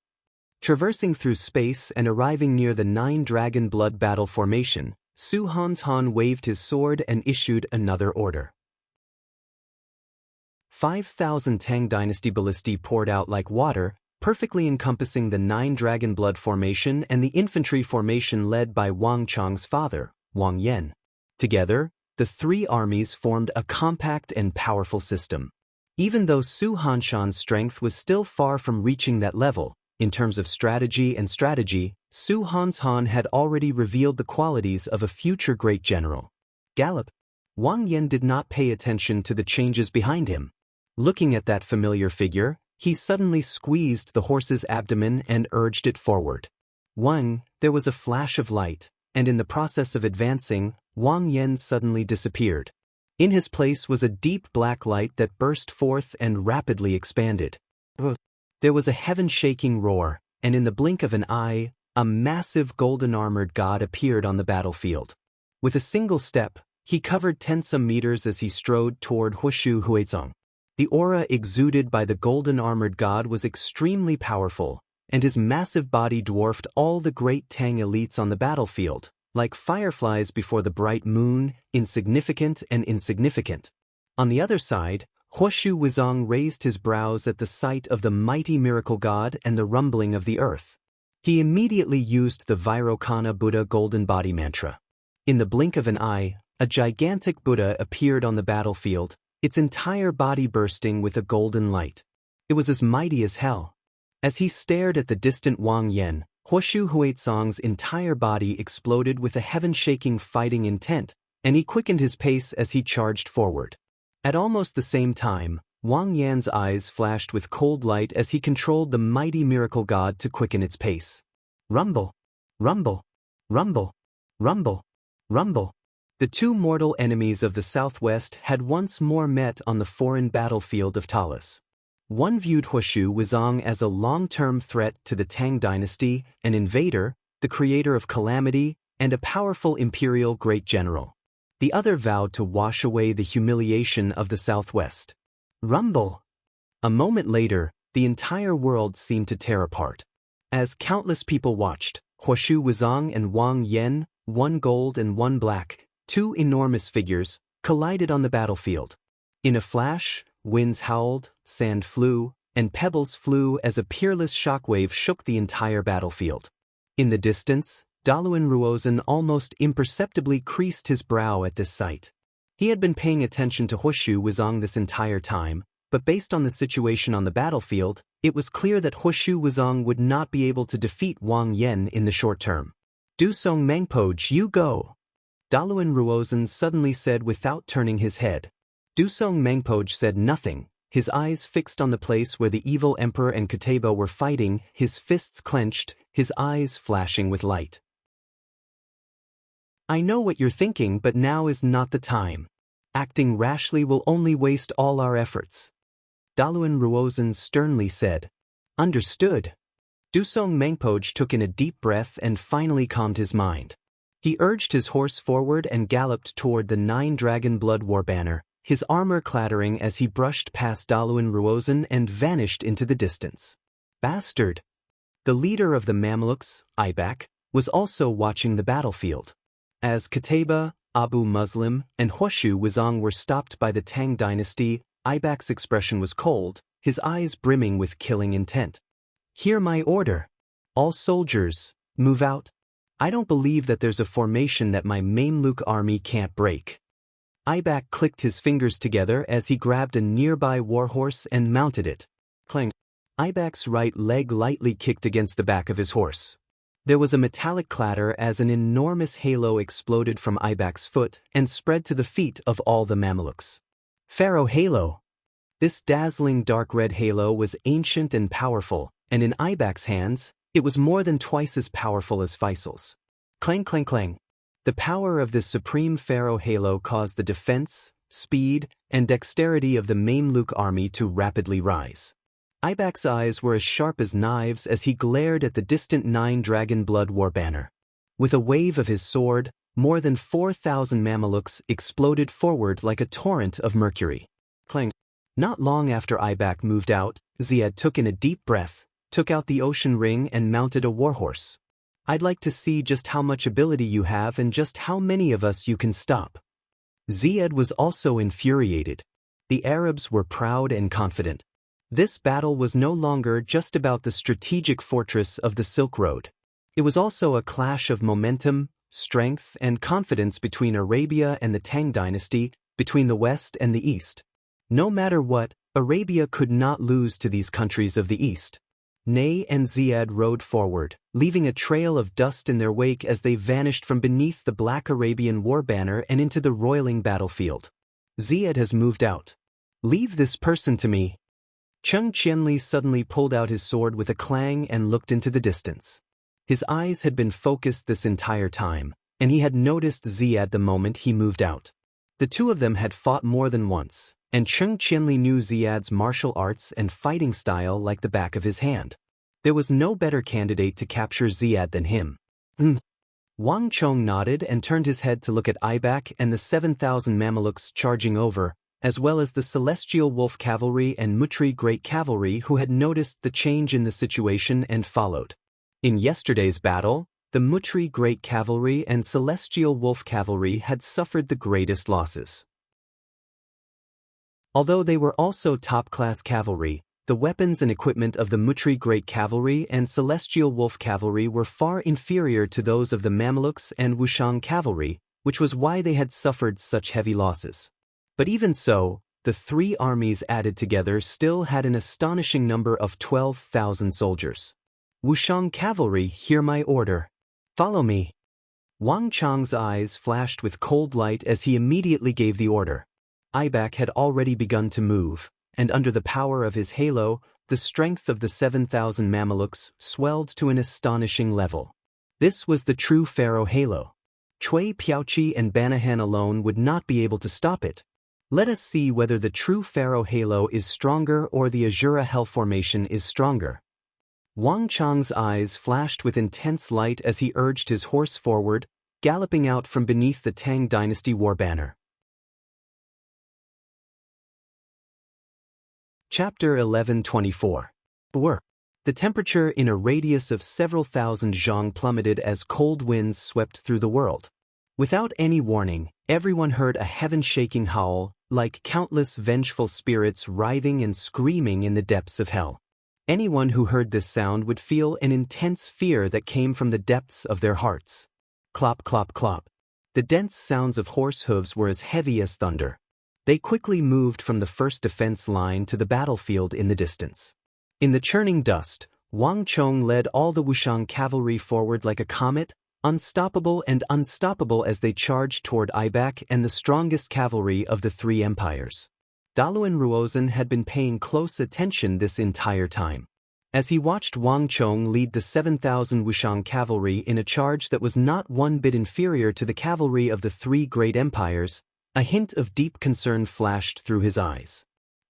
Traversing through space and arriving near the 9 Dragon Blood battle formation, Su Hanshan waved his sword and issued another order. 5,000 Tang Dynasty ballistae poured out like water, perfectly encompassing the 9 Dragon Blood formation and the infantry formation led by Wang Chang's father, Wang Yan. Together, the three armies formed a compact and powerful system. Even though Su Hanshan's strength was still far from reaching that level, in terms of strategy, Su Hanshan had already revealed the qualities of a future great general. Gallop! Wang Yan did not pay attention to the changes behind him. Looking at that familiar figure, he suddenly squeezed the horse's abdomen and urged it forward. There was a flash of light, and in the process of advancing, Wang Yan suddenly disappeared. In his place was a deep black light that burst forth and rapidly expanded. There was a heaven-shaking roar, and in the blink of an eye, a massive golden-armored god appeared on the battlefield. With a single step, he covered 10 some meters as he strode toward Hushu Huizong. The aura exuded by the golden-armored god was extremely powerful, and his massive body dwarfed all the great Tang elites on the battlefield, like fireflies before the bright moon, insignificant. On the other side, Hushu Huizong raised his brows at the sight of the mighty miracle god and the rumbling of the earth. He immediately used the Vairocana Buddha golden body mantra. In the blink of an eye, a gigantic Buddha appeared on the battlefield, its entire body bursting with a golden light. It was as mighty as hell. As he stared at the distant Wang Yan, Hushu Huizong's entire body exploded with a heaven-shaking fighting intent, and he quickened his pace as he charged forward. At almost the same time, Wang Yan's eyes flashed with cold light as he controlled the mighty miracle god to quicken its pace. Rumble! Rumble! Rumble! Rumble! Rumble! The two mortal enemies of the southwest had once more met on the foreign battlefield of Talas. One viewed Hushu Huizong as a long-term threat to the Tang Dynasty, an invader, the creator of calamity, and a powerful imperial great general. The other vowed to wash away the humiliation of the southwest. Rumble! A moment later, the entire world seemed to tear apart. As countless people watched, Hushu Huizong and Wang Yan, one gold and one black, two enormous figures, collided on the battlefield. In a flash, winds howled, sand flew, and pebbles flew as a peerless shockwave shook the entire battlefield. In the distance, Daluan Ruozhen almost imperceptibly creased his brow at this sight. He had been paying attention to Hushu Huizong this entire time, but based on the situation on the battlefield, it was clear that Hushu Huizong would not be able to defeat Wang Yan in the short term. Dusong Mengpoj, you go! Daluan Ruozhen suddenly said without turning his head. Dusong Mengpoj said nothing, his eyes fixed on the place where the evil emperor and Katebo were fighting, his fists clenched, his eyes flashing with light. I know what you're thinking, but now is not the time. Acting rashly will only waste all our efforts. Daluan Ruozhen sternly said. Understood. Dusong Mengpoj took in a deep breath and finally calmed his mind. He urged his horse forward and galloped toward the 9 Dragon Blood War banner, his armor clattering as he brushed past Daluan Ruozhen and vanished into the distance. Bastard! The leader of the Mamluks, Ibak, was also watching the battlefield. As Qutayba, Abu Muslim, and Huashu Wizang were stopped by the Tang dynasty, Ibak's expression was cold, his eyes brimming with killing intent. "Hear my order. All soldiers, move out. I don't believe that there's a formation that my Mamluk army can't break." Ibak clicked his fingers together as he grabbed a nearby warhorse and mounted it. Clang. Ibak's right leg lightly kicked against the back of his horse. There was a metallic clatter as an enormous halo exploded from Ibak's foot and spread to the feet of all the Mamluks. Pharaoh Halo. This dazzling dark red halo was ancient and powerful, and in Ibak's hands, it was more than twice as powerful as Faisal's. Clang clang clang. The power of this supreme Pharaoh halo caused the defense, speed, and dexterity of the Mamluk army to rapidly rise. Ibak's eyes were as sharp as knives as he glared at the distant 9-dragon blood war banner. With a wave of his sword, more than 4,000 Mamelukes exploded forward like a torrent of mercury. Clang. Not long after Ibak moved out, Ziad took in a deep breath, took out the ocean ring and mounted a warhorse. "I'd like to see just how much ability you have and just how many of us you can stop." Ziad was also infuriated. The Arabs were proud and confident. This battle was no longer just about the strategic fortress of the Silk Road. It was also a clash of momentum, strength, and confidence between Arabia and the Tang dynasty, between the West and the East. No matter what, Arabia could not lose to these countries of the East. Ney and Ziad rode forward, leaving a trail of dust in their wake as they vanished from beneath the black Arabian war banner and into the roiling battlefield. "Ziad has moved out. Leave this person to me." Chung Qianli suddenly pulled out his sword with a clang and looked into the distance. His eyes had been focused this entire time, and he had noticed Ziad the moment he moved out. The two of them had fought more than once, and Chung Qianli knew Ziad's martial arts and fighting style like the back of his hand. There was no better candidate to capture Ziad than him. Wang Chong nodded and turned his head to look at Ibak and the 7,000 Mamelukes charging over, as well as the Celestial Wolf Cavalry and Mutri Great Cavalry who had noticed the change in the situation and followed. In yesterday's battle, the Mutri Great Cavalry and Celestial Wolf Cavalry had suffered the greatest losses. Although they were also top-class cavalry, the weapons and equipment of the Mutri Great Cavalry and Celestial Wolf Cavalry were far inferior to those of the Mamelukes and Wushang Cavalry, which was why they had suffered such heavy losses. But even so, the three armies added together still had an astonishing number of 12,000 soldiers. "Wushang Cavalry, hear my order. Follow me." Wang Chang's eyes flashed with cold light as he immediately gave the order. Ibak had already begun to move, and under the power of his halo, the strength of the 7,000 Mamelukes swelled to an astonishing level. This was the true Pharaoh halo. Cui Piaoqi and Banahan alone would not be able to stop it. Let us see whether the true Pharaoh halo is stronger or the Azura Hell formation is stronger. Wang Chang's eyes flashed with intense light as he urged his horse forward, galloping out from beneath the Tang dynasty war banner. Chapter 11:24. The temperature in a radius of several thousand zhang plummeted as cold winds swept through the world. Without any warning, everyone heard a heaven-shaking howl, like countless vengeful spirits writhing and screaming in the depths of hell. Anyone who heard this sound would feel an intense fear that came from the depths of their hearts. Clop, clop, clop. The dense sounds of horse hooves were as heavy as thunder. They quickly moved from the first defense line to the battlefield in the distance. In the churning dust, Wang Chong led all the Wushang cavalry forward like a comet, unstoppable as they charged toward Ibak and the strongest cavalry of the three empires. Daluan Ruozhen had been paying close attention this entire time. As he watched Wang Chong lead the 7,000 Wushang cavalry in a charge that was not one bit inferior to the cavalry of the three great empires, a hint of deep concern flashed through his eyes.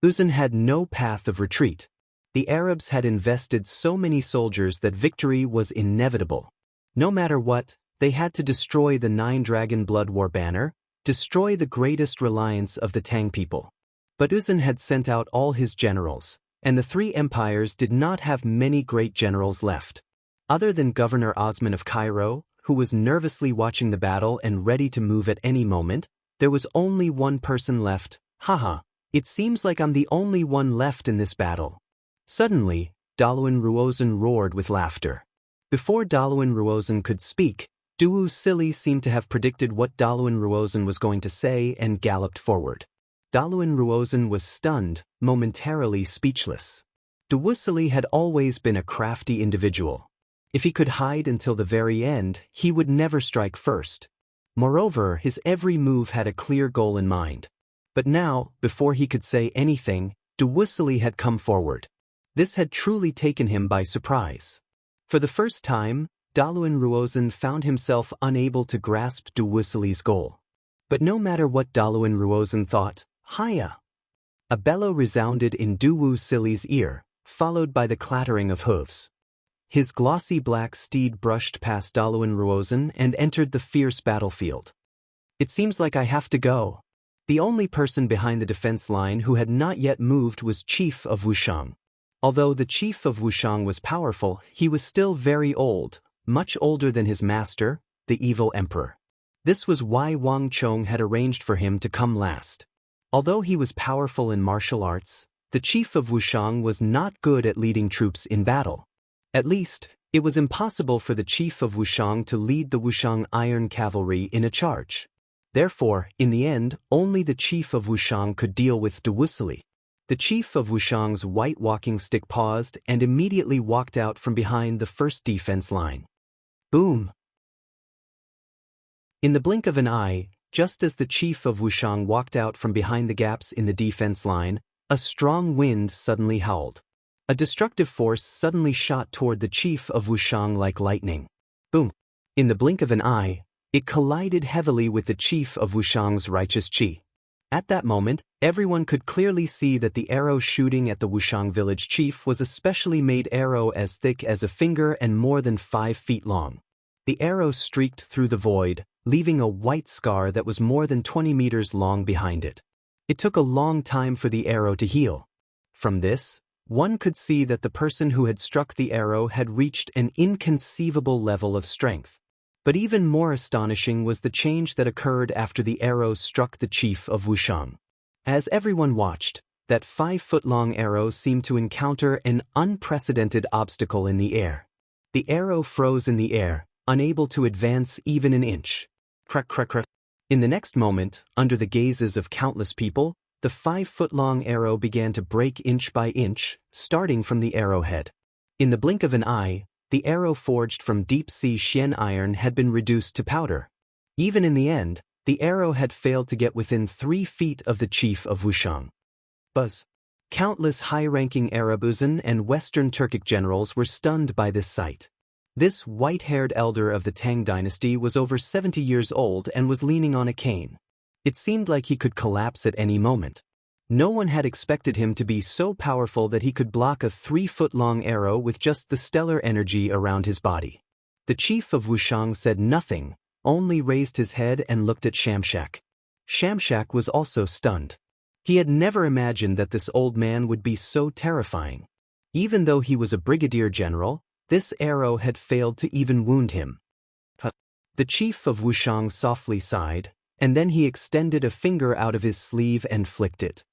Uzun had no path of retreat. The Arabs had invested so many soldiers that victory was inevitable. No matter what, they had to destroy the 9-dragon blood war banner, destroy the greatest reliance of the Tang people. But Uzun had sent out all his generals, and the three empires did not have many great generals left. Other than Governor Osman of Cairo, who was nervously watching the battle and ready to move at any moment, there was only one person left. Haha, it seems like I'm the only one left in this battle. Suddenly, Daluin Ruozan roared with laughter. Before Daluin Ruozan could speak, Duwu Sili seemed to have predicted what Daluin Ruozan was going to say and galloped forward. Daluin Ruozan was stunned, momentarily speechless. Duwu Sili had always been a crafty individual. If he could hide until the very end, he would never strike first. Moreover, his every move had a clear goal in mind. But now, before he could say anything, Duwu Sili had come forward. This had truly taken him by surprise. For the first time, Daluin Ruozan found himself unable to grasp Duwu Sili's goal. But no matter what Daluin Ruozan thought, Hiya! A bellow resounded in Duwu Sili's ear, followed by the clattering of hooves. His glossy black steed brushed past Daluin Ruozan and entered the fierce battlefield. It seems like I have to go. The only person behind the defense line who had not yet moved was Chief of Wushang. Although the Chief of Wushang was powerful, he was still very old, much older than his master, the evil emperor. This was why Wang Chong had arranged for him to come last. Although he was powerful in martial arts, the Chief of Wushang was not good at leading troops in battle. At least, it was impossible for the Chief of Wushang to lead the Wushang Iron Cavalry in a charge. Therefore, in the end, only the Chief of Wushang could deal with Duwu Sili. The Chief of Wushang's white walking stick paused and immediately walked out from behind the first defense line. Boom! In the blink of an eye, just as the Chief of Wushang walked out from behind the gaps in the defense line, a strong wind suddenly howled. A destructive force suddenly shot toward the Chief of Wushang like lightning. Boom! In the blink of an eye, it collided heavily with the Chief of Wushang's righteous chi. At that moment, everyone could clearly see that the arrow shooting at the Wushang village chief was a specially made arrow as thick as a finger and more than 5 feet long. The arrow streaked through the void, leaving a white scar that was more than 20 meters long behind it. It took a long time for the arrow to heal. From this, one could see that the person who had struck the arrow had reached an inconceivable level of strength. But even more astonishing was the change that occurred after the arrow struck the Chief of Wushang. As everyone watched, that 5-foot-long arrow seemed to encounter an unprecedented obstacle in the air. The arrow froze in the air, unable to advance even an inch. Crack, crack, crack. In the next moment, under the gazes of countless people, the 5-foot-long arrow began to break inch by inch, starting from the arrowhead. In the blink of an eye, the arrow forged from deep-sea Xian iron had been reduced to powder. Even in the end, the arrow had failed to get within 3 feet of the Chief of Wushang. Buzz! Countless high-ranking Arabuzan and Western Turkic generals were stunned by this sight. This white-haired elder of the Tang dynasty was over 70 years old and was leaning on a cane. It seemed like he could collapse at any moment. No one had expected him to be so powerful that he could block a 3-foot-long arrow with just the stellar energy around his body. The Chief of Wushang said nothing, only raised his head and looked at Shamshak. Shamshak was also stunned. He had never imagined that this old man would be so terrifying. Even though he was a brigadier general, this arrow had failed to even wound him. The Chief of Wushang softly sighed, and then he extended a finger out of his sleeve and flicked it.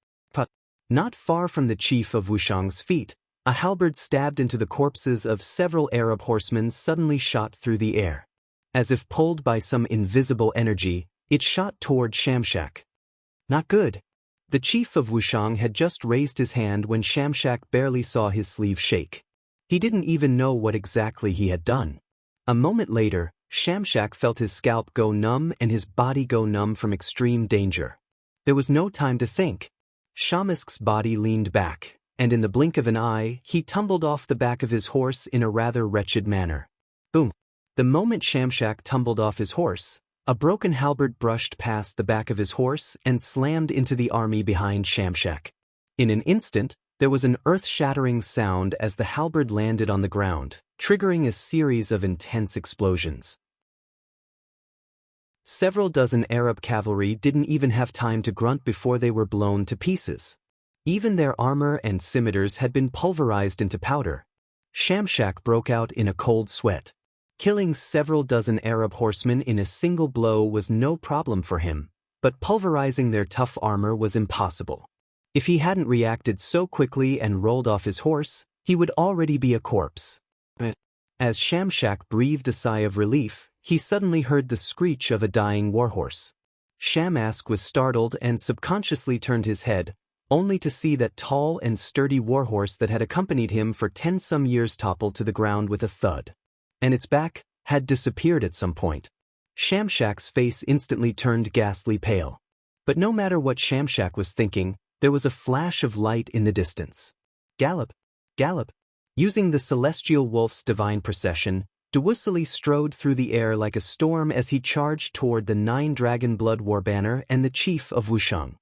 Not far from the Chief of Wushang's feet, a halberd stabbed into the corpses of several Arab horsemen suddenly shot through the air. As if pulled by some invisible energy, it shot toward Shamshak. Not good. The Chief of Wushang had just raised his hand when Shamshak barely saw his sleeve shake. He didn't even know what exactly he had done. A moment later, Shamshak felt his scalp go numb and his body go numb from extreme danger. There was no time to think. Shamshak's body leaned back, and in the blink of an eye, he tumbled off the back of his horse in a rather wretched manner. Boom! The moment Shamshak tumbled off his horse, a broken halberd brushed past the back of his horse and slammed into the army behind Shamshak. In an instant, there was an earth-shattering sound as the halberd landed on the ground, triggering a series of intense explosions. Several dozen Arab cavalry didn't even have time to grunt before they were blown to pieces. Even their armor and scimitars had been pulverized into powder. Shamshak broke out in a cold sweat. Killing several dozen Arab horsemen in a single blow was no problem for him, but pulverizing their tough armor was impossible. If he hadn't reacted so quickly and rolled off his horse, he would already be a corpse. As Shamshak breathed a sigh of relief, he suddenly heard the screech of a dying warhorse. Shamask was startled and subconsciously turned his head, only to see that tall and sturdy warhorse that had accompanied him for 10-some years topple to the ground with a thud. And its back had disappeared at some point. Shamshak's face instantly turned ghastly pale. But no matter what Shamshak was thinking, there was a flash of light in the distance. Gallop! Gallop! Using the celestial wolf's divine procession, Duwusilli strode through the air like a storm as he charged toward the 9-dragon blood war banner and the chief of Wushang.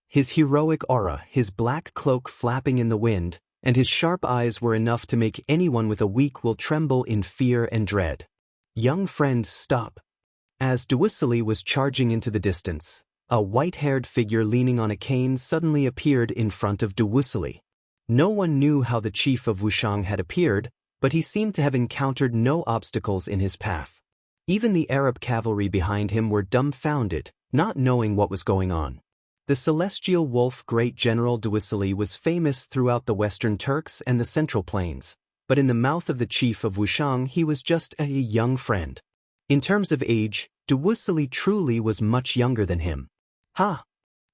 His heroic aura, his black cloak flapping in the wind, and his sharp eyes were enough to make anyone with a weak will tremble in fear and dread. Young friend, stop. As Duwusilli was charging into the distance, a white-haired figure leaning on a cane suddenly appeared in front of Duwusilli. No one knew how the chief of Wushang had appeared, but he seemed to have encountered no obstacles in his path. Even the Arab cavalry behind him were dumbfounded, not knowing what was going on. The celestial wolf great general Duwusilli was famous throughout the Western Turks and the Central Plains, but in the mouth of the chief of Wushang he was just a young friend. In terms of age, Duwusilli truly was much younger than him. Ha!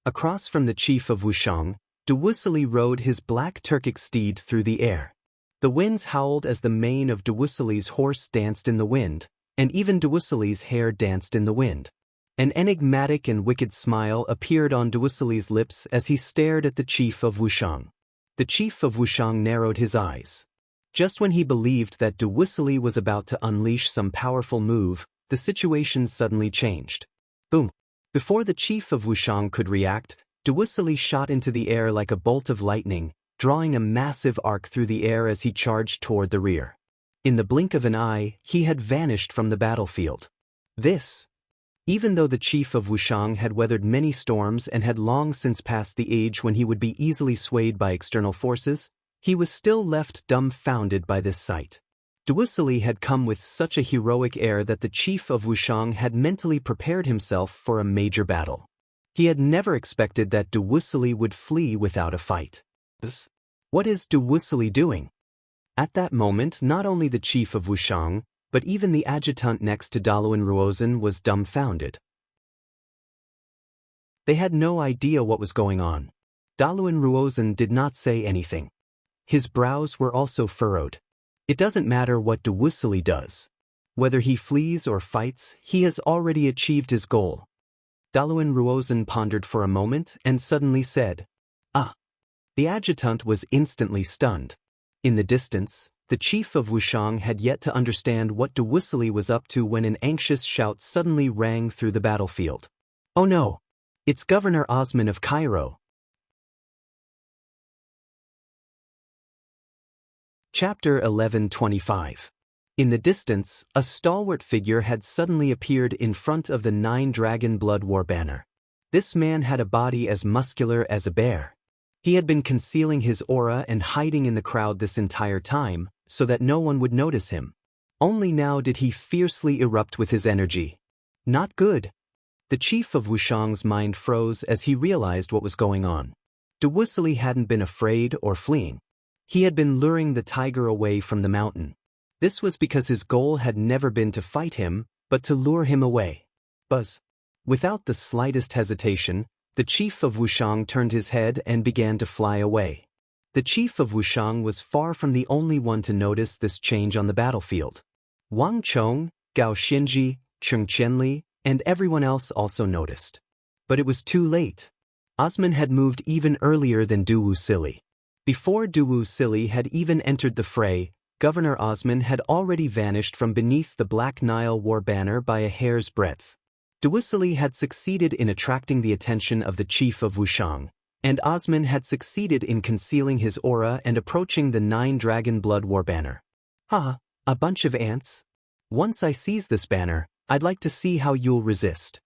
Across from the chief of Wushang, Duwusilli rode his black Turkic steed through the air. The winds howled as the mane of Duwusilli's horse danced in the wind, and even Duwusilli's hair danced in the wind. An enigmatic and wicked smile appeared on Duwusilli's lips as he stared at the chief of Wushang. The chief of Wushang narrowed his eyes. Just when he believed that Duwusilli was about to unleash some powerful move, the situation suddenly changed. Boom! Before the chief of Wushang could react, Duwusilli shot into the air like a bolt of lightning, drawing a massive arc through the air as he charged toward the rear. In the blink of an eye, he had vanished from the battlefield. Even though the chief of Wushang had weathered many storms and had long since passed the age when he would be easily swayed by external forces, he was still left dumbfounded by this sight. Duwusilli had come with such a heroic air that the chief of Wushang had mentally prepared himself for a major battle. He had never expected that Duwusilli would flee without a fight. What is Duwusilli doing? At that moment, not only the chief of Wushang, but even the adjutant next to Daluin Ruozan was dumbfounded. They had no idea what was going on. Daluin Ruozan did not say anything. His brows were also furrowed. It doesn't matter what Duwusilli does. Whether he flees or fights, he has already achieved his goal. Daluin Ruozan pondered for a moment and suddenly said, "Ah." The adjutant was instantly stunned. In the distance, the chief of Wushang had yet to understand what Duwusilli was up to when an anxious shout suddenly rang through the battlefield. "Oh no! It's Governor Osman of Cairo." Chapter 11:25. In the distance, a stalwart figure had suddenly appeared in front of the 9-dragon blood war banner. This man had a body as muscular as a bear. He had been concealing his aura and hiding in the crowd this entire time, so that no one would notice him. Only now did he fiercely erupt with his energy. Not good. The chief of Wushang's mind froze as he realized what was going on. Duwusilli hadn't been afraid or fleeing. He had been luring the tiger away from the mountain. This was because his goal had never been to fight him, but to lure him away. Buzz. Without the slightest hesitation, the chief of Wushang turned his head and began to fly away. The chief of Wushang was far from the only one to notice this change on the battlefield. Wang Chong, Gao Xinji, Cheng Qianli, and everyone else also noticed. But it was too late. Osman had moved even earlier than Duwusilli. Before Duwusilli had even entered the fray, Governor Osman had already vanished from beneath the Black Nile war banner by a hair's breadth. Duwusilli had succeeded in attracting the attention of the chief of Wushang, and Osman had succeeded in concealing his aura and approaching the 9-dragon blood war banner. "Ha, a bunch of ants. Once I seize this banner, I'd like to see how you'll resist."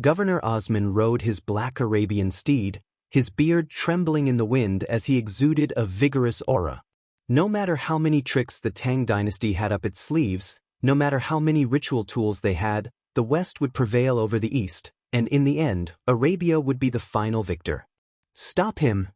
Governor Osman rode his black Arabian steed, his beard trembling in the wind as he exuded a vigorous aura. No matter how many tricks the Tang dynasty had up its sleeves, no matter how many ritual tools they had, the West would prevail over the East, and in the end, Arabia would be the final victor. "Stop him!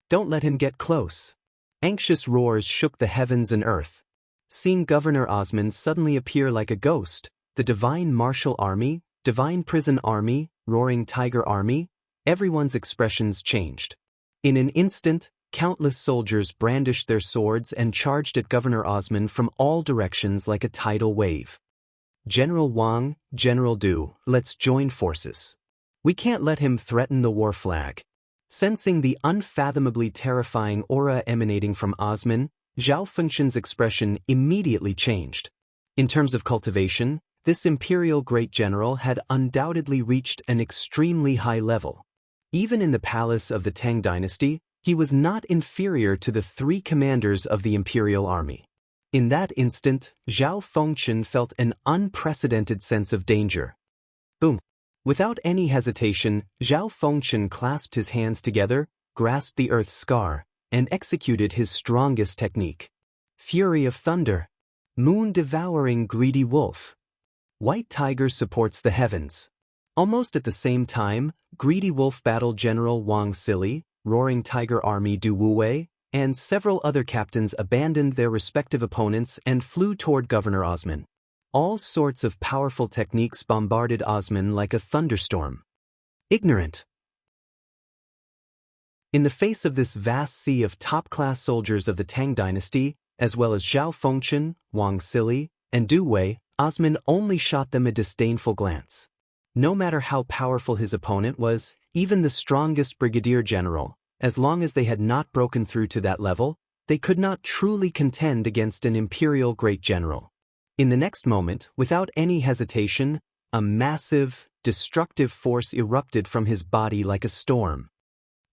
Don't let him get close!" Anxious roars shook the heavens and earth. Seeing Governor Osman suddenly appear like a ghost, the divine martial army, divine prison army, roaring tiger army, everyone's expressions changed. In an instant, countless soldiers brandished their swords and charged at Governor Osman from all directions like a tidal wave. "General Wang, General Du, let's join forces. We can't let him threaten the war flag." Sensing the unfathomably terrifying aura emanating from Osman, Zhao Fengshen's expression immediately changed. In terms of cultivation, this imperial great general had undoubtedly reached an extremely high level. Even in the palace of the Tang dynasty, he was not inferior to the 3 commanders of the imperial army. In that instant, Zhao Fengshen felt an unprecedented sense of danger. Boom! Without any hesitation, Zhao Fengshen clasped his hands together, grasped the earth's scar, and executed his strongest technique. Fury of Thunder. Moon-devouring greedy wolf. White tiger supports the heavens. Almost at the same time, greedy wolf battle general Wang Sili, roaring tiger army Du Wuwei, and several other captains abandoned their respective opponents and flew toward Governor Osman. All sorts of powerful techniques bombarded Osman like a thunderstorm. Ignorant. In the face of this vast sea of top-class soldiers of the Tang dynasty, as well as Zhao Fengshen, Wang Sili, and Du Wei, Osman only shot them a disdainful glance. No matter how powerful his opponent was, even the strongest brigadier general, as long as they had not broken through to that level, they could not truly contend against an imperial great general. In the next moment, without any hesitation, a massive, destructive force erupted from his body like a storm.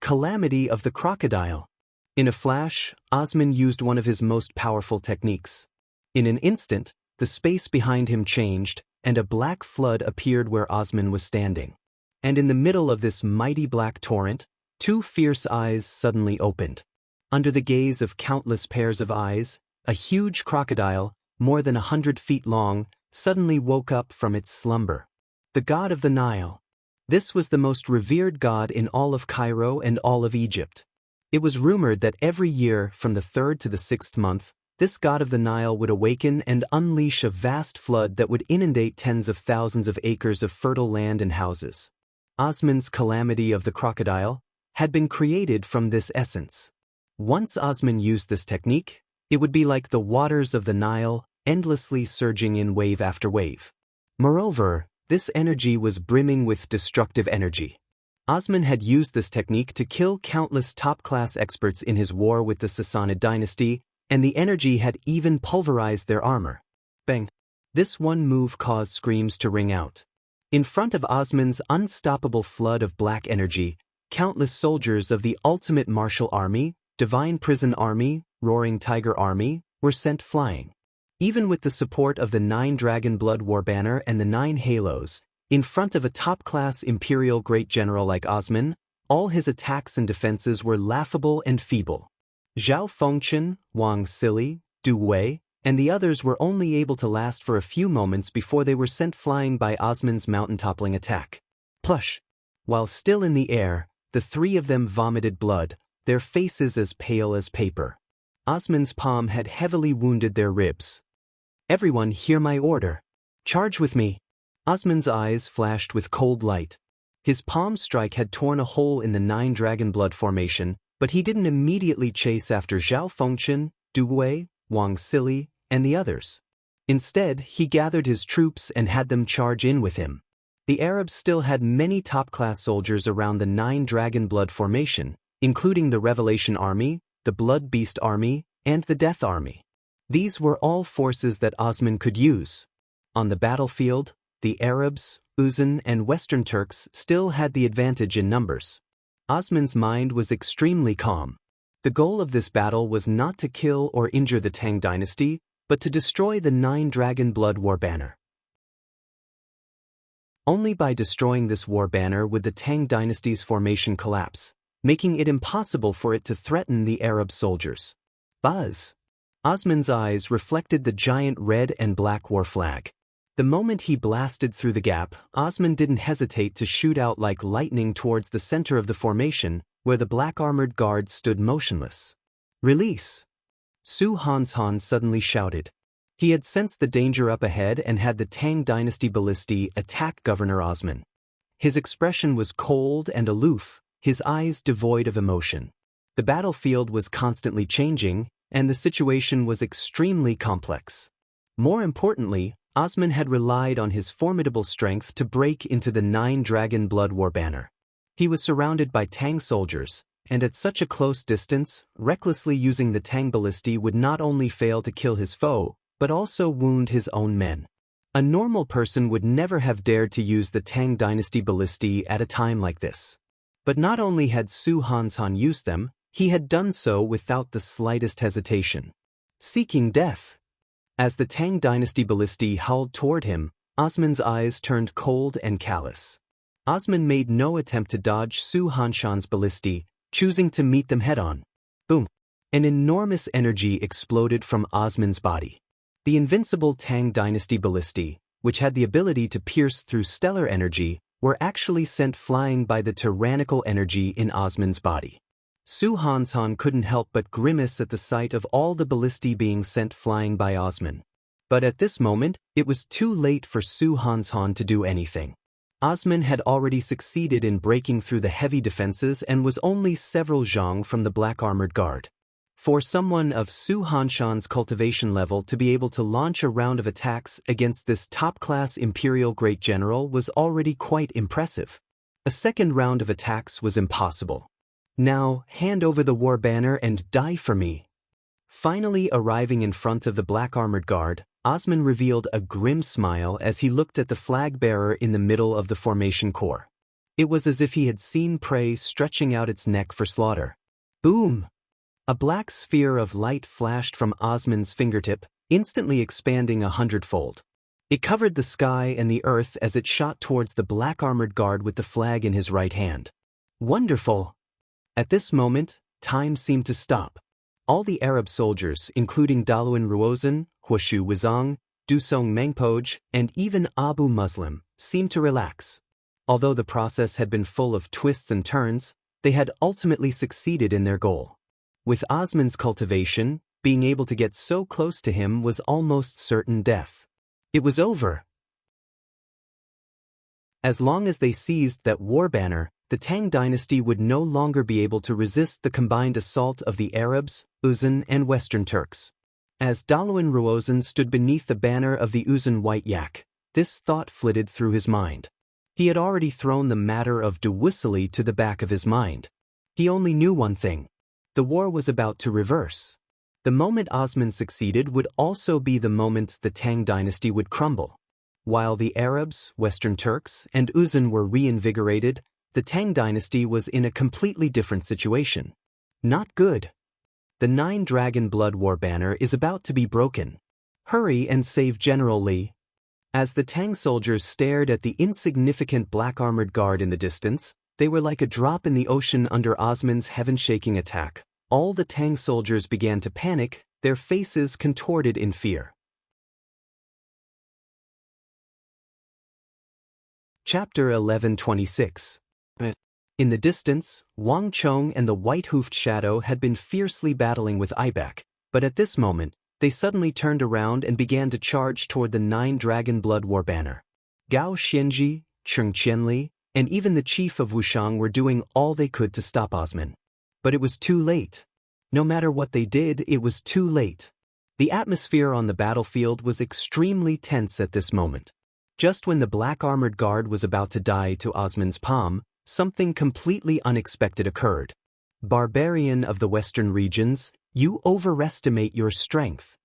Calamity of the Crocodile. In a flash, Osman used one of his most powerful techniques. In an instant, the space behind him changed, and a black flood appeared where Osman was standing. And in the middle of this mighty black torrent, 2 fierce eyes suddenly opened. Under the gaze of countless pairs of eyes, a huge crocodile, more than 100 feet long, suddenly woke up from its slumber. The god of the Nile. This was the most revered god in all of Cairo and all of Egypt. It was rumored that every year, from the 3rd to the 6th month, this god of the Nile would awaken and unleash a vast flood that would inundate tens of thousands of acres of fertile land and houses. Osman's calamity of the crocodile had been created from this essence. Once Osman used this technique, it would be like the waters of the Nile, endlessly surging in wave after wave. Moreover, this energy was brimming with destructive energy. Osman had used this technique to kill countless top-class experts in his war with the Sassanid dynasty, and the energy had even pulverized their armor. Bang! This one move caused screams to ring out. In front of Osman's unstoppable flood of black energy, countless soldiers of the ultimate martial army, divine prison army, roaring tiger army, were sent flying. Even with the support of the 9 Dragon Blood War Banner and the 9 Halos, in front of a top-class imperial great general like Osman, all his attacks and defenses were laughable and feeble. Zhao Fengshen, Wang Sili, Du Wei, and the others were only able to last for a few moments before they were sent flying by Osman's mountain-toppling attack. Plush! While still in the air, the 3 of them vomited blood, their faces as pale as paper. Osman's palm had heavily wounded their ribs. "Everyone hear my order. Charge with me." Osman's eyes flashed with cold light. His palm strike had torn a hole in the 9 Dragon Blood formation, but he didn't immediately chase after Zhao Fengshen, Du Wei, Wang Sili, and the others. Instead, he gathered his troops and had them charge in with him. The Arabs still had many top-class soldiers around the 9 Dragon Blood formation, including the Revelation Army, the Blood Beast Army, and the Death Army. These were all forces that Osman could use. On the battlefield, the Arabs, Uzan, and Western Turks still had the advantage in numbers. Osman's mind was extremely calm. The goal of this battle was not to kill or injure the Tang dynasty, but to destroy the 9 Dragon Blood War Banner. Only by destroying this war banner would the Tang dynasty's formation collapse. making it impossible for it to threaten the Arab soldiers. Buzz! Osman's eyes reflected the giant red and black war flag. The moment he blasted through the gap, Osman didn't hesitate to shoot out like lightning towards the center of the formation, where the black armored guard stood motionless. Release! Su Hanshan suddenly shouted. He had sensed the danger up ahead and had the Tang dynasty ballistae attack Governor Osman. His expression was cold and aloof, his eyes devoid of emotion. The battlefield was constantly changing, and the situation was extremely complex. More importantly, Osman had relied on his formidable strength to break into the Nine-Dragon Blood War banner. He was surrounded by Tang soldiers, and at such a close distance, recklessly using the Tang ballistae would not only fail to kill his foe, but also wound his own men. A normal person would never have dared to use the Tang dynasty ballistae at a time like this. But not only had Su Hanshan used them, he had done so without the slightest hesitation. Seeking death. As the Tang dynasty ballistae howled toward him, Osman's eyes turned cold and callous. Osman made no attempt to dodge Su Hanshan's ballistae, choosing to meet them head-on. Boom! An enormous energy exploded from Osman's body. The invincible Tang dynasty ballistae, which had the ability to pierce through stellar energy, were actually sent flying by the tyrannical energy in Osman's body. Su Hanshan couldn't help but grimace at the sight of all the ballistae being sent flying by Osman. But at this moment, it was too late for Su Hanshan to do anything. Osman had already succeeded in breaking through the heavy defenses and was only several zhang from the black armored guard. For someone of Su Hanshan's cultivation level to be able to launch a round of attacks against this top-class imperial great general was already quite impressive. A second round of attacks was impossible. Now, hand over the war banner and die for me. Finally arriving in front of the black armored guard, Osman revealed a grim smile as he looked at the flag bearer in the middle of the formation core. It was as if he had seen prey stretching out its neck for slaughter. Boom! A black sphere of light flashed from Osman's fingertip, instantly expanding 100-fold. It covered the sky and the earth as it shot towards the black armored guard with the flag in his right hand. Wonderful! At this moment, time seemed to stop. All the Arab soldiers, including Daluan Ruozan, Huashu Wizang, Dusong Mengpoj, and even Abu Muslim, seemed to relax. Although the process had been full of twists and turns, they had ultimately succeeded in their goal. With Osman's cultivation, being able to get so close to him was almost certain death. It was over. As long as they seized that war banner, the Tang dynasty would no longer be able to resist the combined assault of the Arabs, Uzan, and Western Turks. As Daluan Ruozan stood beneath the banner of the Uzan White Yak, this thought flitted through his mind. He had already thrown the matter of Dewussili to the back of his mind. He only knew one thing. The war was about to reverse. The moment Osman succeeded would also be the moment the Tang dynasty would crumble. While the Arabs, Western Turks, and Uzan were reinvigorated, the Tang dynasty was in a completely different situation. Not good. The Nine-Dragon Blood War banner is about to be broken. Hurry and save General Li. As the Tang soldiers stared at the insignificant black armored guard in the distance, they were like a drop in the ocean under Osman's heaven-shaking attack. All the Tang soldiers began to panic, their faces contorted in fear. Chapter 1126. In the distance, Wang Chong and the white-hoofed shadow had been fiercely battling with Ibak, but at this moment, they suddenly turned around and began to charge toward the Nine-Dragon Blood War banner. Gao Xianji, Cheng Qianli, and even the chief of Wushang were doing all they could to stop Osman. But it was too late. No matter what they did, it was too late. The atmosphere on the battlefield was extremely tense at this moment. Just when the black armored guard was about to die to Osman's palm, something completely unexpected occurred. Barbarian of the western regions, you overestimate your strength.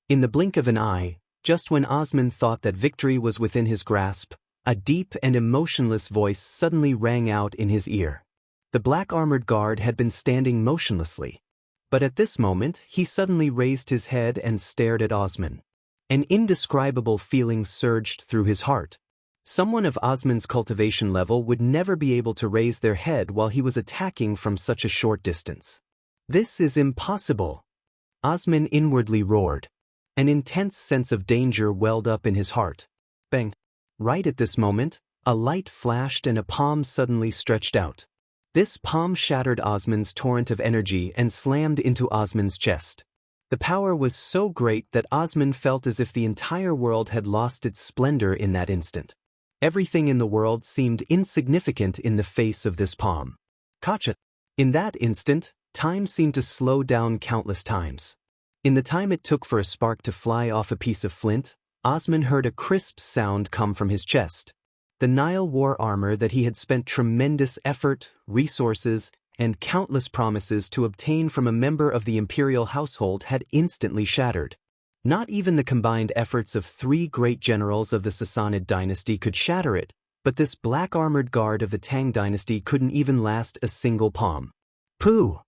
In the blink of an eye, just when Osman thought that victory was within his grasp, a deep and emotionless voice suddenly rang out in his ear. The black armored guard had been standing motionlessly. But at this moment, he suddenly raised his head and stared at Osman. An indescribable feeling surged through his heart. Someone of Osman's cultivation level would never be able to raise their head while he was attacking from such a short distance. This is impossible. Osman inwardly roared. An intense sense of danger welled up in his heart. Bang! Right at this moment, a light flashed and a palm suddenly stretched out. This palm shattered Osman's torrent of energy and slammed into Osman's chest. The power was so great that Osman felt as if the entire world had lost its splendor in that instant. Everything in the world seemed insignificant in the face of this palm. Gotcha! In that instant, time seemed to slow down countless times. In the time it took for a spark to fly off a piece of flint, Osman heard a crisp sound come from his chest. The Nile war armor that he had spent tremendous effort, resources, and countless promises to obtain from a member of the imperial household had instantly shattered. Not even the combined efforts of 3 great generals of the Sassanid dynasty could shatter it, but this black-armored guard of the Tang dynasty couldn't even last a single palm. Pooh!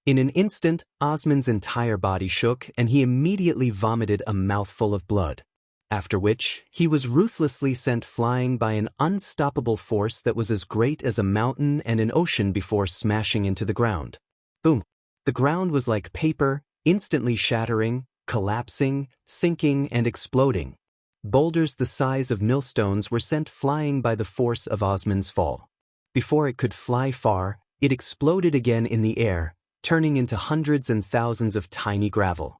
In an instant, Osman's entire body shook and he immediately vomited a mouthful of blood. After which, he was ruthlessly sent flying by an unstoppable force that was as great as a mountain and an ocean before smashing into the ground. Boom! The ground was like paper, instantly shattering, collapsing, sinking, and exploding. Boulders the size of millstones were sent flying by the force of Osman's fall. Before it could fly far, it exploded again in the air, turning into hundreds and thousands of tiny gravel.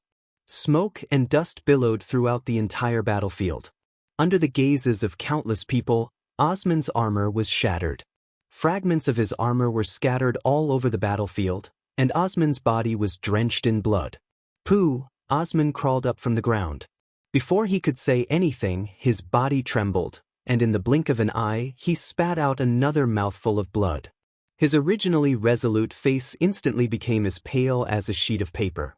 Smoke and dust billowed throughout the entire battlefield. Under the gazes of countless people, Osman's armor was shattered. Fragments of his armor were scattered all over the battlefield, and Osman's body was drenched in blood. Pooh! Osman crawled up from the ground. Before he could say anything, his body trembled, and in the blink of an eye, he spat out another mouthful of blood. His originally resolute face instantly became as pale as a sheet of paper.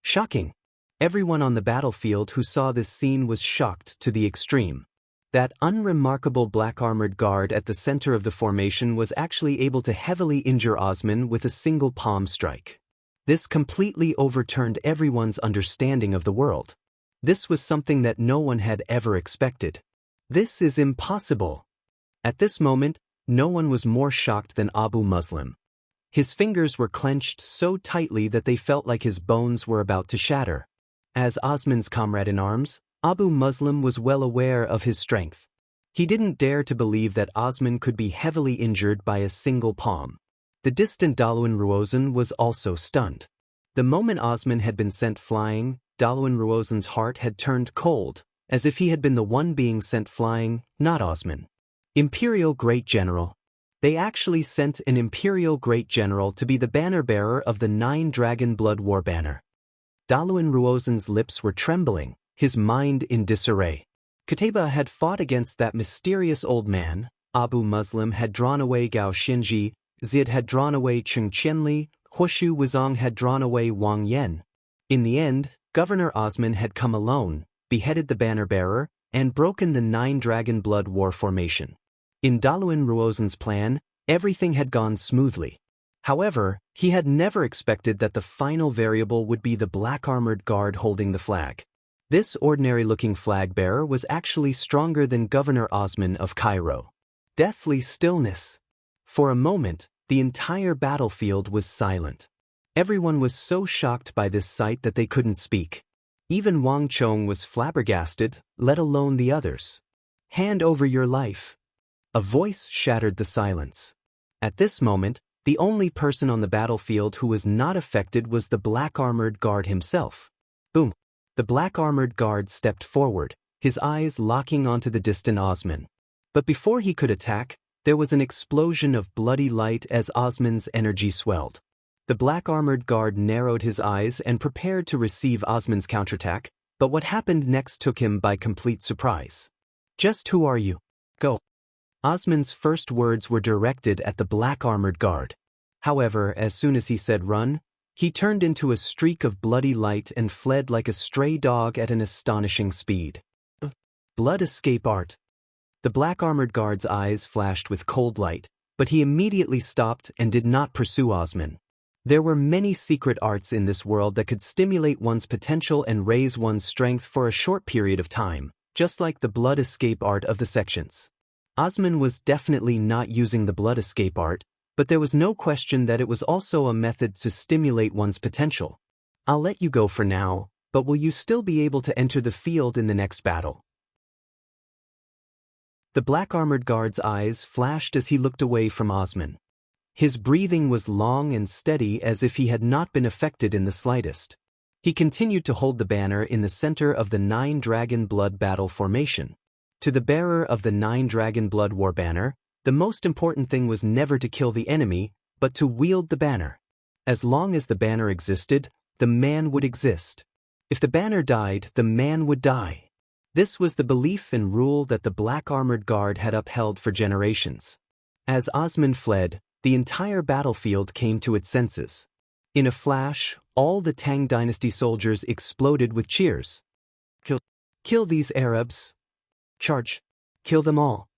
Shocking! Everyone on the battlefield who saw this scene was shocked to the extreme. That unremarkable black-armored guard at the center of the formation was actually able to heavily injure Osman with a single palm strike. This completely overturned everyone's understanding of the world. This was something that no one had ever expected. This is impossible. At this moment, no one was more shocked than Abu Muslim. His fingers were clenched so tightly that they felt like his bones were about to shatter. As Osman's comrade-in-arms, Abu Muslim was well aware of his strength. He didn't dare to believe that Osman could be heavily injured by a single palm. The distant Dalwin Ruozan was also stunned. The moment Osman had been sent flying, Dalwin Ruozan's heart had turned cold, as if he had been the one being sent flying, not Osman. Imperial Great General. They actually sent an Imperial Great General to be the banner-bearer of the 9-Dragon Blood War banner. Dalwin Ruozan's lips were trembling, his mind in disarray. Qutayba had fought against that mysterious old man, Abu Muslim had drawn away Gao Xinji, Zid had drawn away Cheng Qianli, Huoshu Wuzong had drawn away Wang Yan. In the end, Governor Osman had come alone, beheaded the banner-bearer, and broken the 9-Dragon Blood War formation. In Dalwin Ruozan's plan, everything had gone smoothly. However, he had never expected that the final variable would be the black-armored guard holding the flag. This ordinary-looking flag-bearer was actually stronger than Governor Osman of Cairo. Deathly stillness. For a moment, the entire battlefield was silent. Everyone was so shocked by this sight that they couldn't speak. Even Wang Chong was flabbergasted, let alone the others. "Hand over your life." A voice shattered the silence. At this moment, the only person on the battlefield who was not affected was the black-armored guard himself. Boom! The black-armored guard stepped forward, his eyes locking onto the distant Osman. But before he could attack, there was an explosion of bloody light as Osman's energy swelled. The black-armored guard narrowed his eyes and prepared to receive Osman's counterattack, but what happened next took him by complete surprise. "Just who are you? Go." Osman's first words were directed at the black-armored guard. However, as soon as he said run, he turned into a streak of bloody light and fled like a stray dog at an astonishing speed. Blood escape art. The black-armored guard's eyes flashed with cold light, but he immediately stopped and did not pursue Osman. There were many secret arts in this world that could stimulate one's potential and raise one's strength for a short period of time, just like the blood escape art of the sections. Osman was definitely not using the blood escape art, but there was no question that it was also a method to stimulate one's potential. I'll let you go for now, but will you still be able to enter the field in the next battle? The black armored guard's eyes flashed as he looked away from Osman. His breathing was long and steady as if he had not been affected in the slightest. He continued to hold the banner in the center of the 9 Dragon Blood battle formation. To the bearer of the 9 Dragon Blood war banner, the most important thing was never to kill the enemy, but to wield the banner. As long as the banner existed, the man would exist. If the banner died, the man would die. This was the belief and rule that the black armored guard had upheld for generations. As Osman fled, the entire battlefield came to its senses. In a flash, all the Tang dynasty soldiers exploded with cheers. Kill these Arabs! Charge! Kill them all!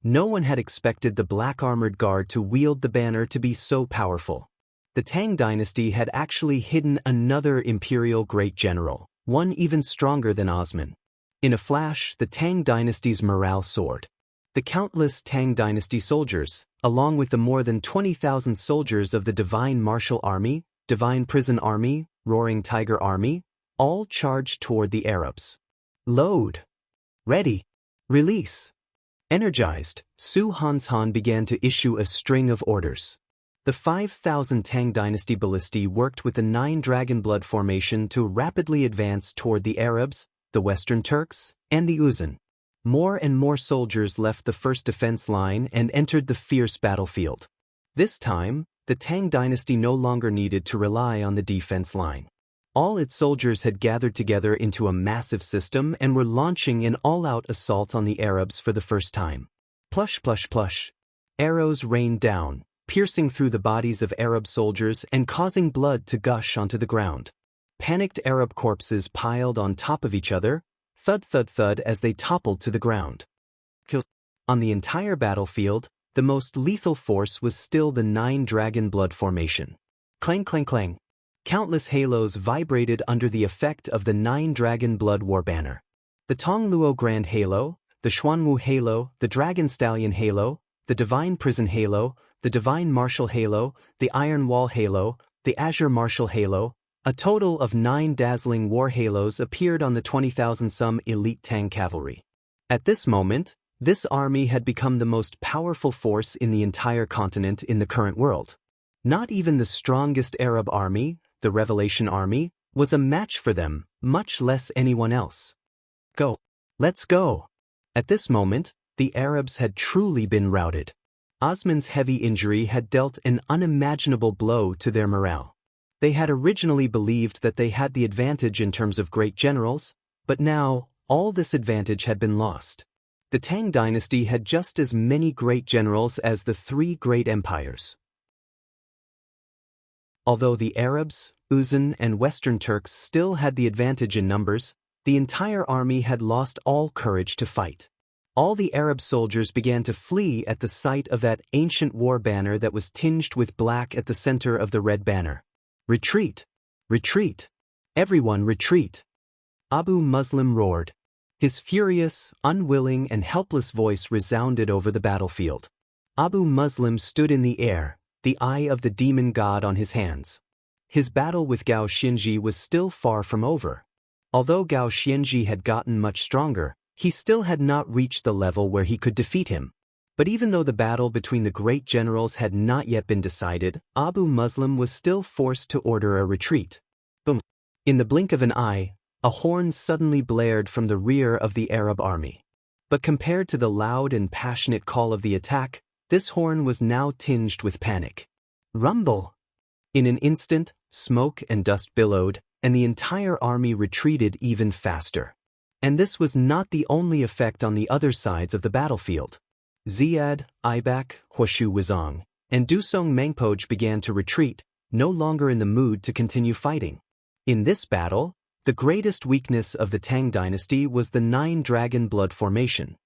No one had expected the black armored guard to wield the banner to be so powerful. The Tang dynasty had actually hidden another imperial great general, one even stronger than Osman. In a flash, the Tang dynasty's morale soared. The countless Tang dynasty soldiers, along with the more than 20,000 soldiers of the Divine Martial Army, Divine Prison Army, Roaring Tiger Army, all charged toward the Arabs. Load. Ready. Release. Energized, Su Hanshan began to issue a string of orders. The 5,000 Tang dynasty ballistae worked with the 9 Dragon Blood formation to rapidly advance toward the Arabs, the Western Turks, and the Uzun. More and more soldiers left the first defense line and entered the fierce battlefield. This time, the Tang dynasty no longer needed to rely on the defense line. All its soldiers had gathered together into a massive system and were launching an all-out assault on the Arabs for the first time. Plush, plush, plush. Arrows rained down, piercing through the bodies of Arab soldiers and causing blood to gush onto the ground. Panicked Arab corpses piled on top of each other, thud thud thud as they toppled to the ground. On the entire battlefield, the most lethal force was still the 9 Dragon Blood formation. Clang clang clang. Countless halos vibrated under the effect of the 9 Dragon Blood war banner. The Tongluo Grand Halo, the Xuanwu Halo, the Dragon Stallion Halo, the Divine Prison Halo, the Divine Martial Halo, the Iron Wall Halo, the Azure Martial Halo. A total of 9 dazzling war halos appeared on the 20,000-some elite Tang cavalry. At this moment, this army had become the most powerful force in the entire continent in the current world. Not even the strongest Arab army, the Revelation Army, was a match for them, much less anyone else. Go. Let's go. At this moment, the Arabs had truly been routed. Osman's heavy injury had dealt an unimaginable blow to their morale. They had originally believed that they had the advantage in terms of great generals, but now, all this advantage had been lost. The Tang dynasty had just as many great generals as the 3 great empires. Although the Arabs, Uzun, and Western Turks still had the advantage in numbers, the entire army had lost all courage to fight. All the Arab soldiers began to flee at the sight of that ancient war banner that was tinged with black at the center of the red banner. Retreat! Retreat! Everyone retreat! Abu Muslim roared. His furious, unwilling, and helpless voice resounded over the battlefield. Abu Muslim stood in the air, the eye of the demon god on his hands. His battle with Gao Xianji was still far from over. Although Gao Xianji had gotten much stronger, he still had not reached the level where he could defeat him. But even though the battle between the great generals had not yet been decided, Abu Muslim was still forced to order a retreat. Boom! In the blink of an eye, a horn suddenly blared from the rear of the Arab army. But compared to the loud and passionate call of the attack, this horn was now tinged with panic. Rumble! In an instant, smoke and dust billowed, and the entire army retreated even faster. And this was not the only effect on the other sides of the battlefield. Ziad, Ibak, Huashu Wizong, and Dusong Mangpoj began to retreat, no longer in the mood to continue fighting. In this battle, the greatest weakness of the Tang dynasty was the 9 Dragon Blood formation.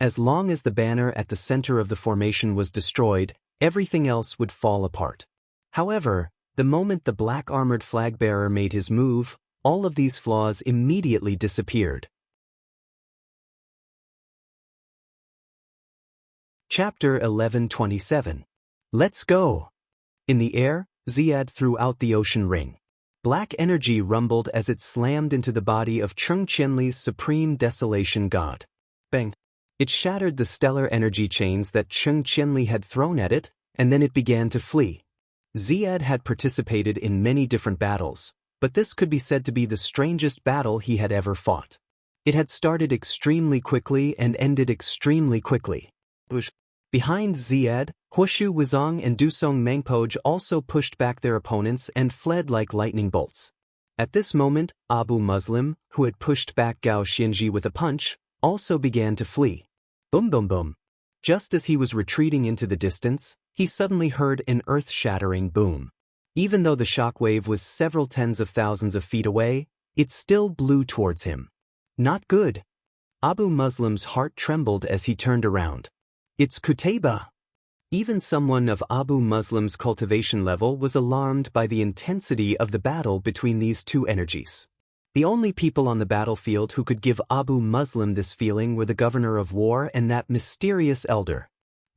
As long as the banner at the center of the formation was destroyed, everything else would fall apart. However, the moment the black armored flag bearer made his move, all of these flaws immediately disappeared. Chapter 1127. Let's go! In the air, Ziad threw out the ocean ring. Black energy rumbled as it slammed into the body of Chung Qianli's supreme desolation god. Bang! It shattered the stellar energy chains that Chung Qianli had thrown at it, and then it began to flee. Ziad had participated in many different battles, but this could be said to be the strangest battle he had ever fought. It had started extremely quickly and ended extremely quickly. Behind Ziad, Huoshu Wuzong and Dusong Mengpoj also pushed back their opponents and fled like lightning bolts. At this moment, Abu Muslim, who had pushed back Gao Xianji with a punch, also began to flee. Boom boom boom. Just as he was retreating into the distance, he suddenly heard an earth-shattering boom. Even though the shockwave was several tens of thousands of feet away, it still blew towards him. Not good. Abu Muslim's heart trembled as he turned around. It's Qutayba. Even someone of Abu Muslim's cultivation level was alarmed by the intensity of the battle between these two energies. The only people on the battlefield who could give Abu Muslim this feeling were the governor of war and that mysterious elder.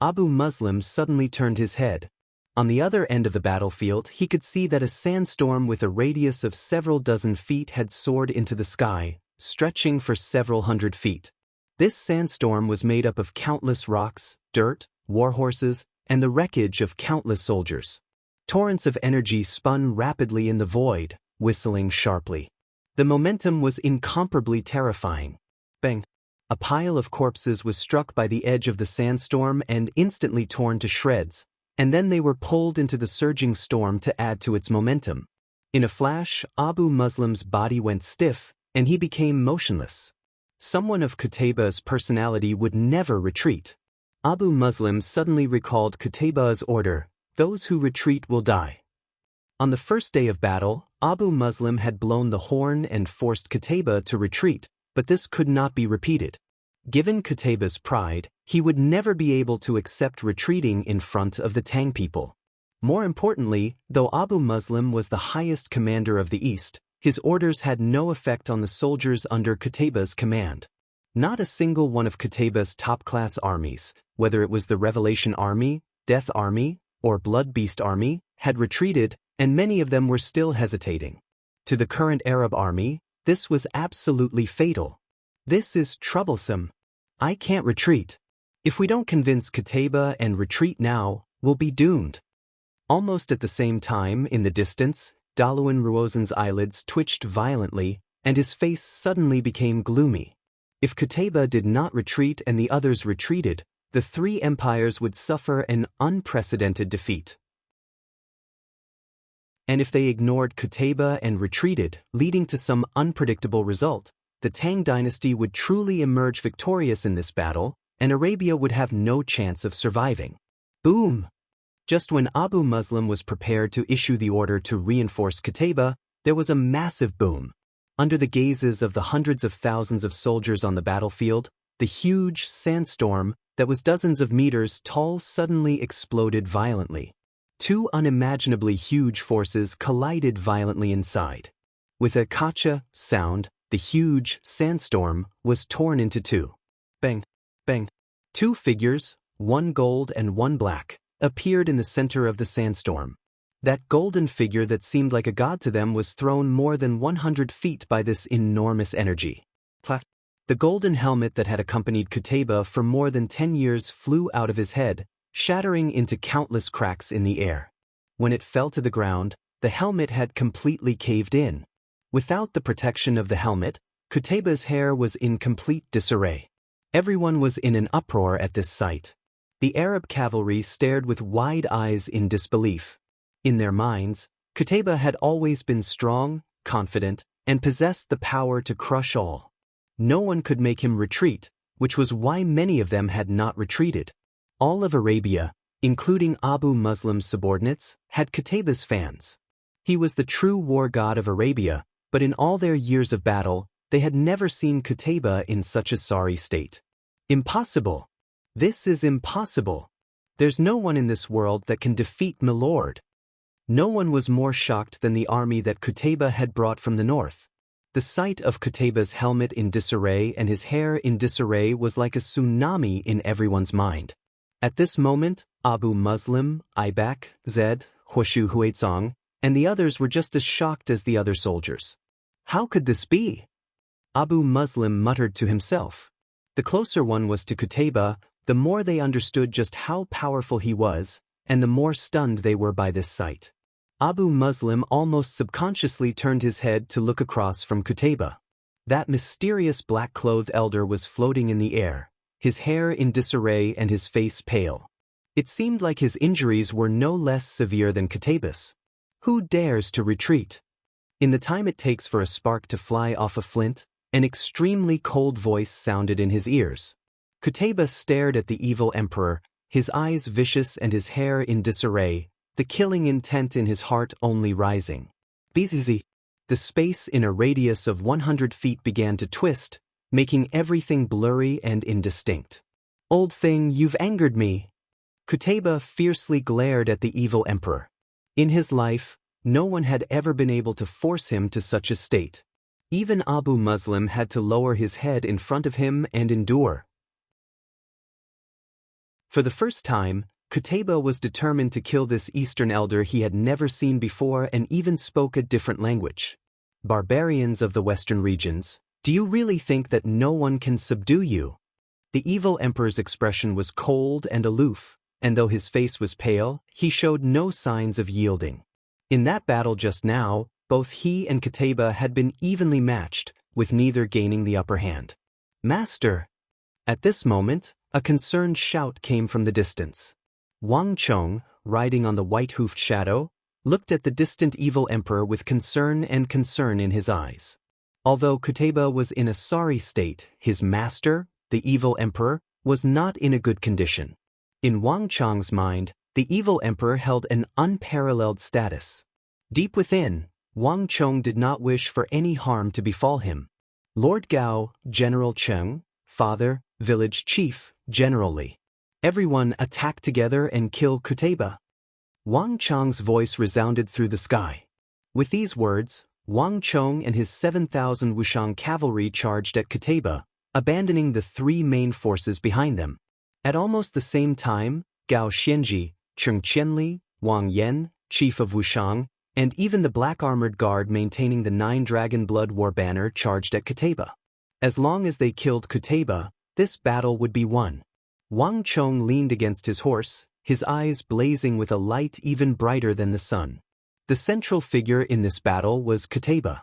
Abu Muslim suddenly turned his head. On the other end of the battlefield, he could see that a sandstorm with a radius of several dozen feet had soared into the sky, stretching for several hundred feet. This sandstorm was made up of countless rocks, dirt, warhorses, and the wreckage of countless soldiers. Torrents of energy spun rapidly in the void, whistling sharply. The momentum was incomparably terrifying. Bang! A pile of corpses was struck by the edge of the sandstorm and instantly torn to shreds, and then they were pulled into the surging storm to add to its momentum. In a flash, Abu Muslim's body went stiff, and he became motionless. Someone of Qutayba's personality would never retreat. Abu Muslim suddenly recalled Qutayba's order, "Those who retreat will die." On the first day of battle, Abu Muslim had blown the horn and forced Qutayba to retreat, but this could not be repeated. Given Qutayba's pride, he would never be able to accept retreating in front of the Tang people. More importantly, though Abu Muslim was the highest commander of the East, his orders had no effect on the soldiers under Qutayba's command. Not a single one of Qutayba's top-class armies, whether it was the Revelation Army, Death Army, or Blood Beast Army, had retreated, and many of them were still hesitating. To the current Arab army, this was absolutely fatal. This is troublesome. I can't retreat. If we don't convince Qutayba and retreat now, we'll be doomed. Almost at the same time, in the distance, Daluan Ruozen's eyelids twitched violently, and his face suddenly became gloomy. If Qutayba did not retreat and the others retreated, the three empires would suffer an unprecedented defeat. And if they ignored Qutayba and retreated, leading to some unpredictable result, the Tang dynasty would truly emerge victorious in this battle, and Arabia would have no chance of surviving. Boom! Just when Abu Muslim was prepared to issue the order to reinforce Qutayba, there was a massive boom. Under the gazes of the hundreds of thousands of soldiers on the battlefield, the huge sandstorm that was dozens of meters tall suddenly exploded violently. Two unimaginably huge forces collided violently inside. With a kacha sound, the huge sandstorm was torn into two. Bang! Bang! Two figures, one gold and one black, appeared in the center of the sandstorm. That golden figure that seemed like a god to them was thrown more than 100 feet by this enormous energy. The golden helmet that had accompanied Qutayba for more than 10 years flew out of his head, shattering into countless cracks in the air. When it fell to the ground, the helmet had completely caved in. Without the protection of the helmet, Qutayba's hair was in complete disarray. Everyone was in an uproar at this sight. The Arab cavalry stared with wide eyes in disbelief. In their minds, Qutayba had always been strong, confident, and possessed the power to crush all. No one could make him retreat, which was why many of them had not retreated. All of Arabia, including Abu Muslim's subordinates, had Qutayba's fans. He was the true war god of Arabia, but in all their years of battle, they had never seen Qutayba in such a sorry state. Impossible! This is impossible. There's no one in this world that can defeat Milord. No one was more shocked than the army that Qutayba had brought from the north. The sight of Qutayba's helmet in disarray and his hair in disarray was like a tsunami in everyone's mind. At this moment, Abu Muslim, Ibak, Zed, Huoshu Huizong, and the others were just as shocked as the other soldiers. How could this be? Abu Muslim muttered to himself. The closer one was to Qutayba, the more they understood just how powerful he was, and the more stunned they were by this sight. Abu Muslim almost subconsciously turned his head to look across from Qutayba. That mysterious black-clothed elder was floating in the air, his hair in disarray and his face pale. It seemed like his injuries were no less severe than Qutayba's. Who dares to retreat? In the time it takes for a spark to fly off a flint, an extremely cold voice sounded in his ears. Qutayba stared at the evil emperor, his eyes vicious and his hair in disarray, the killing intent in his heart only rising. Bzz. The space in a radius of 100 feet began to twist, making everything blurry and indistinct. Old thing, you've angered me. Qutayba fiercely glared at the evil emperor. In his life, no one had ever been able to force him to such a state. Even Abu Muslim had to lower his head in front of him and endure. For the first time, Qutayba was determined to kill this Eastern elder he had never seen before and even spoke a different language. Barbarians of the Western regions, do you really think that no one can subdue you? The evil emperor's expression was cold and aloof, and though his face was pale, he showed no signs of yielding. In that battle just now, both he and Qutayba had been evenly matched, with neither gaining the upper hand. Master! At this moment, a concerned shout came from the distance. Wang Chong, riding on the white-hoofed shadow, looked at the distant evil emperor with concern in his eyes. Although Qutayba was in a sorry state, his master, the evil emperor, was not in a good condition. In Wang Chong's mind, the evil emperor held an unparalleled status. Deep within, Wang Chong did not wish for any harm to befall him. Lord Gao, General Cheng, father, village chief, generally. Everyone attack together and kill Qutayba. Wang Chong's voice resounded through the sky. With these words, Wang Chong and his 7,000 Wushang cavalry charged at Qutayba, abandoning the three main forces behind them. At almost the same time, Gao Xianji, Cheng Qianli, Wang Yan, chief of Wushang, and even the black armored guard maintaining the 9 Dragon Blood War banner charged at Qutayba. As long as they killed Qutayba, this battle would be won. Wang Chong leaned against his horse, his eyes blazing with a light even brighter than the sun. The central figure in this battle was Qutayba.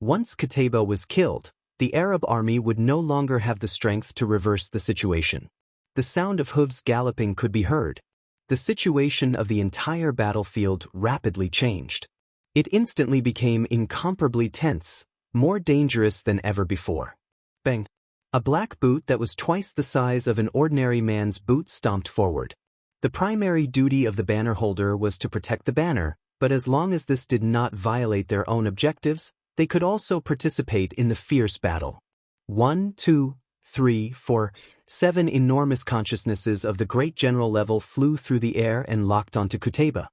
Once Qutayba was killed, the Arab army would no longer have the strength to reverse the situation. The sound of hooves galloping could be heard. The situation of the entire battlefield rapidly changed. It instantly became incomparably tense, more dangerous than ever before. Bang! A black boot that was twice the size of an ordinary man's boot stomped forward. The primary duty of the banner holder was to protect the banner, but as long as this did not violate their own objectives, they could also participate in the fierce battle. 1, 2, 3, 4, 7 enormous consciousnesses of the great general level flew through the air and locked onto Qutayba.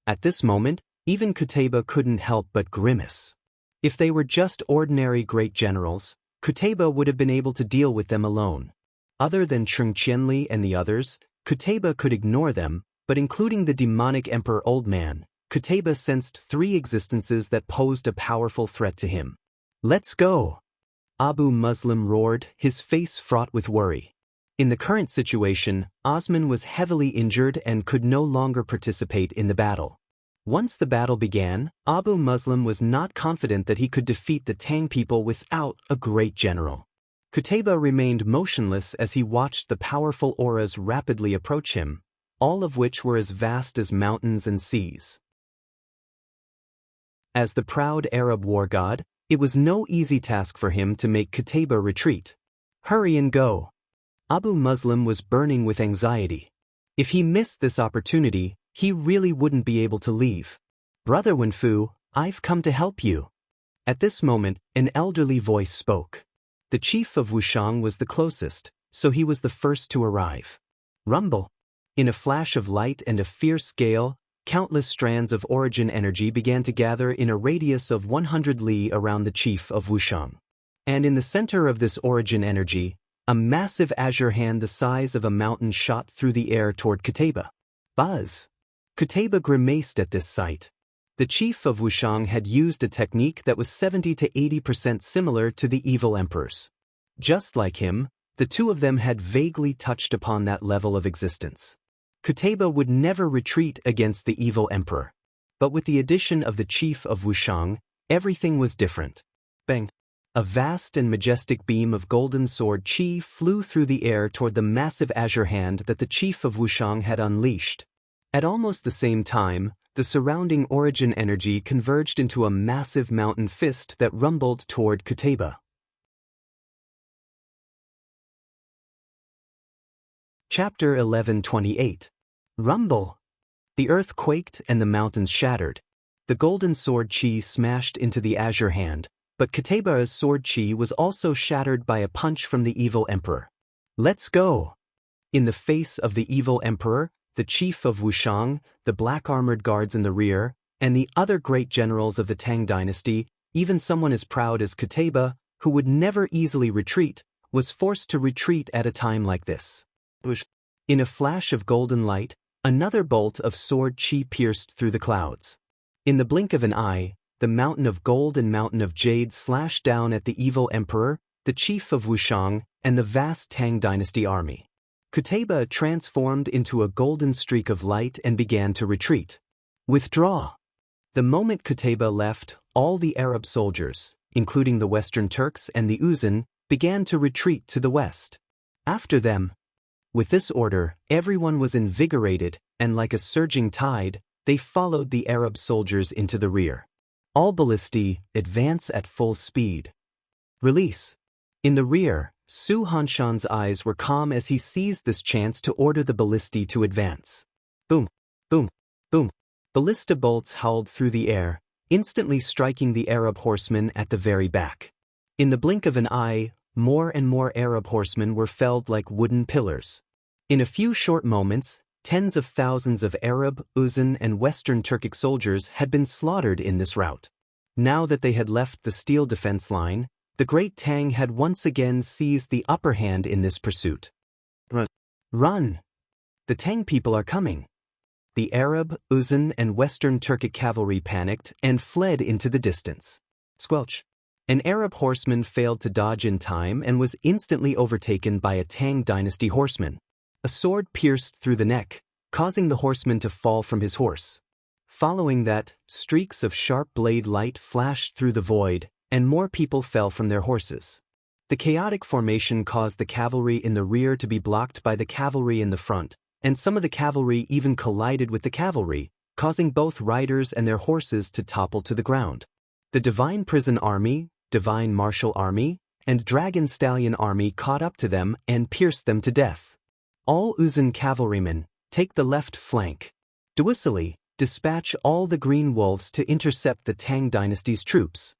At this moment, even Qutayba couldn't help but grimace. If they were just ordinary great generals, Qutayba would have been able to deal with them alone. Other than Cheng Qianli and the others, Qutayba could ignore them, but including the demonic Emperor Old Man, Qutayba sensed 3 existences that posed a powerful threat to him. Let's go! Abu Muslim roared, his face fraught with worry. In the current situation, Osman was heavily injured and could no longer participate in the battle. Once the battle began, Abu Muslim was not confident that he could defeat the Tang people without a great general. Qutayba remained motionless as he watched the powerful auras rapidly approach him, all of which were as vast as mountains and seas. As the proud Arab war god, it was no easy task for him to make Qutayba retreat. Hurry and go! Abu Muslim was burning with anxiety. If he missed this opportunity, he really wouldn't be able to leave. Brother Wenfu, I've come to help you. At this moment, an elderly voice spoke. The chief of Wushang was the closest, so he was the first to arrive. Rumble! In a flash of light and a fierce gale, countless strands of origin energy began to gather in a radius of 100 li around the chief of Wushang. And in the center of this origin energy, A massive azure hand the size of a mountain shot through the air toward Qutayba. Buzz! Qutayba grimaced at this sight. The chief of Wushang had used a technique that was 70 to 80% similar to the evil emperor's. Just like him, the two of them had vaguely touched upon that level of existence. Qutayba would never retreat against the evil emperor. But with the addition of the chief of Wushang, everything was different. Bang! A vast and majestic beam of golden sword chi flew through the air toward the massive azure hand that the chief of Wushang had unleashed. At almost the same time, the surrounding origin energy converged into a massive mountain fist that rumbled toward Qutayba. Chapter 11:28. Rumble! The earth quaked and the mountains shattered. The golden sword chi smashed into the azure hand, but Qutayba's sword chi was also shattered by a punch from the evil emperor. Let's go! In the face of the evil emperor, the chief of Wushang, the black-armored guards in the rear, and the other great generals of the Tang dynasty, even someone as proud as Qutayba, who would never easily retreat, was forced to retreat at a time like this. In a flash of golden light, another bolt of sword chi pierced through the clouds. In the blink of an eye, the mountain of gold and mountain of jade slashed down at the evil emperor, the chief of Wushang, and the vast Tang dynasty army. Qutayba transformed into a golden streak of light and began to retreat. Withdraw! The moment Qutayba left, all the Arab soldiers, including the Western Turks and the Uzun, began to retreat to the west. After them. With this order, everyone was invigorated, and like a surging tide, they followed the Arab soldiers into the rear. All ballistae, advance at full speed. Release. In the rear, Su Hanshan's eyes were calm as he seized this chance to order the ballistae to advance. Boom, boom, boom. Ballista bolts howled through the air, instantly striking the Arab horsemen at the very back. In the blink of an eye, more and more Arab horsemen were felled like wooden pillars. In a few short moments, tens of thousands of Arab, Uzun, and Western Turkic soldiers had been slaughtered in this rout. Now that they had left the steel defense line, the Great Tang had once again seized the upper hand in this pursuit. Run! The Tang people are coming! The Arab, Uzun, and Western Turkic cavalry panicked and fled into the distance. Squelch! An Arab horseman failed to dodge in time and was instantly overtaken by a Tang dynasty horseman. A sword pierced through the neck, causing the horseman to fall from his horse. Following that, streaks of sharp blade light flashed through the void, and more people fell from their horses. The chaotic formation caused the cavalry in the rear to be blocked by the cavalry in the front, and some of the cavalry even collided with the cavalry, causing both riders and their horses to topple to the ground. The Divine Prison Army, Divine Martial Army, and Dragon Stallion Army caught up to them and pierced them to death. All Uzun cavalrymen, take the left flank. Duisili, dispatch all the Green Wolves to intercept the Tang dynasty's troops.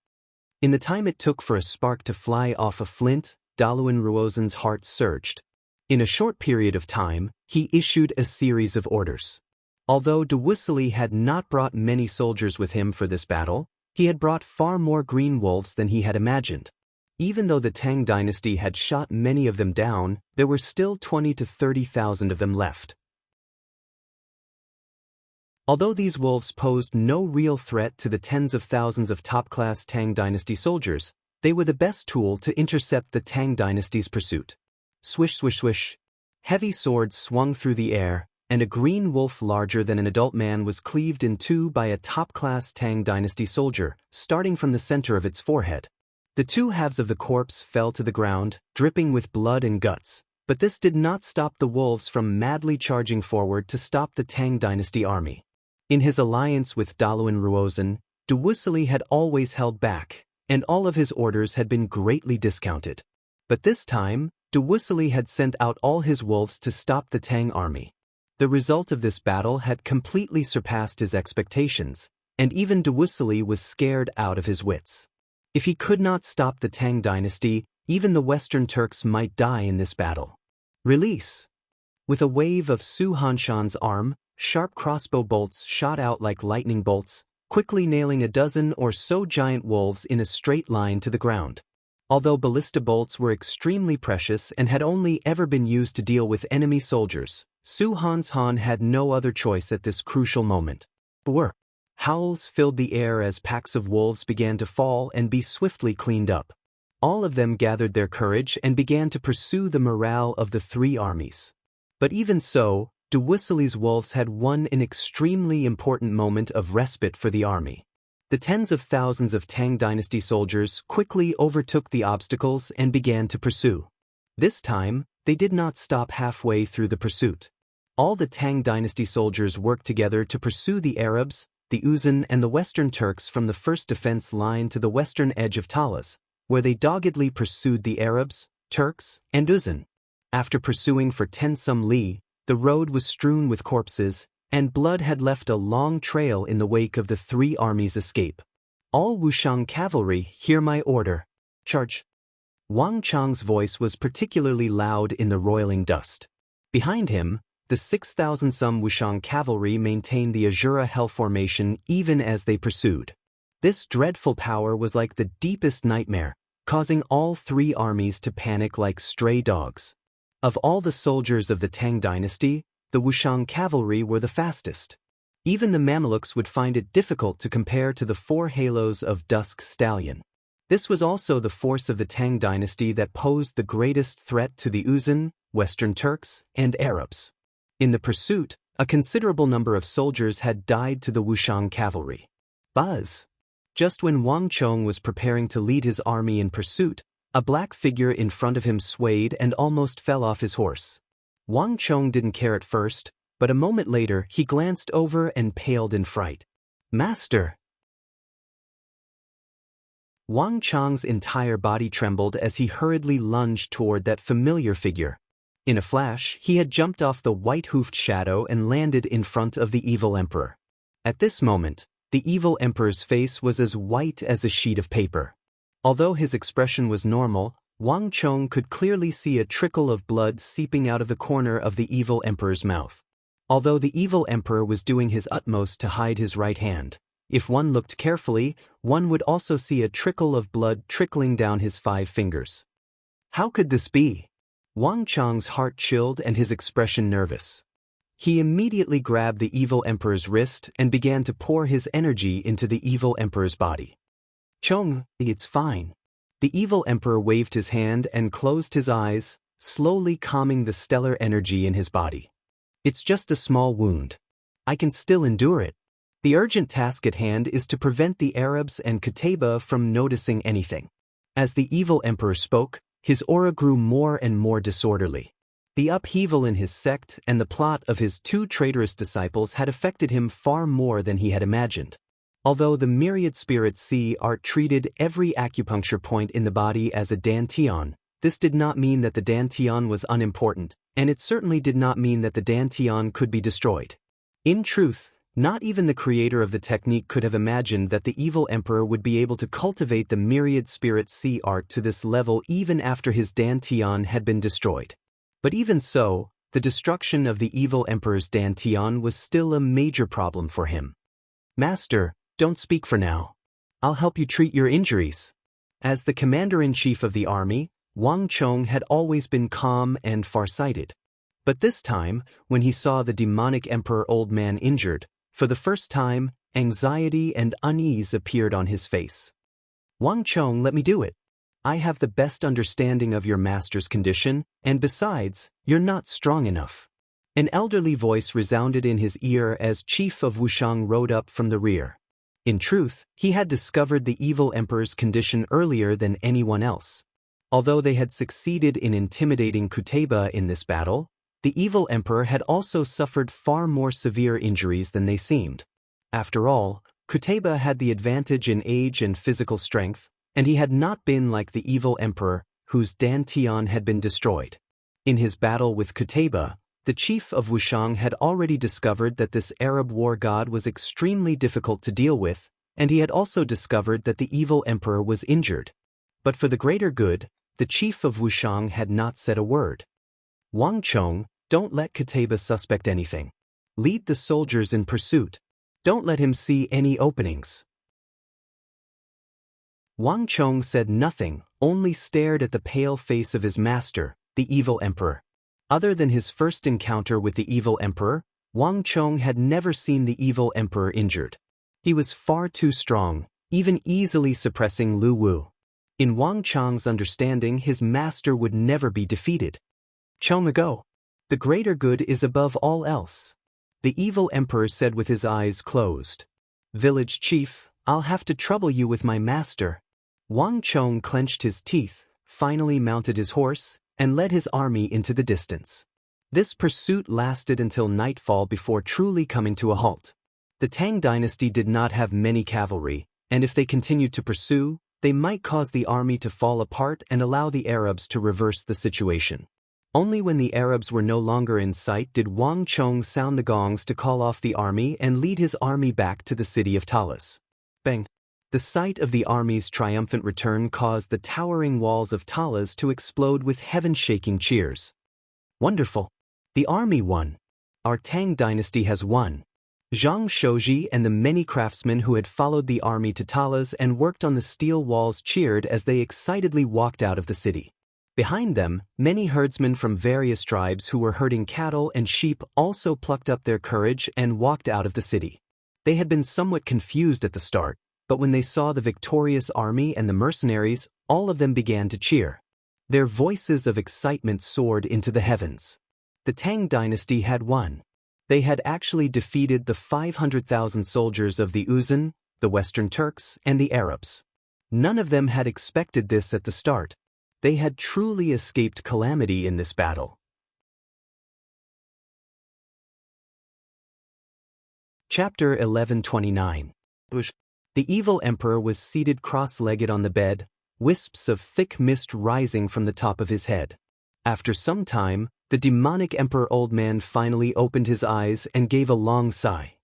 In the time it took for a spark to fly off a flint, Daluan Ruozen's heart surged. In a short period of time, he issued a series of orders. Although Duisili had not brought many soldiers with him for this battle, he had brought far more Green Wolves than he had imagined. Even though the Tang dynasty had shot many of them down, there were still 20 to 30,000 of them left. Although these wolves posed no real threat to the tens of thousands of top-class Tang dynasty soldiers, they were the best tool to intercept the Tang dynasty's pursuit. Swish, swish, swish. Heavy swords swung through the air, and a green wolf larger than an adult man was cleaved in two by a top-class Tang dynasty soldier, starting from the center of its forehead. The two halves of the corpse fell to the ground, dripping with blood and guts, but this did not stop the wolves from madly charging forward to stop the Tang dynasty army. In his alliance with Daluan Ruozen, Duisili had always held back, and all of his orders had been greatly discounted. But this time, Duisili had sent out all his wolves to stop the Tang army. The result of this battle had completely surpassed his expectations, and even Duisili was scared out of his wits. If he could not stop the Tang dynasty, even the Western Turks might die in this battle. Release! With a wave of Su Hanshan's arm, sharp crossbow bolts shot out like lightning bolts, quickly nailing a dozen or so giant wolves in a straight line to the ground. Although ballista bolts were extremely precious and had only ever been used to deal with enemy soldiers, Su Han's Han had no other choice at this crucial moment. Work. Howls filled the air as packs of wolves began to fall and be swiftly cleaned up. All of them gathered their courage and began to pursue the morale of the three armies. But even so, Dewusseli's wolves had won an extremely important moment of respite for the army. The tens of thousands of Tang Dynasty soldiers quickly overtook the obstacles and began to pursue. This time, they did not stop halfway through the pursuit. All the Tang Dynasty soldiers worked together to pursue the Arabs, the Uzan and the Western Turks from the first defense line to the western edge of Talas, where they doggedly pursued the Arabs, Turks, and Uzan. After pursuing for 10-some li, the road was strewn with corpses, and blood had left a long trail in the wake of the three armies' escape. All Wushang cavalry, hear my order. Charge. Wang Chang's voice was particularly loud in the roiling dust. Behind him, the 6,000-some Wushang cavalry maintained the Azura Hell formation even as they pursued. This dreadful power was like the deepest nightmare, causing all three armies to panic like stray dogs. Of all the soldiers of the Tang Dynasty, the Wushang cavalry were the fastest. Even the Mamelukes would find it difficult to compare to the four halos of Dusk Stallion. This was also the force of the Tang Dynasty that posed the greatest threat to the Uzan, Western Turks, and Arabs. In the pursuit, a considerable number of soldiers had died to the Wushang cavalry. Buzz! Just when Wang Chong was preparing to lead his army in pursuit, a black figure in front of him swayed and almost fell off his horse. Wang Chong didn't care at first, but a moment later he glanced over and paled in fright. Master! Wang Chong's entire body trembled as he hurriedly lunged toward that familiar figure. In a flash, he had jumped off the white-hoofed shadow and landed in front of the evil emperor. At this moment, the evil emperor's face was as white as a sheet of paper. Although his expression was normal, Wang Chong could clearly see a trickle of blood seeping out of the corner of the evil emperor's mouth. Although the evil emperor was doing his utmost to hide his right hand, if one looked carefully, one would also see a trickle of blood trickling down his 5 fingers. How could this be? Wang Chong's heart chilled and his expression nervous. He immediately grabbed the evil emperor's wrist and began to pour his energy into the evil emperor's body. Chong, it's fine. The evil emperor waved his hand and closed his eyes, slowly calming the stellar energy in his body. It's just a small wound. I can still endure it. The urgent task at hand is to prevent the Arabs and Qutayba from noticing anything. As the evil emperor spoke, his aura grew more and more disorderly. The upheaval in his sect and the plot of his 2 traitorous disciples had affected him far more than he had imagined. Although the myriad spirit sea art treated every acupuncture point in the body as a dantian, this did not mean that the dantian was unimportant, and it certainly did not mean that the dantian could be destroyed. In truth, not even the creator of the technique could have imagined that the evil emperor would be able to cultivate the myriad spirit sea art to this level even after his dantian had been destroyed. But even so, the destruction of the evil emperor's dantian was still a major problem for him. Master, don't speak for now. I'll help you treat your injuries. As the commander-in-chief of the army, Wang Chong had always been calm and farsighted. But this time, when he saw the demonic emperor old man injured, for the first time, anxiety and unease appeared on his face. Wang Chong, let me do it. I have the best understanding of your master's condition, and besides, you're not strong enough. An elderly voice resounded in his ear as Chief of Wushang rode up from the rear. In truth, he had discovered the evil emperor's condition earlier than anyone else. Although they had succeeded in intimidating Qutayba in this battle, the evil emperor had also suffered far more severe injuries than they seemed. After all, Qutayba had the advantage in age and physical strength, and he had not been like the evil emperor, whose dantian had been destroyed. In his battle with Qutayba, the chief of Wushang had already discovered that this Arab war god was extremely difficult to deal with, and he had also discovered that the evil emperor was injured. But for the greater good, the chief of Wushang had not said a word. Wang Chong, don't let Qutayba suspect anything. Lead the soldiers in pursuit. Don't let him see any openings. Wang Chong said nothing, only stared at the pale face of his master, the evil emperor. Other than his first encounter with the evil emperor, Wang Chong had never seen the evil emperor injured. He was far too strong, even easily suppressing Lu Wu. In Wang Chong's understanding, his master would never be defeated. Chong ago. The greater good is above all else. The evil emperor said with his eyes closed. Village chief, I'll have to trouble you with my master. Wang Chong clenched his teeth, finally mounted his horse, and led his army into the distance. This pursuit lasted until nightfall before truly coming to a halt. The Tang dynasty did not have many cavalry, and if they continued to pursue, they might cause the army to fall apart and allow the Arabs to reverse the situation. Only when the Arabs were no longer in sight did Wang Chong sound the gongs to call off the army and lead his army back to the city of Talas. Bang! The sight of the army's triumphant return caused the towering walls of Talas to explode with heaven-shaking cheers. Wonderful! The army won! Our Tang dynasty has won! Zhang Shouji and the many craftsmen who had followed the army to Talas and worked on the steel walls cheered as they excitedly walked out of the city. Behind them, many herdsmen from various tribes who were herding cattle and sheep also plucked up their courage and walked out of the city. They had been somewhat confused at the start, but when they saw the victorious army and the mercenaries, all of them began to cheer. Their voices of excitement soared into the heavens. The Tang dynasty had won. They had actually defeated the 500,000 soldiers of the Uzun, the Western Turks, and the Arabs. None of them had expected this at the start. They had truly escaped calamity in this battle. Chapter 1129. The evil emperor was seated cross-legged on the bed, wisps of thick mist rising from the top of his head. After some time, the demonic emperor old man finally opened his eyes and gave a long sigh.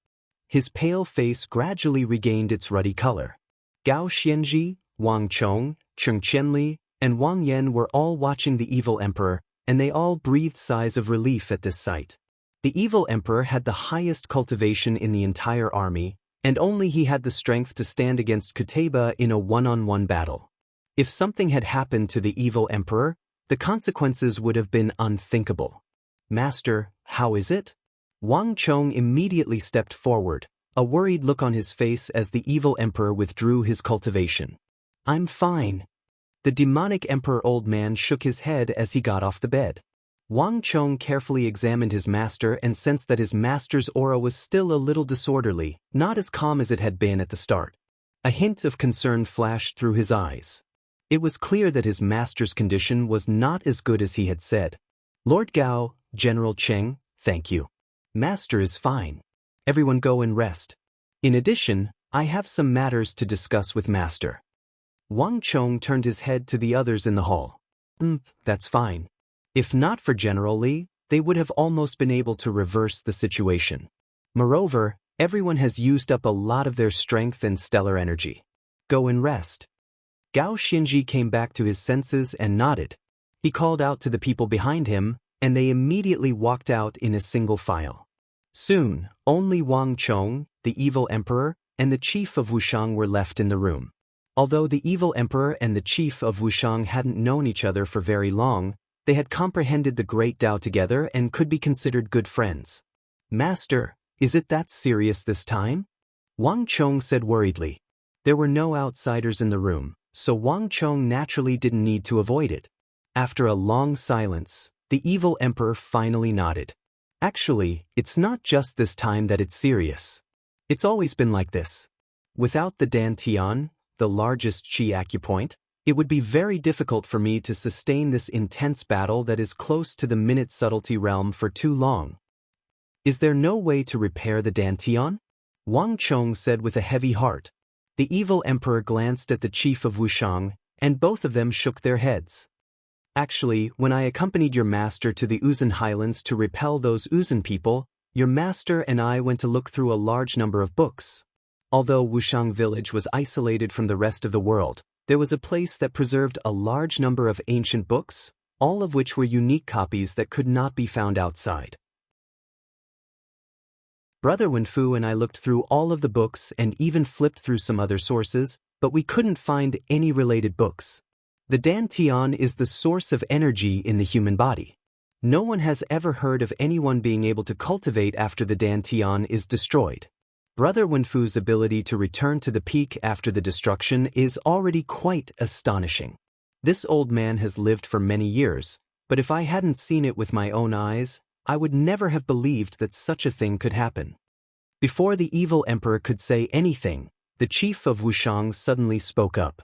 His pale face gradually regained its ruddy color. Gao Xianji, Wang Chong, Cheng Qianli, and Wang Yan were all watching the evil emperor, and they all breathed sighs of relief at this sight. The evil emperor had the highest cultivation in the entire army, and only he had the strength to stand against Qutayba in a one-on-one battle. If something had happened to the evil emperor, the consequences would have been unthinkable. Master, how is it? Wang Chong immediately stepped forward, a worried look on his face as the evil emperor withdrew his cultivation. I'm fine. The demonic emperor old man shook his head as he got off the bed. Wang Chong carefully examined his master and sensed that his master's aura was still a little disorderly, not as calm as it had been at the start. A hint of concern flashed through his eyes. It was clear that his master's condition was not as good as he had said. Lord Gao, General Cheng, thank you. Master is fine. Everyone go and rest. In addition, I have some matters to discuss with Master. Wang Chong turned his head to the others in the hall. That's fine. If not for General Li, they would have almost been able to reverse the situation. Moreover, everyone has used up a lot of their strength and stellar energy. Go and rest. Gao Xinji came back to his senses and nodded. He called out to the people behind him, and they immediately walked out in a single file. Soon, only Wang Chong, the evil emperor, and the chief of Wushang were left in the room. Although the evil emperor and the chief of Wushang hadn't known each other for very long, they had comprehended the great Tao together and could be considered good friends. Master, is it that serious this time? Wang Chong said worriedly. There were no outsiders in the room, so Wang Chong naturally didn't need to avoid it. After a long silence, the evil emperor finally nodded. Actually, it's not just this time that it's serious. It's always been like this. Without the Dantian, the largest Qi acupoint, it would be very difficult for me to sustain this intense battle that is close to the minute subtlety realm for too long. Is there no way to repair the Dantian? Wang Chong said with a heavy heart. The evil emperor glanced at the chief of Wushang, and both of them shook their heads. Actually, when I accompanied your master to the Uzun highlands to repel those Uzun people, your master and I went to look through a large number of books. Although Wushang village was isolated from the rest of the world, there was a place that preserved a large number of ancient books, all of which were unique copies that could not be found outside. Brother Wenfu and I looked through all of the books and even flipped through some other sources, but we couldn't find any related books. The dantian is the source of energy in the human body. No one has ever heard of anyone being able to cultivate after the dantian is destroyed. Brother Wenfu's ability to return to the peak after the destruction is already quite astonishing. This old man has lived for many years, but if I hadn't seen it with my own eyes, I would never have believed that such a thing could happen. Before the evil emperor could say anything, the chief of Wushang suddenly spoke up.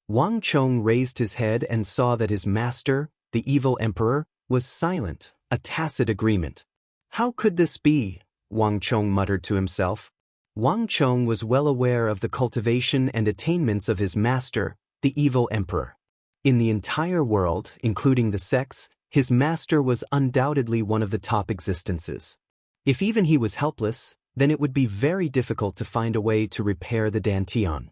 Wang Chong raised his head and saw that his master, the evil emperor, was silent, a tacit agreement. How could this be? Wang Chong muttered to himself. Wang Chong was well aware of the cultivation and attainments of his master, the evil emperor. In the entire world, including the sects, his master was undoubtedly one of the top existences. If even he was helpless, then it would be very difficult to find a way to repair the dantian.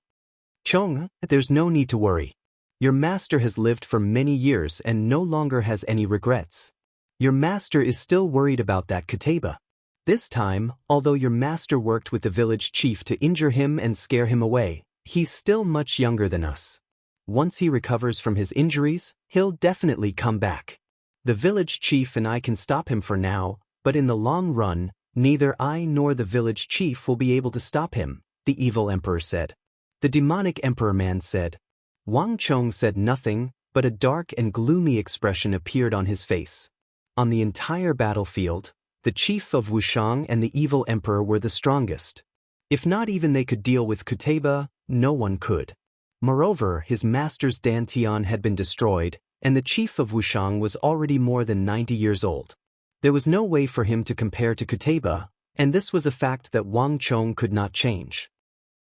Chong, there's no need to worry. Your master has lived for many years and no longer has any regrets. Your master is still worried about that Kateba. This time, although your master worked with the village chief to injure him and scare him away, he's still much younger than us. Once he recovers from his injuries, he'll definitely come back. The village chief and I can stop him for now, but in the long run, neither I nor the village chief will be able to stop him, the evil emperor said. The demonic emperor man said. Wang Chong said nothing, but a dark and gloomy expression appeared on his face. On the entire battlefield, the chief of Wushang and the evil emperor were the strongest. If not even they could deal with Kuteba, no one could. Moreover, his master's dantian had been destroyed, and the chief of Wushang was already more than 90 years old. There was no way for him to compare to Kuteba, and this was a fact that Wang Chong could not change.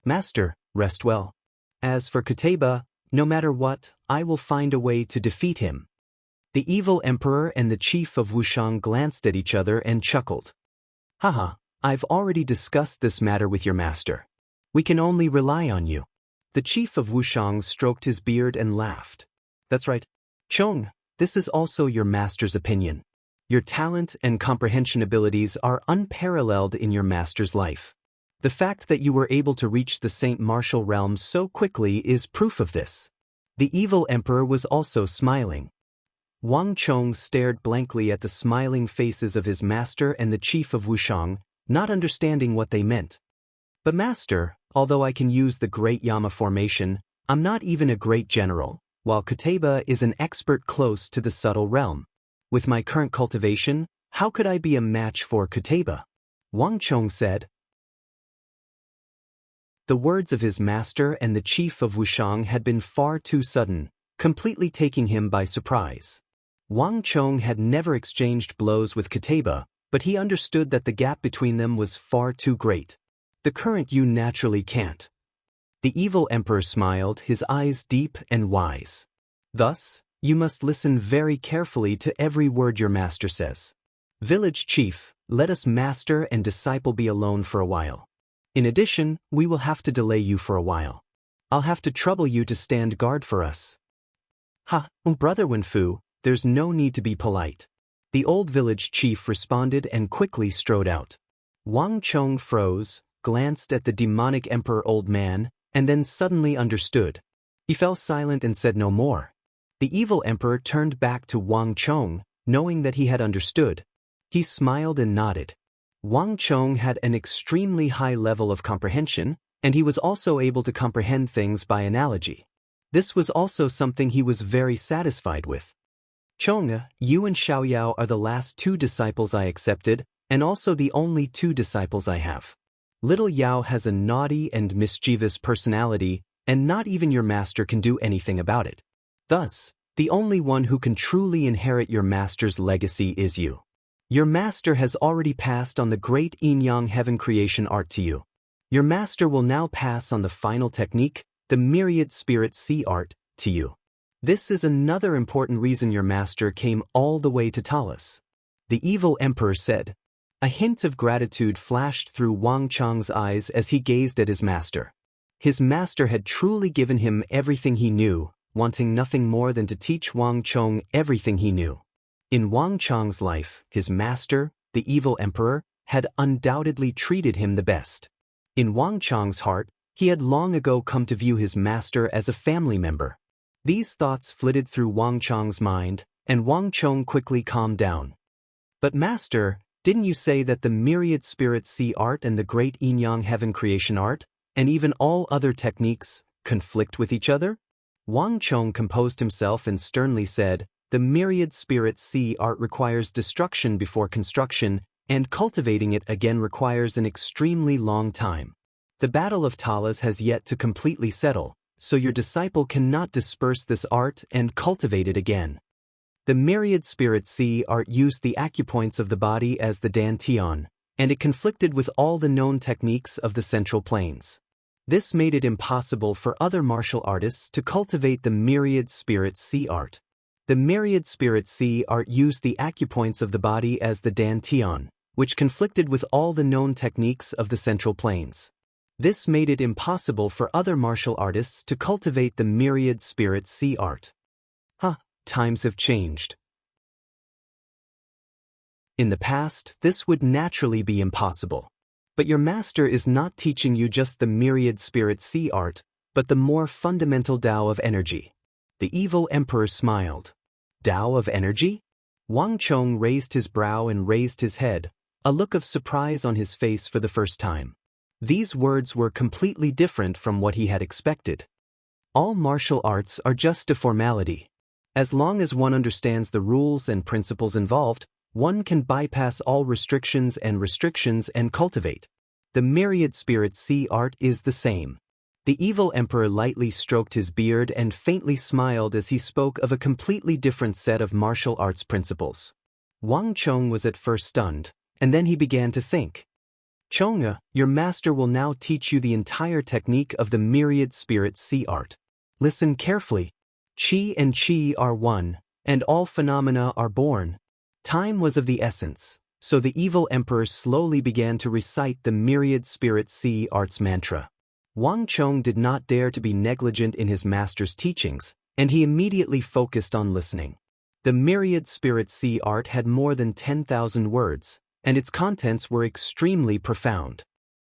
Master, rest well. As for Kuteba, no matter what, I will find a way to defeat him. The evil emperor and the chief of Wushang glanced at each other and chuckled. Haha, I've already discussed this matter with your master. We can only rely on you. The chief of Wushang stroked his beard and laughed. That's right. Chong, this is also your master's opinion. Your talent and comprehension abilities are unparalleled in your master's life. The fact that you were able to reach the Saint Martial realm so quickly is proof of this. The evil emperor was also smiling. Wang Chong stared blankly at the smiling faces of his master and the chief of Wushang, not understanding what they meant. But master, although I can use the great Yama formation, I'm not even a great general, while Kuteba is an expert close to the subtle realm. With my current cultivation, how could I be a match for Kuteba? Wang Chong said. The words of his master and the chief of Wushang had been far too sudden, completely taking him by surprise. Wang Chong had never exchanged blows with Kuteba, but he understood that the gap between them was far too great. The current you naturally can't. The evil emperor smiled, his eyes deep and wise. Thus, you must listen very carefully to every word your master says. Village chief, let us master and disciple be alone for a while. In addition, we will have to delay you for a while. I'll have to trouble you to stand guard for us. Ha, Brother Wenfu, there's no need to be polite. The old village chief responded and quickly strode out. Wang Chong froze, glanced at the demonic emperor old man, and then suddenly understood. He fell silent and said no more. The evil emperor turned back to Wang Chong, knowing that he had understood. He smiled and nodded. Wang Chong had an extremely high level of comprehension, and he was also able to comprehend things by analogy. This was also something he was very satisfied with. Chong, you and Xiaoyao are the last two disciples I accepted, and also the only two disciples I have. Little Yao has a naughty and mischievous personality, and not even your master can do anything about it. Thus, the only one who can truly inherit your master's legacy is you. Your master has already passed on the great yin-yang heaven creation art to you. Your master will now pass on the final technique, the myriad spirit sea art, to you. This is another important reason your master came all the way to Talis. The evil emperor said. A hint of gratitude flashed through Wang Chong's eyes as he gazed at his master. His master had truly given him everything he knew, wanting nothing more than to teach Wang Chong everything he knew. In Wang Chong's life, his master, the evil emperor, had undoubtedly treated him the best. In Wang Chong's heart, He had long ago come to view his master as a family member. These thoughts flitted through Wang Chong's mind, and Wang Chong quickly calmed down. But master, didn't you say that the myriad spirit sea art and the great yin-yang heaven creation art, and even all other techniques, conflict with each other? Wang Chong composed himself and sternly said, the myriad spirit sea art requires destruction before construction, and cultivating it again requires an extremely long time. The battle of Talas has yet to completely settle, so your disciple cannot disperse this art and cultivate it again. The myriad spirit sea art used the acupoints of the body as the dantian, and it conflicted with all the known techniques of the central planes. This made it impossible for other martial artists to cultivate the myriad spirit sea art. The myriad spirit sea art used the acupoints of the body as the dantian, which conflicted with all the known techniques of the central planes. This made it impossible for other martial artists to cultivate the myriad spirit sea art. Times have changed. In the past, this would naturally be impossible. But your master is not teaching you just the myriad spirit sea art, but the more fundamental Tao of energy. The evil emperor smiled. Tao of energy? Wang Chong raised his brow and raised his head, a look of surprise on his face for the first time. These words were completely different from what he had expected. All martial arts are just a formality. As long as one understands the rules and principles involved, one can bypass all restrictions and cultivate. The myriad spirit sea art is the same. The evil emperor lightly stroked his beard and faintly smiled as he spoke of a completely different set of martial arts principles. Wang Chong was at first stunned, and then he began to think. Chong, your master will now teach you the entire technique of the myriad spirit sea art. Listen carefully. Qi and Qi are one, and all phenomena are born. Time was of the essence, so the evil emperor slowly began to recite the myriad spirit sea arts mantra. Wang Chong did not dare to be negligent in his master's teachings, and he immediately focused on listening. The myriad spirit sea art had more than 10,000 words, and its contents were extremely profound.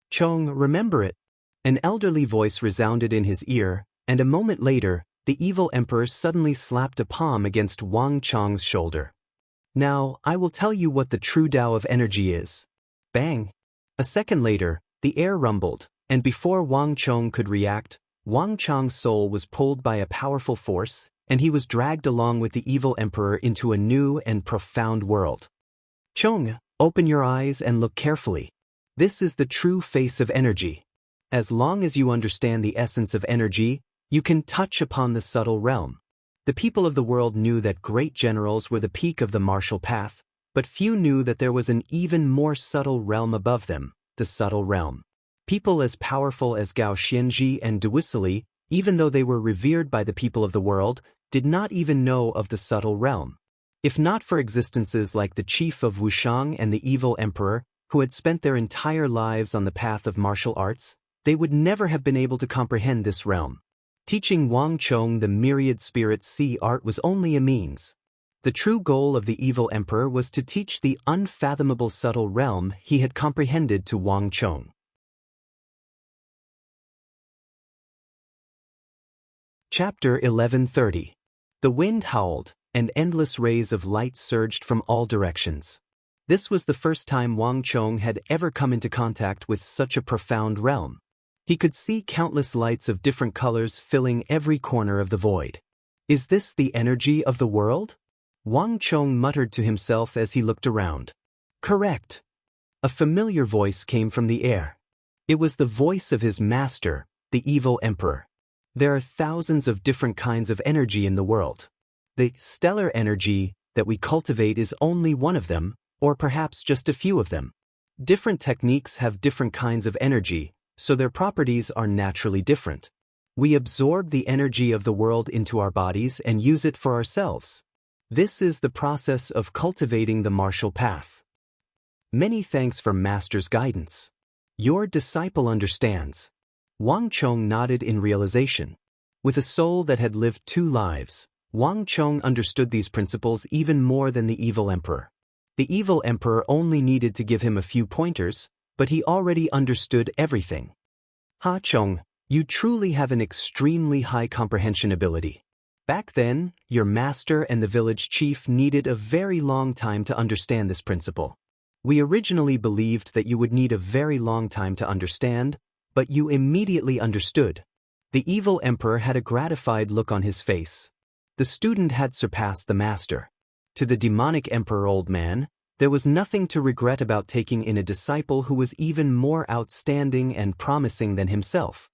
Chong, remember it. An elderly voice resounded in his ear, and a moment later, the evil emperor suddenly slapped a palm against Wang Chong's shoulder. Now, I will tell you what the true Tao of energy is. Bang! A second later, the air rumbled, and before Wang Chong could react, Wang Chong's soul was pulled by a powerful force, and he was dragged along with the evil emperor into a new and profound world. Chong, open your eyes and look carefully. This is the true face of energy. As long as you understand the essence of energy, you can touch upon the subtle realm. The people of the world knew that great generals were the peak of the martial path, but few knew that there was an even more subtle realm above them, the subtle realm. People as powerful as Gao Xianzhi and Duisili, even though they were revered by the people of the world, did not even know of the subtle realm. If not for existences like the chief of Wushang and the evil emperor, who had spent their entire lives on the path of martial arts, they would never have been able to comprehend this realm. Teaching Wang Chong the myriad spirit sea art was only a means. The true goal of the evil emperor was to teach the unfathomable subtle realm he had comprehended to Wang Chong. Chapter 1130. The wind howled, and endless rays of light surged from all directions. This was the first time Wang Chong had ever come into contact with such a profound realm. He could see countless lights of different colors filling every corner of the void. Is this the energy of the world? Wang Chong muttered to himself as he looked around. Correct. A familiar voice came from the air. It was the voice of his master, the evil emperor. There are thousands of different kinds of energy in the world. The stellar energy that we cultivate is only one of them, or perhaps just a few of them. Different techniques have different kinds of energy, so their properties are naturally different. We absorb the energy of the world into our bodies and use it for ourselves. This is the process of cultivating the martial path. Many thanks for Master's guidance. Your disciple understands. Wang Chong nodded in realization. With a soul that had lived 2 lives, Wang Chong understood these principles even more than the evil emperor. The evil emperor only needed to give him a few pointers, but he already understood everything. Ha Chong, you truly have an extremely high comprehension ability. Back then, your master and the village chief needed a very long time to understand this principle. We originally believed that you would need a very long time to understand, but you immediately understood. The evil emperor had a gratified look on his face. The student had surpassed the master. To the demonic emperor old man, there was nothing to regret about taking in a disciple who was even more outstanding and promising than himself.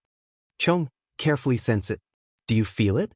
Chong, carefully sense it. Do you feel it?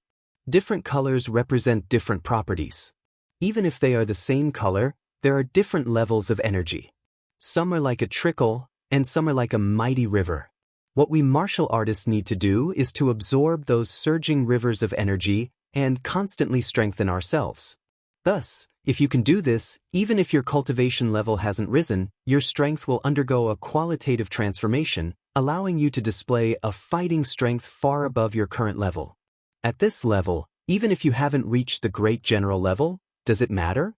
Different colors represent different properties. Even if they are the same color, there are different levels of energy. Some are like a trickle, and some are like a mighty river. What we martial artists need to do is to absorb those surging rivers of energy and constantly strengthen ourselves. Thus, if you can do this, even if your cultivation level hasn't risen, your strength will undergo a qualitative transformation, allowing you to display a fighting strength far above your current level. At this level, even if you haven't reached the great general level, does it matter?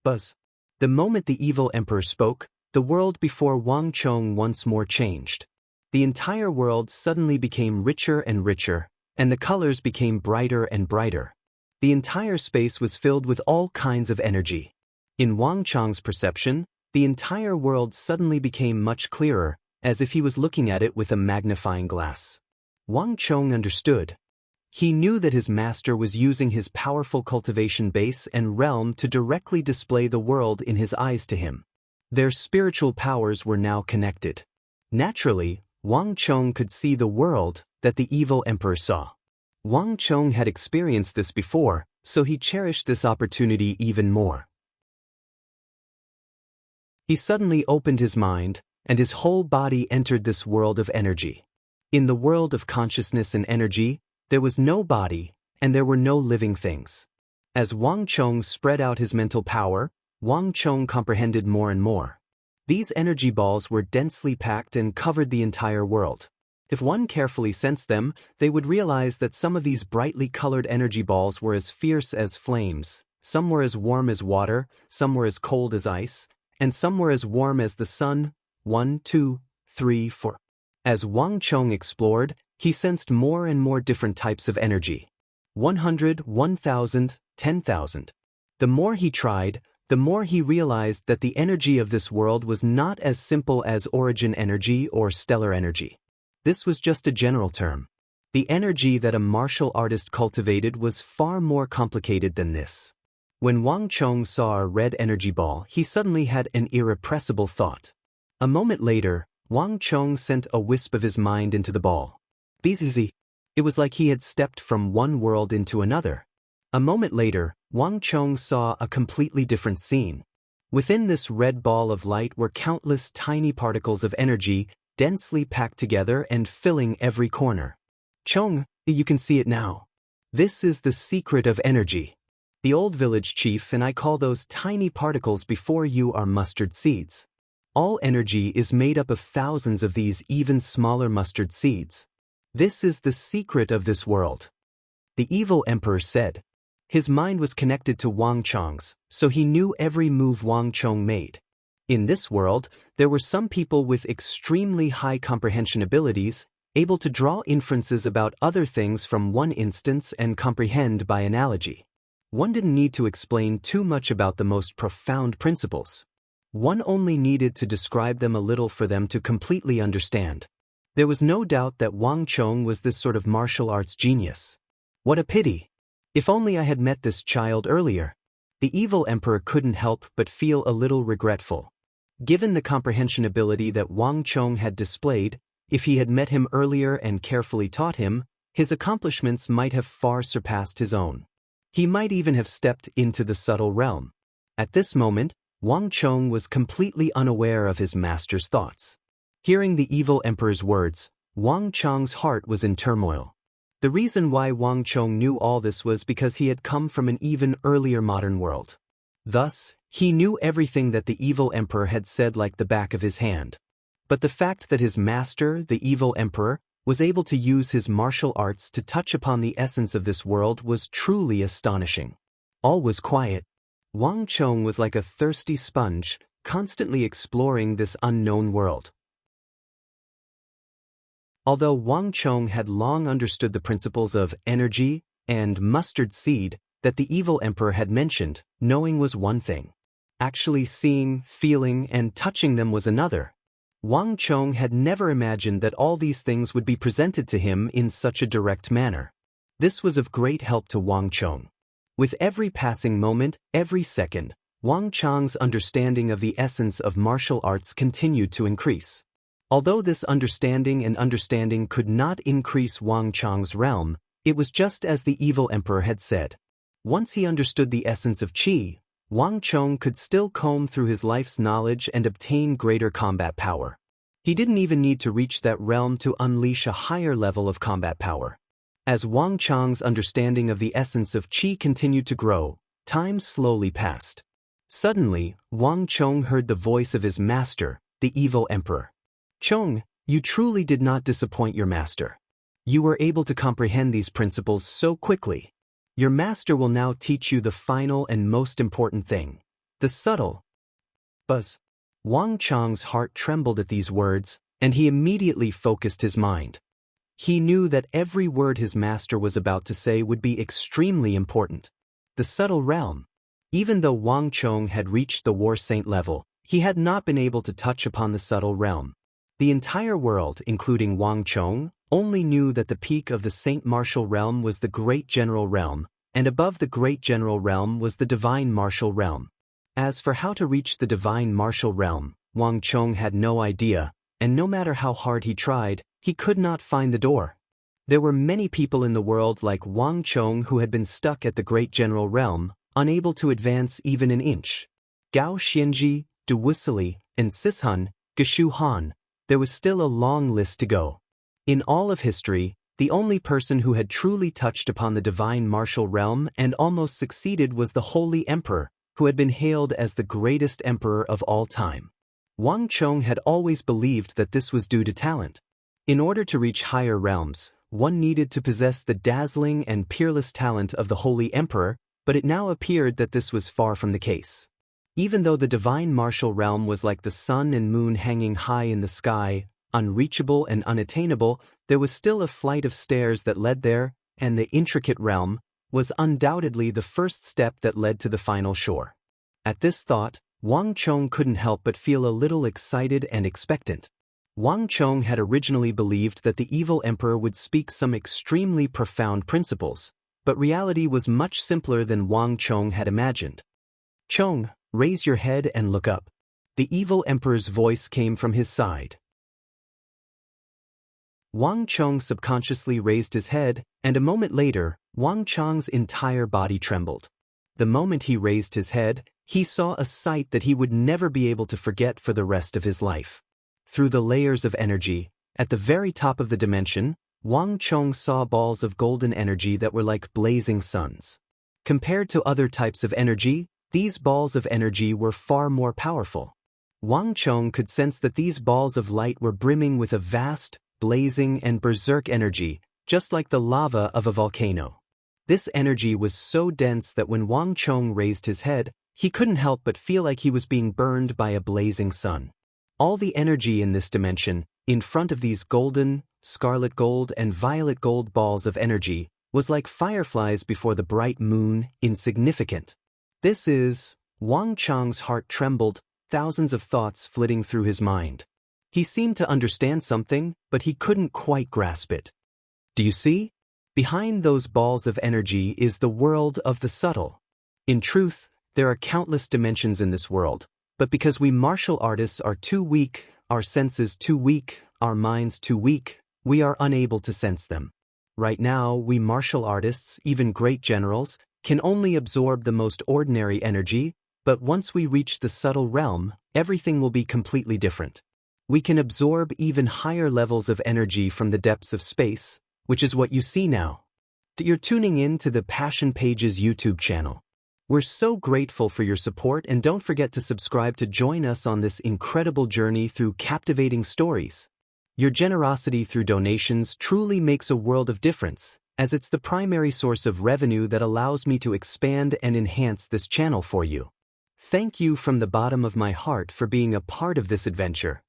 Buzz. The moment the evil emperor spoke, the world before Wang Chong once more changed. The entire world suddenly became richer and richer, and the colors became brighter and brighter. The entire space was filled with all kinds of energy. In Wang Chong's perception, the entire world suddenly became much clearer, as if he was looking at it with a magnifying glass. Wang Chong understood. He knew that his master was using his powerful cultivation base and realm to directly display the world in his eyes to him. Their spiritual powers were now connected. Naturally, Wang Chong could see the world that the evil emperor saw. Wang Chong had experienced this before, so he cherished this opportunity even more. He suddenly opened his mind, and his whole body entered this world of energy. In the world of consciousness and energy, there was no body, and there were no living things. As Wang Chong spread out his mental power, Wang Chong comprehended more and more. These energy balls were densely packed and covered the entire world. If one carefully sensed them, they would realize that some of these brightly colored energy balls were as fierce as flames, some were as warm as water, some were as cold as ice, and some were as warm as the sun. 1, 2, 3, 4. As Wang Chong explored, he sensed more and more different types of energy. 100, 1,000, 10,000. The more he tried, the more he realized that the energy of this world was not as simple as origin energy or stellar energy. This was just a general term. The energy that a martial artist cultivated was far more complicated than this. When Wang Chong saw a red energy ball, he suddenly had an irrepressible thought. A moment later, Wang Chong sent a wisp of his mind into the ball. Bzz. It was like he had stepped from one world into another. A moment later, Wang Chong saw a completely different scene. Within this red ball of light were countless tiny particles of energy, densely packed together and filling every corner. Chong, you can see it now. This is the secret of energy. The old village chief and I call those tiny particles before you are mustard seeds. All energy is made up of thousands of these even smaller mustard seeds. This is the secret of this world. The evil emperor said. His mind was connected to Wang Chong's, so he knew every move Wang Chong made. In this world, there were some people with extremely high comprehension abilities, able to draw inferences about other things from one instance and comprehend by analogy. One didn't need to explain too much about the most profound principles. One only needed to describe them a little for them to completely understand. There was no doubt that Wang Chong was this sort of martial arts genius. What a pity! If only I had met this child earlier. The evil emperor couldn't help but feel a little regretful. Given the comprehension ability that Wang Chong had displayed, if he had met him earlier and carefully taught him, his accomplishments might have far surpassed his own. He might even have stepped into the subtle realm. At this moment, Wang Chong was completely unaware of his master's thoughts. Hearing the evil emperor's words, Wang Chong's heart was in turmoil. The reason why Wang Chong knew all this was because he had come from an even earlier modern world. Thus, he knew everything that the evil emperor had said like the back of his hand. But the fact that his master, the evil emperor, was able to use his martial arts to touch upon the essence of this world was truly astonishing. All was quiet. Wang Chong was like a thirsty sponge, constantly exploring this unknown world. Although Wang Chong had long understood the principles of energy and mustard seed that the evil emperor had mentioned, knowing was one thing. Actually seeing, feeling, and touching them was another. Wang Chong had never imagined that all these things would be presented to him in such a direct manner. This was of great help to Wang Chong. With every passing moment, every second, Wang Chong's understanding of the essence of martial arts continued to increase. Although this understanding could not increase Wang Chong's realm, it was just as the evil emperor had said. Once he understood the essence of qi, Wang Chong could still comb through his life's knowledge and obtain greater combat power. He didn't even need to reach that realm to unleash a higher level of combat power. As Wang Chong's understanding of the essence of qi continued to grow, time slowly passed. Suddenly, Wang Chong heard the voice of his master, the evil emperor. Chong, you truly did not disappoint your master. You were able to comprehend these principles so quickly. Your master will now teach you the final and most important thing, the subtle buzz. Wang Chong's heart trembled at these words, and he immediately focused his mind. He knew that every word his master was about to say would be extremely important. The subtle realm. Even though Wang Chong had reached the war saint level, he had not been able to touch upon the subtle realm. The entire world, including Wang Chong, only knew that the peak of the Saint Martial Realm was the Great General Realm, and above the Great General Realm was the Divine Martial Realm. As for how to reach the Divine Martial Realm, Wang Chong had no idea, and no matter how hard he tried, he could not find the door. There were many people in the world like Wang Chong who had been stuck at the Great General Realm, unable to advance even an inch. Gao Xianji, Du Wusili, and Sishun, Geshu Han, there was still a long list to go. In all of history, the only person who had truly touched upon the divine martial realm and almost succeeded was the Holy Emperor, who had been hailed as the greatest emperor of all time. Wang Chong had always believed that this was due to talent. In order to reach higher realms, one needed to possess the dazzling and peerless talent of the Holy Emperor, but it now appeared that this was far from the case. Even though the divine martial realm was like the sun and moon hanging high in the sky, unreachable and unattainable, there was still a flight of stairs that led there, and the intricate realm was undoubtedly the first step that led to the final shore. At this thought, Wang Chong couldn't help but feel a little excited and expectant. Wang Chong had originally believed that the evil emperor would speak some extremely profound principles, but reality was much simpler than Wang Chong had imagined. Chong, raise your head and look up. The evil emperor's voice came from his side. Wang Chong subconsciously raised his head, and a moment later, Wang Chong's entire body trembled. The moment he raised his head, he saw a sight that he would never be able to forget for the rest of his life. Through the layers of energy, at the very top of the dimension, Wang Chong saw balls of golden energy that were like blazing suns. Compared to other types of energy, these balls of energy were far more powerful. Wang Chong could sense that these balls of light were brimming with a vast, blazing and berserk energy, just like the lava of a volcano. This energy was so dense that when Wang Chong raised his head, he couldn't help but feel like he was being burned by a blazing sun. All the energy in this dimension, in front of these golden, scarlet gold and violet gold balls of energy, was like fireflies before the bright moon, insignificant. This is... Wang Chong's heart trembled, thousands of thoughts flitting through his mind. He seemed to understand something, but he couldn't quite grasp it. Do you see? Behind those balls of energy is the world of the subtle. In truth, there are countless dimensions in this world, but because we martial artists are too weak, our senses too weak, our minds too weak, we are unable to sense them. Right now, we martial artists, even great generals, can only absorb the most ordinary energy, but once we reach the subtle realm, everything will be completely different. We can absorb even higher levels of energy from the depths of space, which is what you see now. You're tuning in to the Passion Pages YouTube channel. We're so grateful for your support, and don't forget to subscribe to join us on this incredible journey through captivating stories. Your generosity through donations truly makes a world of difference, as it's the primary source of revenue that allows me to expand and enhance this channel for you. Thank you from the bottom of my heart for being a part of this adventure.